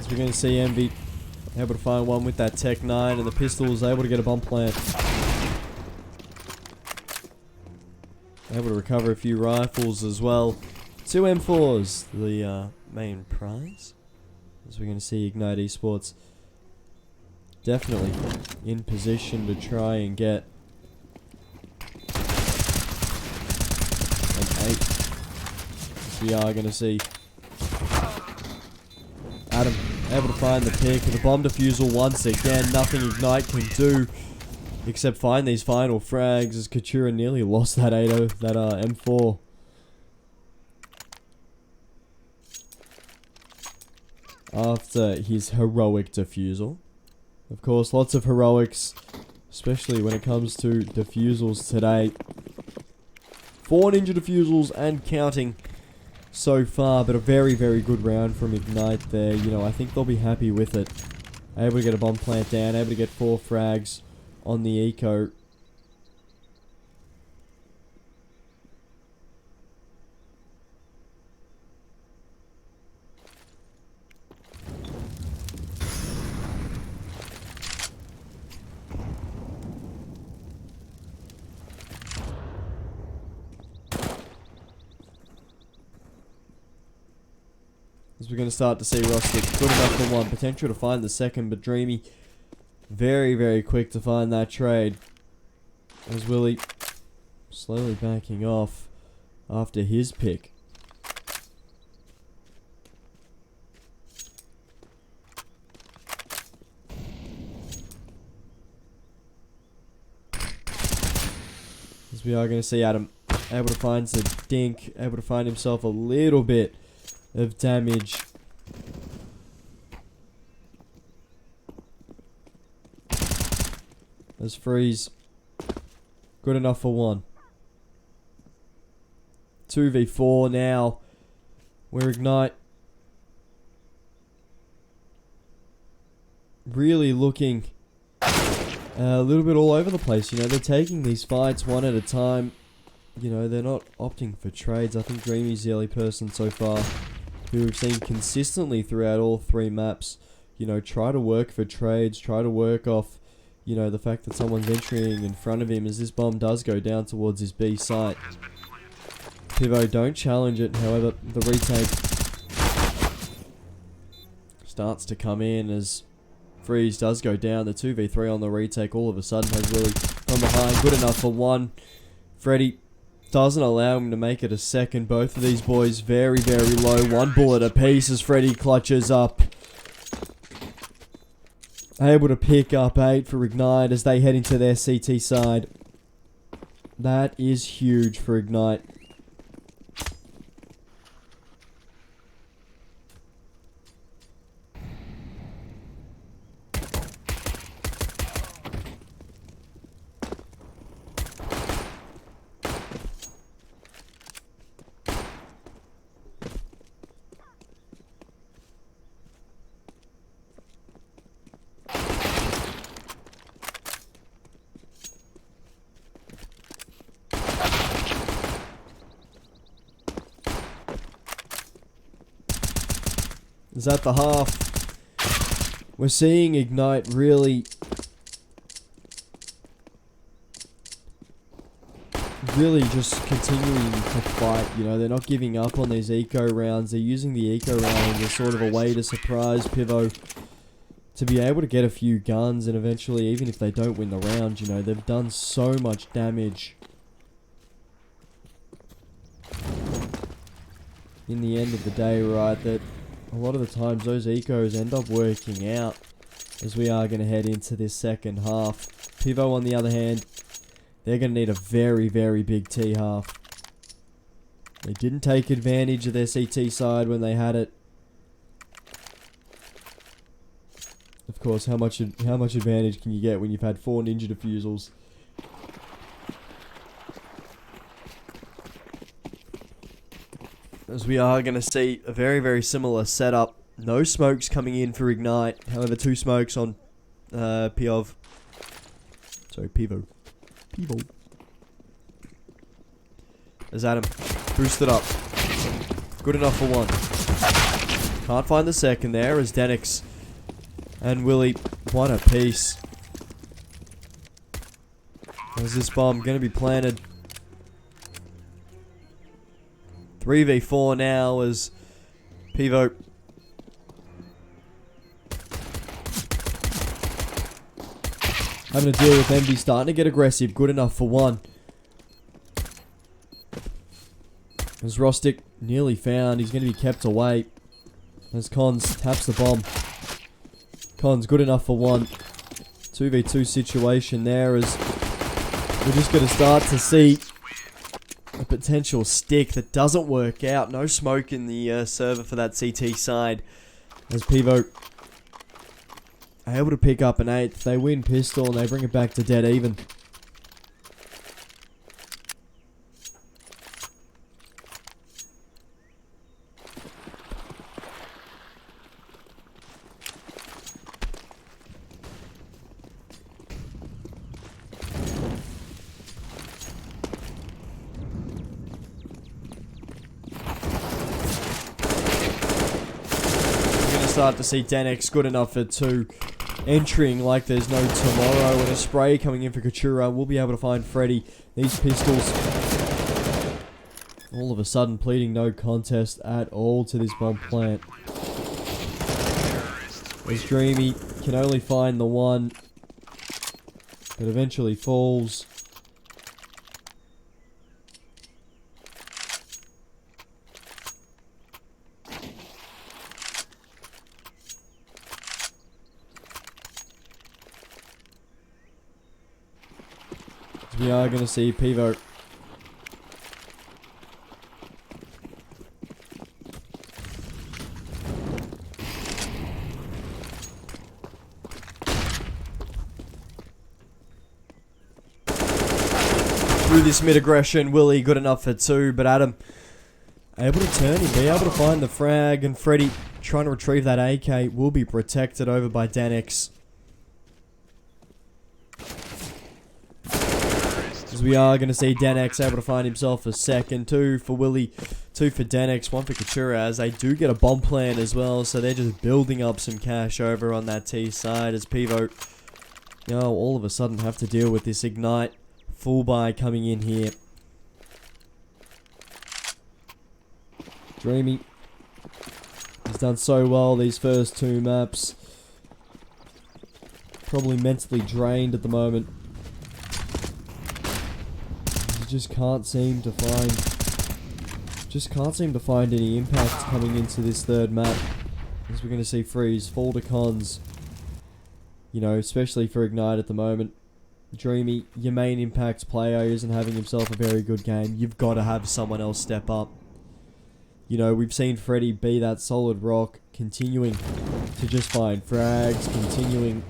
We're going to see Envy able to find one with that Tech 9 and the pistol is able to get a bomb plant. Able to recover a few rifles as well. 2 M4s, the main prize. As we're going to see Ignite Esports definitely in position to try and get an 8. As we are going to see Adam able to find the pick. The bomb defusal once again. Nothing Ignite can do except find these final frags as Katura nearly lost that M4. After his heroic defusal. Of course, lots of heroics, especially when it comes to defusals today. 4 ninja defusals and counting so far, but a very, very good round from Ignite there. You know, I think they'll be happy with it. Able to get a bomb plant down, able to get 4 frags on the eco. As we're going to start to see Rustic good enough for one. Potential to find the second, but Dreamy very, very quick to find that trade. As Willie slowly backing off after his pick. As we are going to see Adam able to find some dink, able to find himself a little bit of damage. As Freeze good enough for one. 2v4 now. Where Ignite really looking a little bit all over the place. You know, they're taking these fights one at a time. You know, they're not opting for trades. I think Dreamy's the only person so far who we've seen consistently throughout all 3 maps, you know, try to work for trades, try to work off, you know, the fact that someone's entering in front of him as this bomb does go down towards his B site. Pivo don't challenge it, however, the retake starts to come in as Freeze does go down. The 2v3 on the retake all of a sudden has Willie from behind. Good enough for one. Freddy doesn't allow him to make it a second. Both of these boys very, very low. 1 bullet apiece as Freddy clutches up. Able to pick up 8 for Ignite as they head into their CT side. That is huge for Ignite. Is that the half? We're seeing Ignite really just continuing to fight. You know, they're not giving up on these eco rounds. They're using the eco round as sort of a way to surprise Pivo, to be able to get a few guns, and eventually, even if they don't win the round, you know, they've done so much damage in the end of the day, right, that a lot of the times those ecos end up working out, as we are going to head into this second half. Pivo, on the other hand, they're going to need a very, very big T half. They didn't take advantage of their CT side when they had it. Of course, how much advantage can you get when you've had 4 ninja defusals? As we are going to see a very, very similar setup. No smokes coming in for Ignite. However, 2 smokes on Pivo. Pivo. As Adam boosted up. Good enough for 1. Can't find the second there as Denix and Willie, what a piece. Is this bomb going to be planted? 3v4 now as Pivo having to deal with Envy, starting to get aggressive. Good enough for 1. As Rostic nearly found, he's going to be kept away. As Cons taps the bomb. Cons good enough for 1. 2v2 situation there, as we're just going to start to see a potential stick that doesn't work out. No smoke in the server for that CT side. As Pivo are able to pick up an 8th. They win pistol and they bring it back to dead even. We're going to start to see Denix good enough for 2. Entering like there's no tomorrow, and a spray coming in for Katura. We'll be able to find Freddy. These pistols all of a sudden pleading no contest at all to this bomb plant. As Dreamy can only find the 1, but eventually falls. We are going to see Pivo through this mid aggression. Willie good enough for 2, but Adam able to turn him, be able to find the frag, and Freddy trying to retrieve that AK will be protected over by Danix. As we are going to see Denix able to find himself a second. 2 for Willie, 2 for Denix, 1 for Katura, as they do get a bomb plan as well. So they're just building up some cash over on that T side as Pivo, you know, all of a sudden have to deal with this Ignite full buy coming in here. Dreamy, he's done so well these first 2 maps. Probably mentally drained at the moment. Just can't seem to find any impact coming into this 3rd map, as we're going to see Freeze fall to Cons, you know, especially for Ignite at the moment. Dreamy, your main impact player, isn't having himself a very good game. You've got to have someone else step up. You know, we've seen Freddy be that solid rock, continuing to just find frags, continuing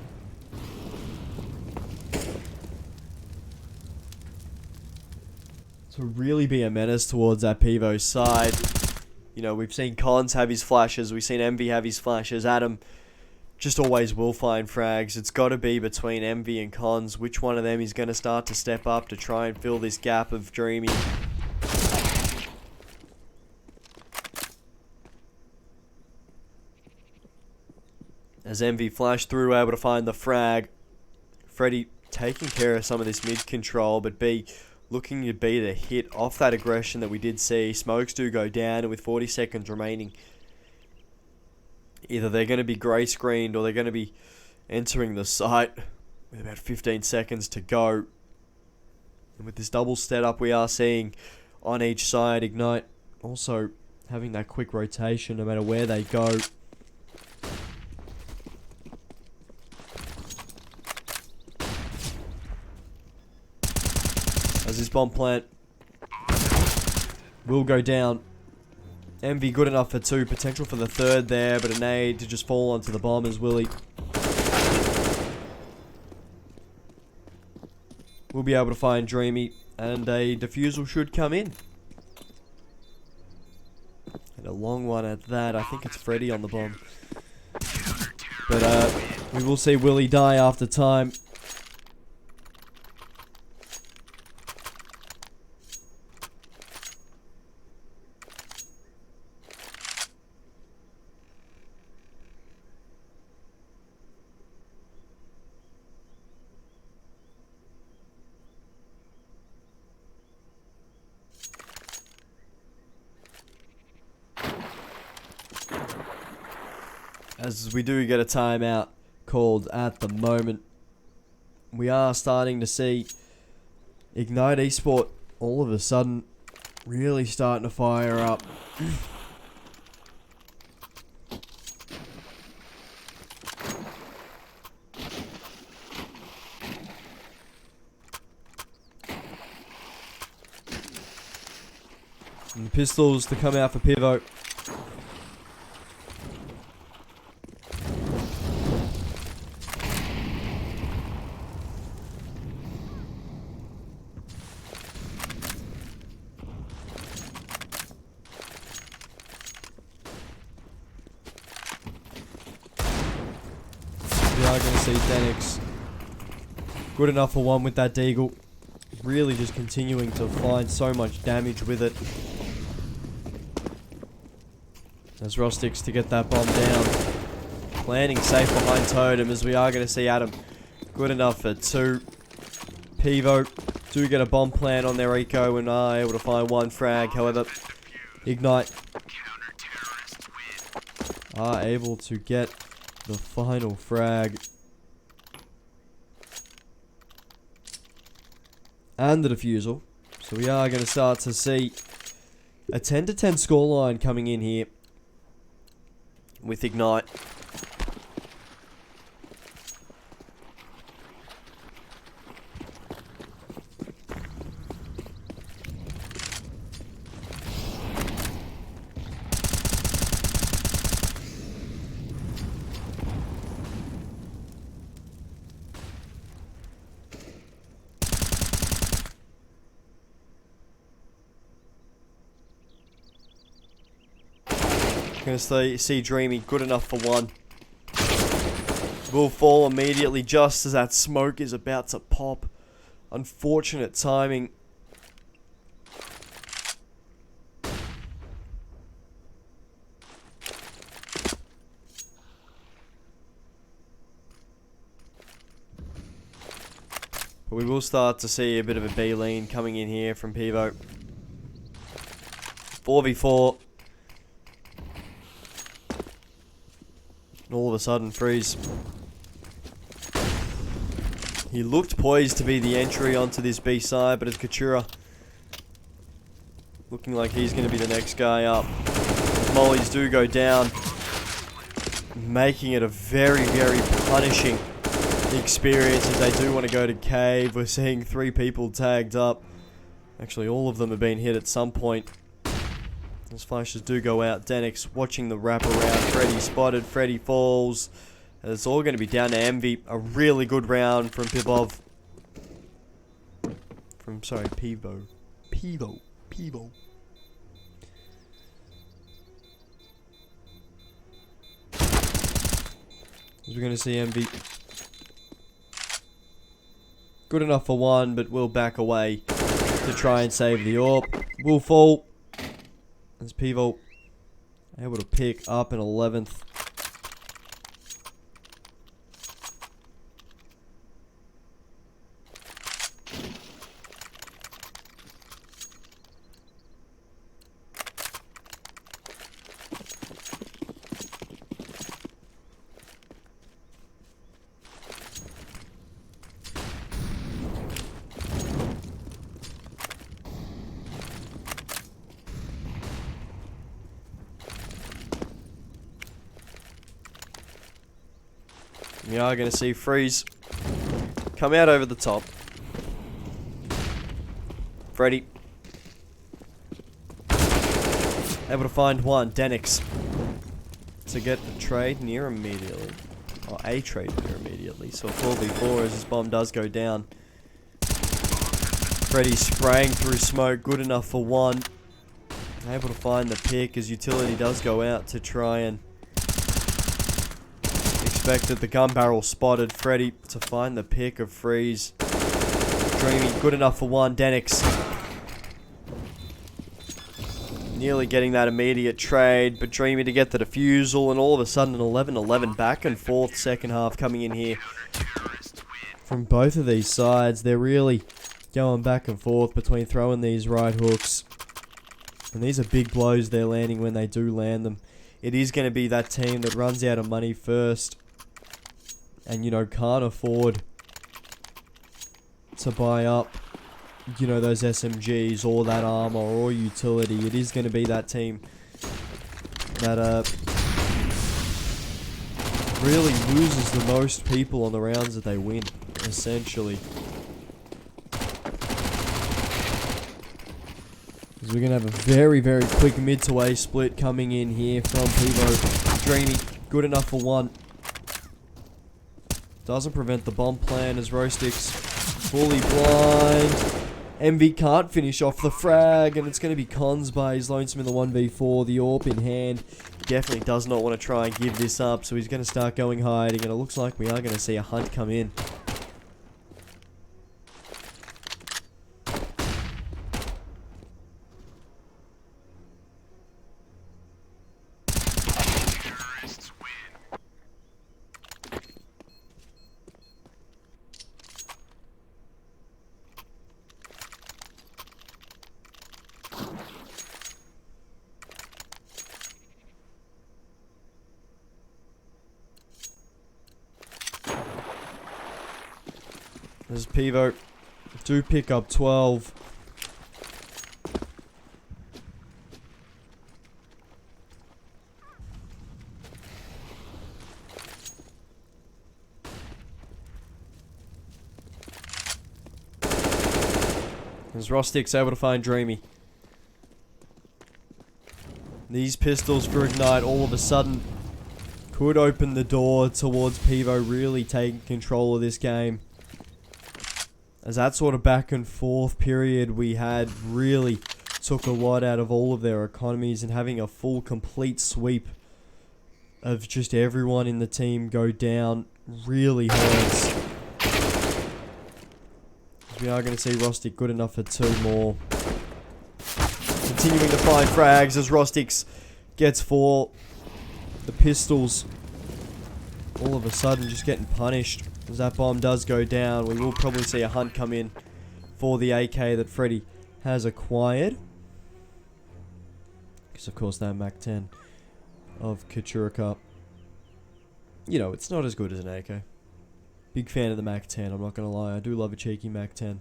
to really be a menace towards that Pivo side. You know, we've seen Cons have his flashes, we've seen Envy have his flashes, Adam just always will find frags. It's got to be between Envy and Cons. Which one of them is going to start to step up to try and fill this gap of Dreamy? As MV flashed through, able to find the frag. Freddy taking care of some of this mid control, but B looking to be the hit off that aggression that we did see. Smokes do go down, and with 40 seconds remaining, either they're going to be grey screened or they're going to be entering the site with about 15 seconds to go. And with this double setup we are seeing on each side, Ignite also having that quick rotation no matter where they go. As this bomb plant will go down. MV good enough for 2, potential for the 3rd there, but a nade to just fall onto the bomb as Willie will be able to find Dreamy, and a defusal should come in. And a long one at that. I think it's Freddy on the bomb. But we will see Willie die after time. As we do get a timeout called at the moment, we are starting to see Ignite Esport all of a sudden really starting to fire up. And the pistols to come out for Pivo. We are going to see Denix good enough for 1 with that Deagle. Really just continuing to find so much damage with it. As Rostix to get that bomb down. Landing safe behind Totem, as we are going to see Adam good enough for 2. Pivo do get a bomb plant on their eco and are able to find 1 frag. However, Ignite are able to get the final frag. And the defusal. So we are going to start to see a 10-10 scoreline coming in here with Ignite. Going to see Dreamy good enough for 1. Will fall immediately just as that smoke is about to pop. Unfortunate timing. But we will start to see a bit of a B lean coming in here from Pivo. 4v4. All of a sudden, Freeze. He looked poised to be the entry onto this B side, but it's Katura looking like he's going to be the next guy up. Mollies do go down, making it a very, very punishing experience as they do want to go to cave. We're seeing 3 people tagged up. Actually, all of them have been hit at some point. As flashes do go out, Denix watching the wrap around. Freddy spotted, Freddy falls. And it's all going to be down to Envy. A really good round from Pivo. Pivo. As we're going to see Envy good enough for 1, but will back away to try and save the orb. Will fall. As Pivo able to pick up an 11th. We are going to see Freeze come out over the top. Freddy. Able to find one. Denix. To get the trade near immediately. Or a trade near immediately. So a 4v4 as his bomb does go down. Freddy spraying through smoke. Good enough for one. Able to find the pick as utility does go out to try and expected the gun barrel spotted. Freddy to find the pick of Freeze. Dreamy. Good enough for one. Denix. Nearly getting that immediate trade, but Dreamy to get the defusal, and all of a sudden an 11-11 back and forth second half coming in here from both of these sides. They're really going back and forth between throwing these right hooks, and these are big blows they're landing when they do land them. It is going to be that team that runs out of money first and, you know, can't afford to buy up, you know, those SMGs or that armor or utility. It is going to be that team that really loses the most people on the rounds that they win, essentially. Because we're going to have a very, very quick mid to A split coming in here from Pivo. Dreamy, good enough for one. Doesn't prevent the bomb plan as Rostix fully blind. MV can't finish off the frag, and it's going to be cons by his Lonesome in the 1v4, the AWP in hand. Definitely does not want to try and give this up, so he's going to start going hiding, and it looks like we are going to see a hunt come in. As Pivo do pick up 12. As Rostix able to find Dreamy. These pistols for Ignite all of a sudden could open the door towards Pivo really taking control of this game. As that sort of back and forth period we had really took a lot out of all of their economies, and having a full complete sweep of just everyone in the team go down really hurts. We are going to see Rostix good enough for two more. Continuing to find frags as Rostix gets four. The pistols all of a sudden just getting punished. As that bomb does go down, we will probably see a hunt come in for the AK that Freddy has acquired. Because of course that MAC-10 of Kachurika, you know, it's not as good as an AK. Big fan of the MAC-10, I'm not going to lie. I do love a cheeky MAC-10.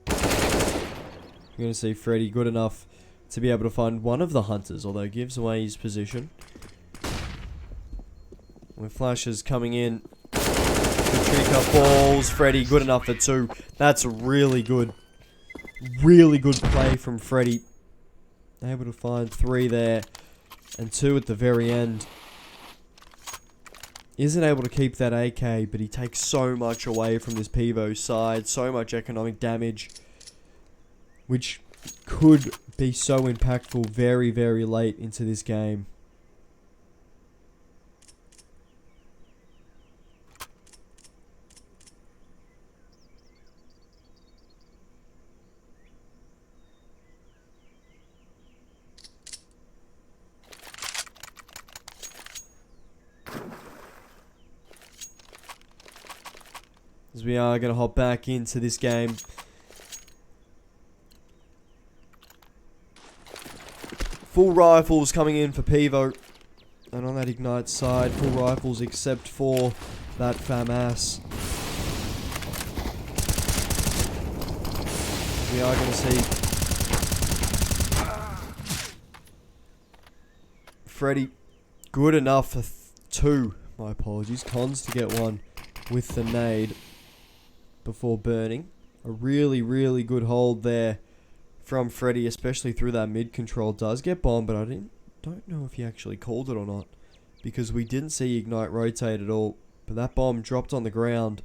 You're going to see Freddy good enough to be able to find one of the hunters, although gives away his position. With flashes coming in. Kachurika balls. Freddy good enough for two. That's a really good play from Freddy. Able to find three there and two at the very end. Isn't able to keep that AK, but he takes so much away from this Pivo side. So much economic damage, which could be so impactful very, very late into this game. As we are going to hop back into this game. Full rifles coming in for Pivo. And on that Ignite side, full rifles except for that FAMAS. We are going to see Freddy. Good enough for 2. My apologies. Cons to get 1 with the nade before burning. A really, really good hold there from Freddy, especially through that mid control. Does get bombed, but I don't know if he actually called it or not, because we didn't see Ignite rotate at all. But that bomb dropped on the ground.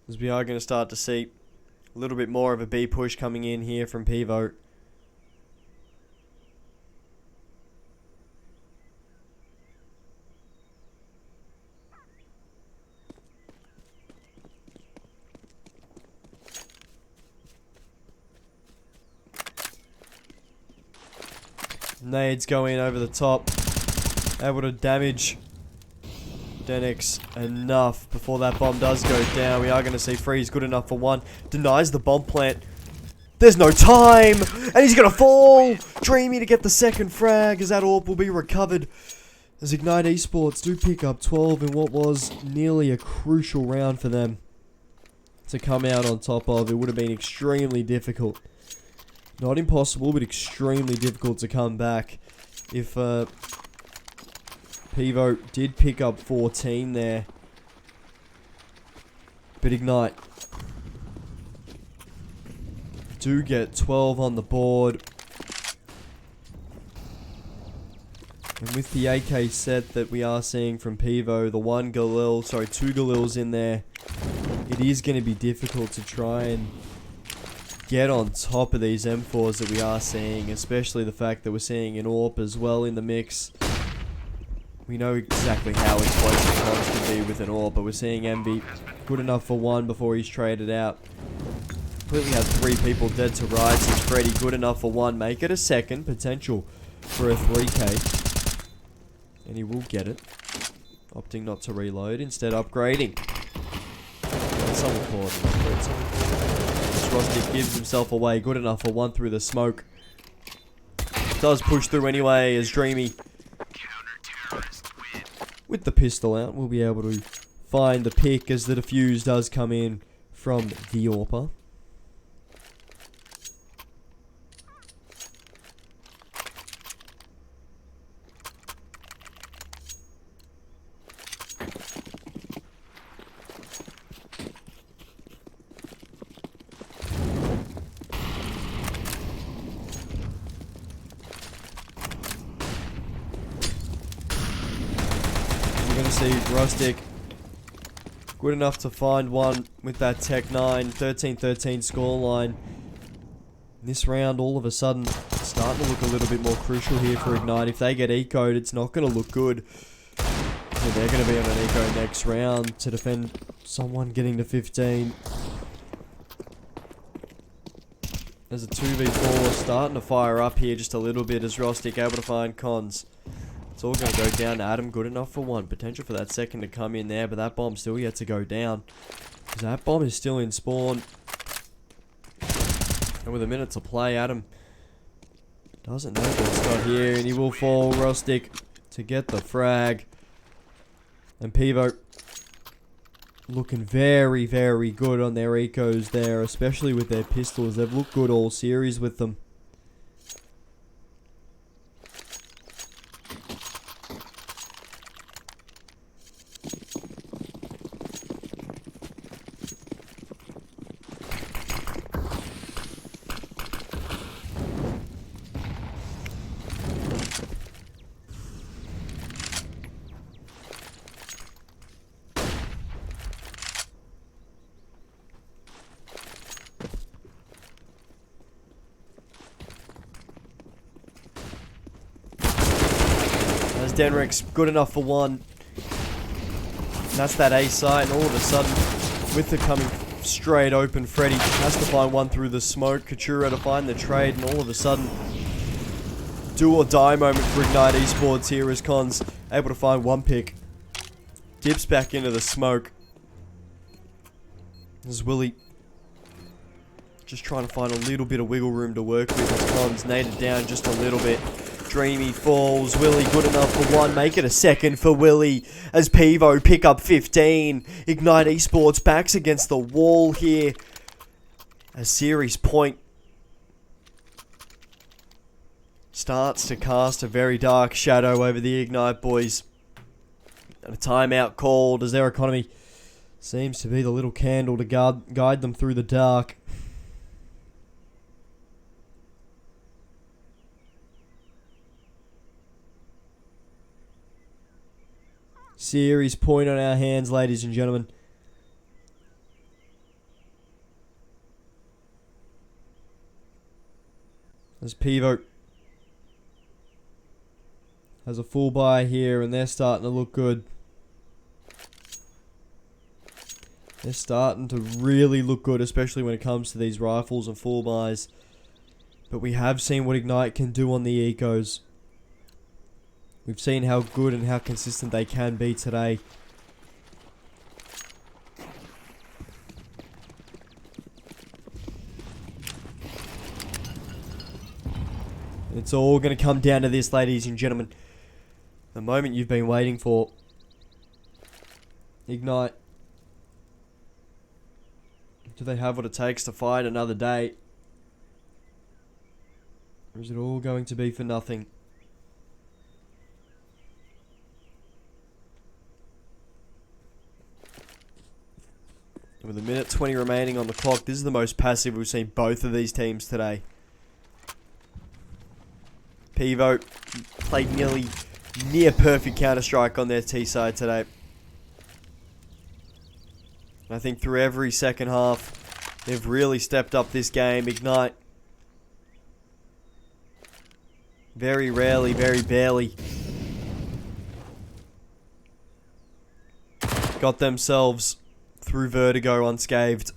As we are going to start to see a little bit more of a B push coming in here from Pivo. Nades go in over the top. Able to damage Denix enough before that bomb does go down. We are going to see Freeze good enough for 1. Denies the bomb plant. There's no time! And he's going to fall! Dreamy to get the second frag as that AWP will be recovered. As Ignite Esports do pick up 12 in what was nearly a crucial round for them to come out on top of. It would have been extremely difficult. Not impossible, but extremely difficult to come back if Pivo did pick up 14 there. But Ignite do get 12 on the board. And with the AK set that we are seeing from Pivo, the 2 Galils in there, it is going to be difficult to try and get on top of these M4s that we are seeing, especially the fact that we're seeing an AWP as well in the mix. We know exactly how explosive Cons can be with an AWP, but we're seeing Envy good enough for 1 before he's traded out. Completely has 3 people dead to rights. Is Freddy good enough for 1? Make it a second. Potential for a 3k. And he will get it. Opting not to reload, instead upgrading. Someone call it an upgrade. Rostic gives himself away. Good enough for 1 through the smoke. Does push through anyway as Dreamy, with the pistol out, we'll be able to find the pick as the defuse does come in from the AWPer. See Rustic good enough to find 1 with that Tech 9, 13-13 scoreline. This round all of a sudden starting to look a little bit more crucial here for Ignite. If they get eco'd, it's not going to look good. So they're going to be on an eco next round to defend someone getting to 15. There's a 2v4 starting to fire up here just a little bit as Rustic able to find Cons. It's all going to go down to Adam. Good enough for 1. Potential for that second to come in there, but that bomb still yet to go down. Because that bomb is still in spawn. And with a minute to play, Adam doesn't know what's got here. And he will fall. Rustic to get the frag. And Pivo looking very, very good on their ecos there. Especially with their pistols. They've looked good all series with them. Denrick's good enough for 1. And that's that A site, and all of a sudden, with the coming straight open, Freddy has to find one through the smoke. Kachura to find the trade, and all of a sudden, do or die moment for Ignite Esports here as Cons able to find one pick. Dips back into the smoke. As Willie just trying to find a little bit of wiggle room to work with as Cons naded down just a little bit. Dreamy falls. Willie good enough for one. Make it a second for Willie as Pivo pick up 15. Ignite Esports backs against the wall here. A series point starts to cast a very dark shadow over the Ignite boys. And a timeout called as their economy seems to be the little candle to guide them through the dark. Series point on our hands, ladies and gentlemen. As Pivo has a full buy here, and they're starting to look good. They're starting to really look good, especially when it comes to these rifles and full buys. But we have seen what Ignite can do on the ecos. We've seen how good and how consistent they can be today. It's all going to come down to this, ladies and gentlemen. The moment you've been waiting for. Ignite. Do they have what it takes to fight another day? Or is it all going to be for nothing? With a minute 20 remaining on the clock, this is the most passive we've seen both of these teams today. Pivo played near perfect Counter-Strike on their T side today. I think through every second half, they've really stepped up this game. Ignite, very rarely, very barely, got themselves through Vertigo unscathed.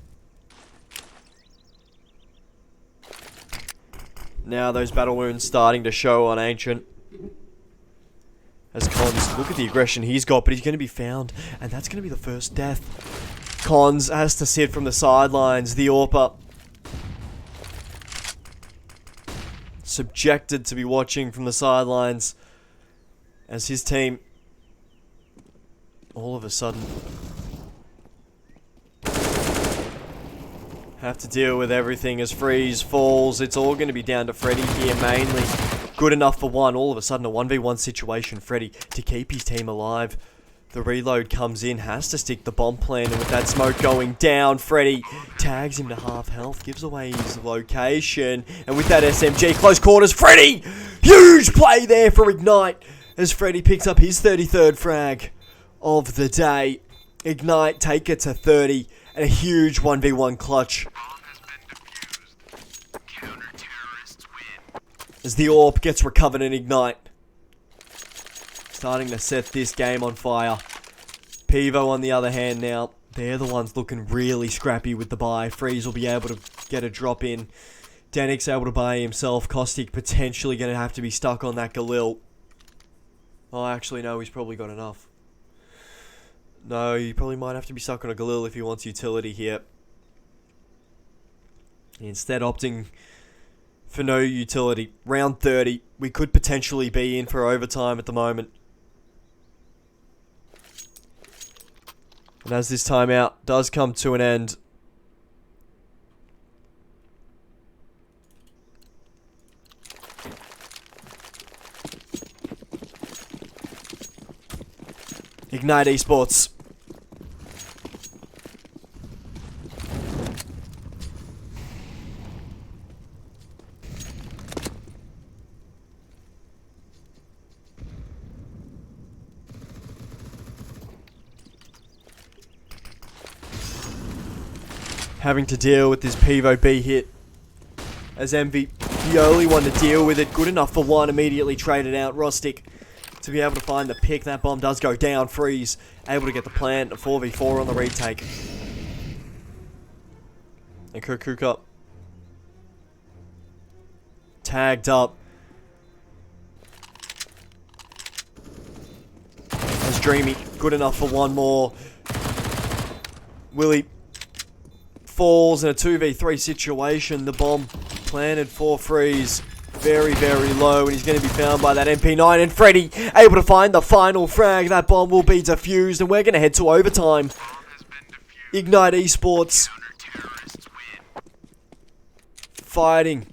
Now those battle wounds starting to show on Ancient. As Cons, look at the aggression he's got, but he's going to be found, and that's going to be the first death. Cons has to sit from the sidelines. The AWPer subjected to be watching from the sidelines as his team all of a sudden have to deal with everything as Freeze falls. It's all going to be down to Freddy here mainly. Good enough for one. All of a sudden a 1v1 situation. Freddy to keep his team alive. The reload comes in, has to stick the bomb plan, and with that smoke going down, Freddy tags him to half health, gives away his location, and with that SMG, close quarters, Freddy! Huge play there for Ignite, as Freddy picks up his 33rd frag of the day. Ignite take it to 30, and a huge 1v1 clutch. As the AWP gets recovered in Ignite. Starting to set this game on fire. Pivo on the other hand now, they're the ones looking really scrappy with the buy. Freeze will be able to get a drop in. Danik's able to buy himself. Caustic potentially going to have to be stuck on that Galil. Oh, actually no, he's probably got enough. No, he probably might have to be stuck on a Galil if he wants utility here. Instead opting for no utility. Round 30, we could potentially be in for overtime at the moment. And as this timeout does come to an end, Ignite Esports having to deal with this Pivo B hit. As MV, the only one to deal with it. Good enough for one, immediately traded out. Rostic to be able to find the pick. That bomb does go down. Freeze able to get the plant. A 4v4 on the retake. And Kirkuk up. Tagged up. That's Dreamy. Good enough for one more. Willie falls in a 2v3 situation. The bomb planted for Freeze. Very, very low, and he's going to be found by that MP9. And Freddy able to find the final frag. That bomb will be defused, and we're going to head to overtime. Ignite Esports fighting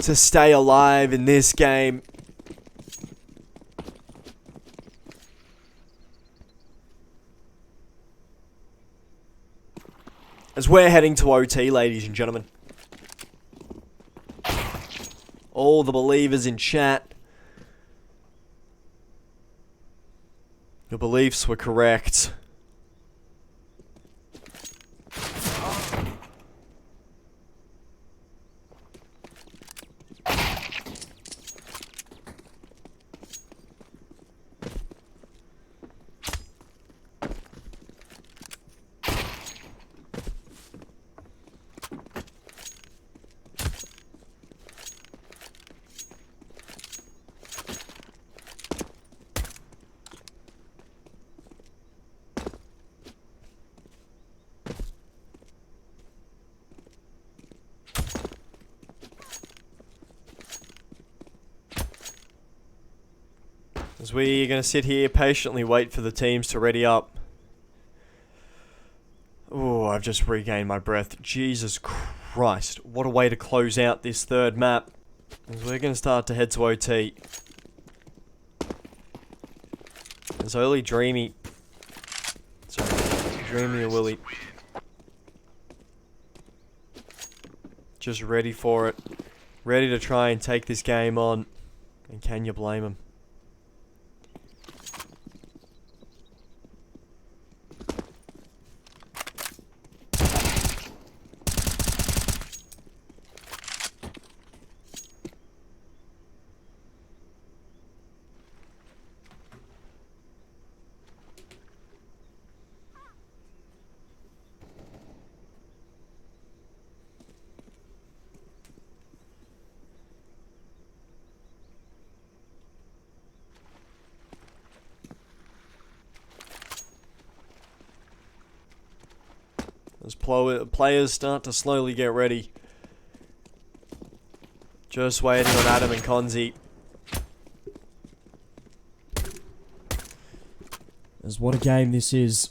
to stay alive in this game. As we're heading to OT, ladies and gentlemen. All the believers in chat. Your beliefs were correct. As we're going to sit here, patiently wait for the teams to ready up. Oh, I've just regained my breath. Jesus Christ. What a way to close out this third map. As we're going to start to head to OT. As early Dreamy. Sorry, Dreamy or Willie. Just ready for it. Ready to try and take this game on. And can you blame him? As players start to slowly get ready. Just waiting on Adam and Konzi. As what a game this is.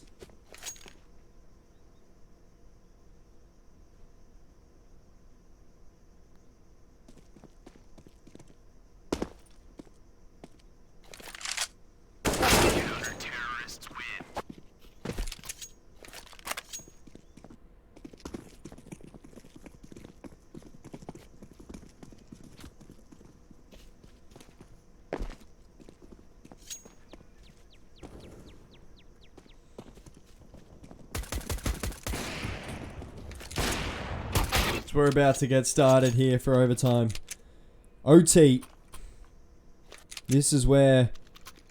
We're about to get started here for overtime. OT. This is where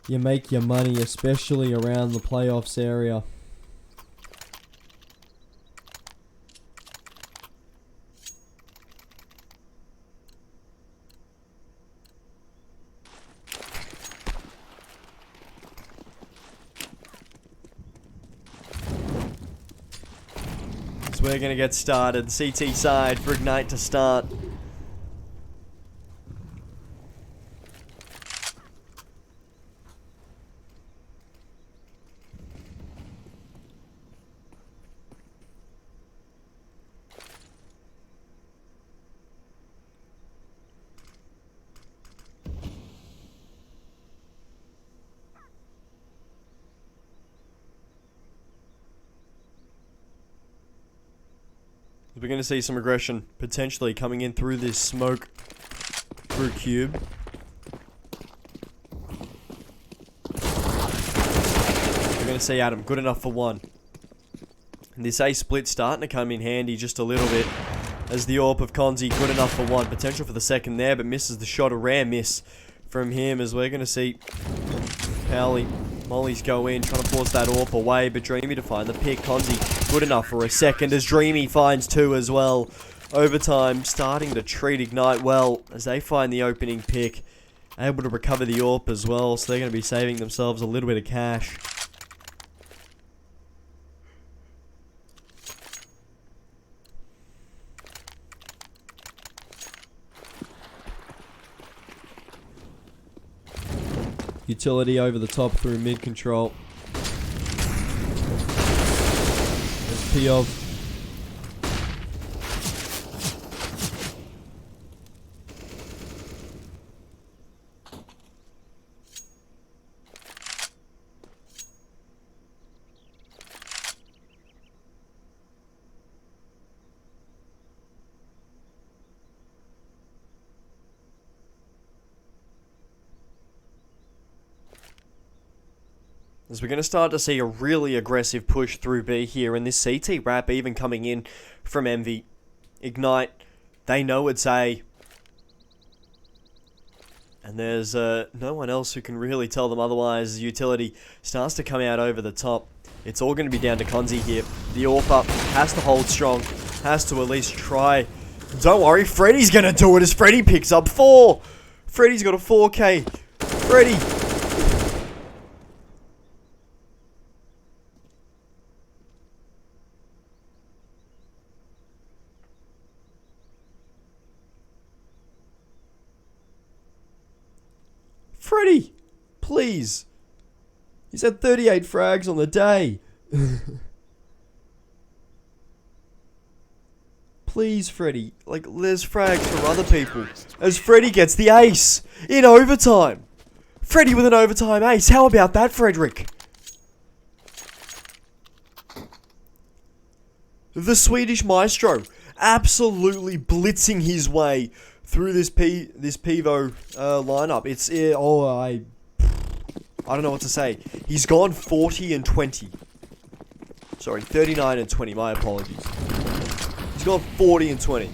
you make your money, especially around the playoffs area. We're going to get started. CT side for Ignite to start. We're going to see some aggression potentially coming in through this smoke through cube. We're going to see Adam, good enough for one. And this A split starting to come in handy just a little bit. As the AWP of Konzi, good enough for one. Potential for the second there, but misses the shot. A rare miss from him as we're going to see Powley. Mollies go in, trying to force that AWP away, but Dreamy to find the pick. Konzi, good enough for a second as Dreamy finds 2 as well. Overtime, starting to treat Ignite well as they find the opening pick. Able to recover the AWP as well, so they're going to be saving themselves a little bit of cash. Utility over the top through mid control. There's Pivo. As we're going to start to see a really aggressive push through B here, and this CT wrap even coming in from Envy. Ignite, they know it's A. And there's no one else who can really tell them otherwise. Utility starts to come out over the top. It's all going to be down to Konzi here. The AWP up has to hold strong, has to at least try. Don't worry, Freddy's going to do it as Freddy picks up 4. Freddy's got a 4K. Freddy. Freddy, please. He's had 38 frags on the day. Please, Freddy. Like, there's frags for other people. As Freddy gets the ace in overtime. Freddy with an overtime ace. How about that, Frederick? The Swedish maestro absolutely blitzing his way through this Pivo lineup. It's I don't know what to say. He's gone 40 and 20. Sorry, 39 and 20. My apologies. He's gone 40 and 20.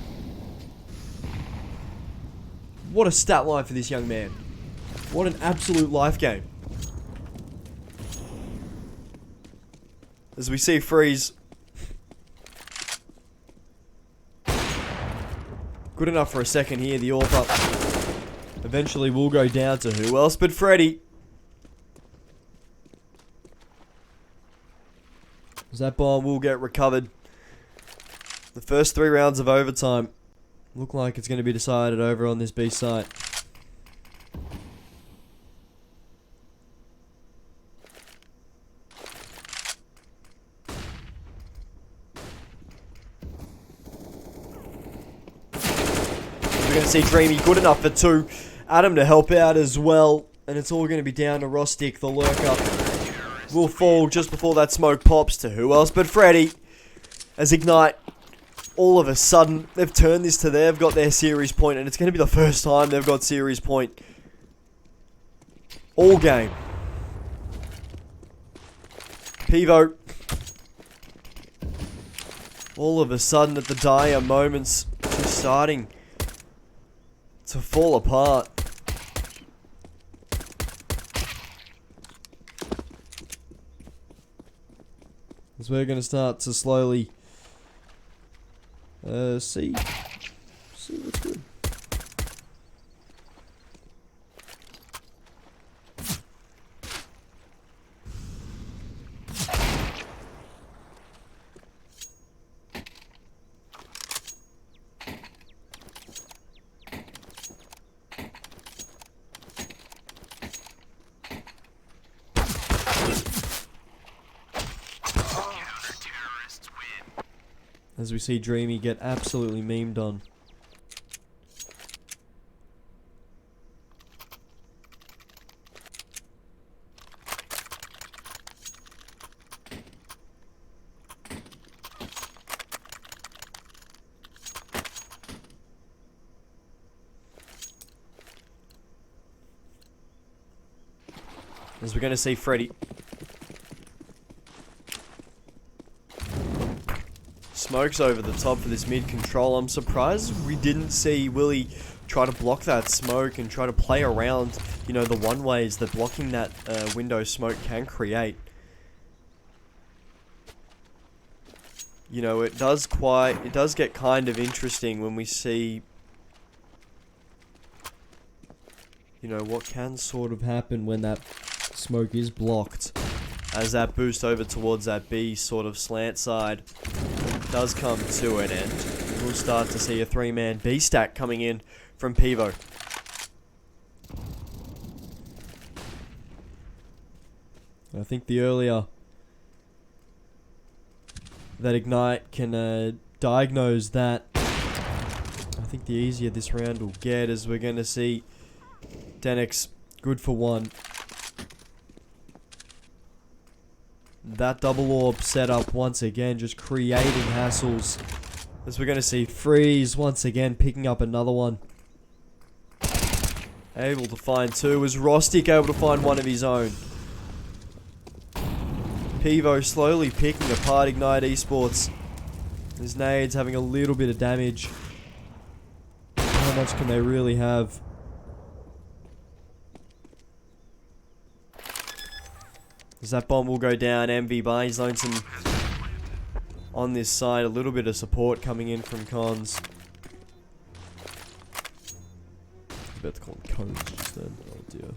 What a stat line for this young man. What an absolute life game. As we see Freeze. Good enough for a second here. The AWP up. Eventually will go down to who else but Freddy. As that bomb will get recovered. The first 3 rounds of overtime look like it's going to be decided over on this B site. We're going to see Dreamy good enough for 2. Adam to help out as well. And it's all going to be down to Rostic, the lurker. Will fall just before that smoke pops to who else but Freddy. As Ignite, all of a sudden, they've turned this to they've got their series point, and it's going to be the first time they've got series point all game. Pivo, all of a sudden at the dire moments, just starting to fall apart. As we're going to start to slowly see what's good. As we see Dreamy get absolutely memed on. As we're going to see Freddy. Smokes over the top for this mid control. I'm surprised we didn't see Willie try to block that smoke and try to play around you know, the one-ways that blocking that window smoke can create. You know, it does get kind of interesting when we see, you know, what can sort of happen when that smoke is blocked. As that boost over towards that B sort of slant side does come to an end. We'll start to see a 3-man B stack coming in from Pivo. I think the earlier that Ignite can diagnose that, I think the easier this round will get, as we're going to see Denix good for one. That double orb setup once again just creating hassles, as we're going to see Freeze once again picking up another one. Able to find two. Is Rostic able to find one of his own? Pivo slowly picking apart Ignite Esports. His nades having a little bit of damage. How much can they really have? As that bomb will go down, MV buys Lonesome on this side. A little bit of support coming in from Cons. I'm about to call him Cons just then. Oh dear.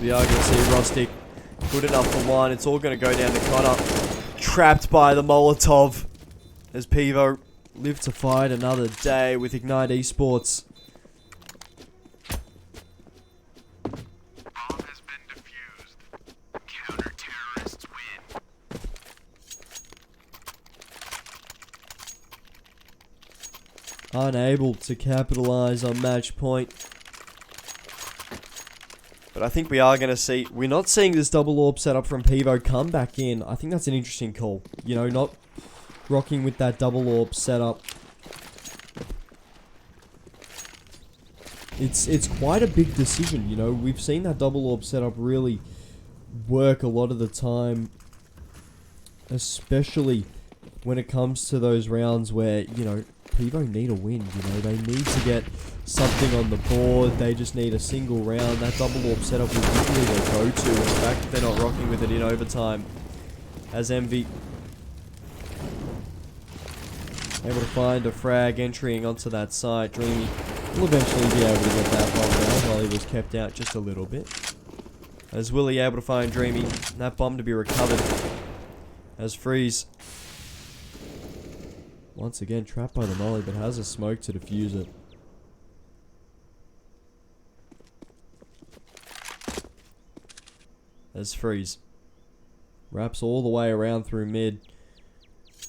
We are going to see Rostic good enough for one. It's all going to go down to Connor. Trapped by the Molotov. As Pivo live to fight another day with Ignite Esports. Bomb has been defused. Counter-terrorists win. Unable to capitalize on match point. But I think we are going to see... We're not seeing this double orb setup from Pivo come back in. I think that's an interesting call. You know, not rocking with that double orb setup. It's quite a big decision, you know. We've seen that double orb setup really work a lot of the time. Especially when it comes to those rounds where, you know, Pivo need a win, you know. They need to get something on the board. They just need a single round. That double orb setup is usually their go-to. In fact, they're not rocking with it in overtime. As MV able to find a frag entering onto that site. Dreamy will eventually be able to get that bomb down while he was kept out just a little bit. As Willie able to find Dreamy, that bomb to be recovered. As Freeze once again trapped by the molly, but has a smoke to defuse it. As Freeze wraps all the way around through mid,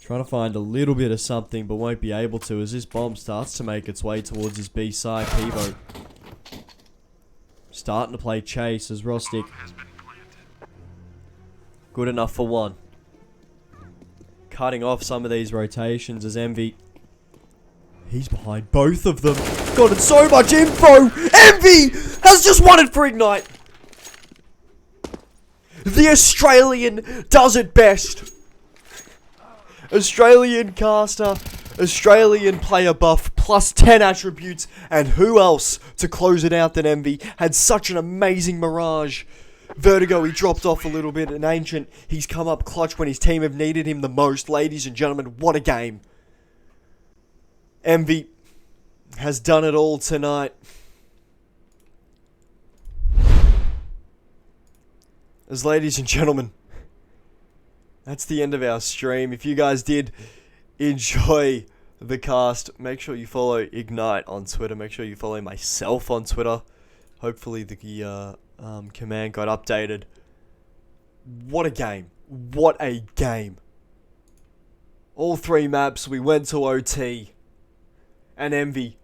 trying to find a little bit of something, but won't be able to as this bomb starts to make its way towards his B side. Pivo starting to play chase as Rostic good enough for one. Cutting off some of these rotations as Envy. He's behind both of them. Gotten so much info. Envy has just won it for Ignite. The Australian does it best. Australian caster, Australian player buff, plus 10 attributes, and who else to close it out than Envy? Had such an amazing mirage. Vertigo, he dropped off a little bit, and Ancient, he's come up clutch when his team have needed him the most. Ladies and gentlemen, what a game. Envy has done it all tonight. As ladies and gentlemen, that's the end of our stream. If you guys did enjoy the cast, make sure you follow Ignite on Twitter. Make sure you follow myself on Twitter. Hopefully the command got updated. What a game. What a game. All three maps, we went to OT. And Envy.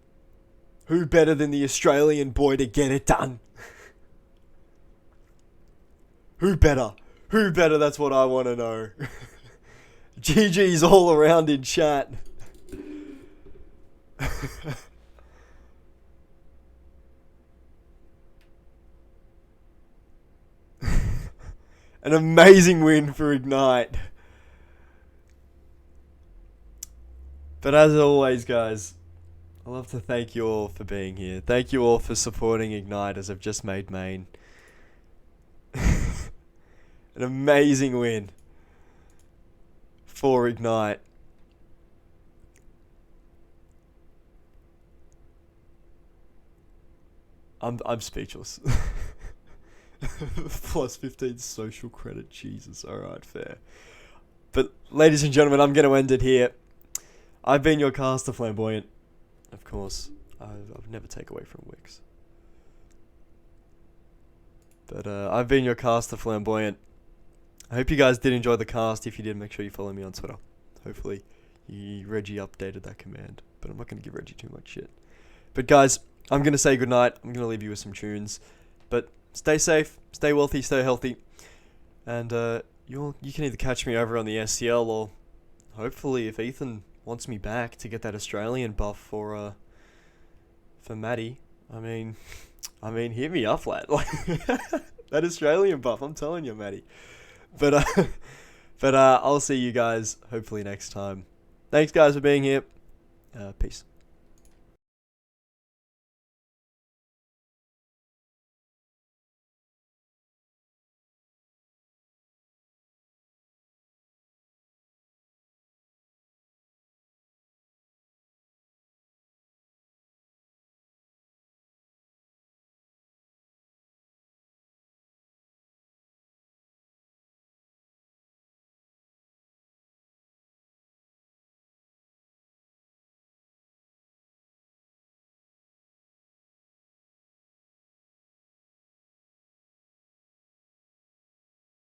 Who better than the Australian boy to get it done? Who better? Who better? That's what I want to know. GG's all around in chat. An amazing win for Ignite. But as always, guys, I love to thank you all for being here. Thank you all for supporting Ignite as I've just made main. An amazing win for Ignite. I'm speechless. Plus 15 social credit, Jesus. Alright, fair. But ladies and gentlemen, I'm going to end it here. I've been your caster, Flamboyant. Of course, I've never take away from Wix. But I've been your caster, Flamboyant. I hope you guys did enjoy the cast. If you did, make sure you follow me on Twitter. Hopefully, Reggie updated that command. But I'm not going to give Reggie too much shit. But guys, I'm going to say goodnight. I'm going to leave you with some tunes. But stay safe, stay wealthy, stay healthy. And you can either catch me over on the SCL or hopefully if Ethan wants me back to get that Australian buff for Maddie. I mean, hit me up, lad. Like that Australian buff, I'm telling you, Maddie. But I'll see you guys hopefully next time. Thanks guys for being here. Peace.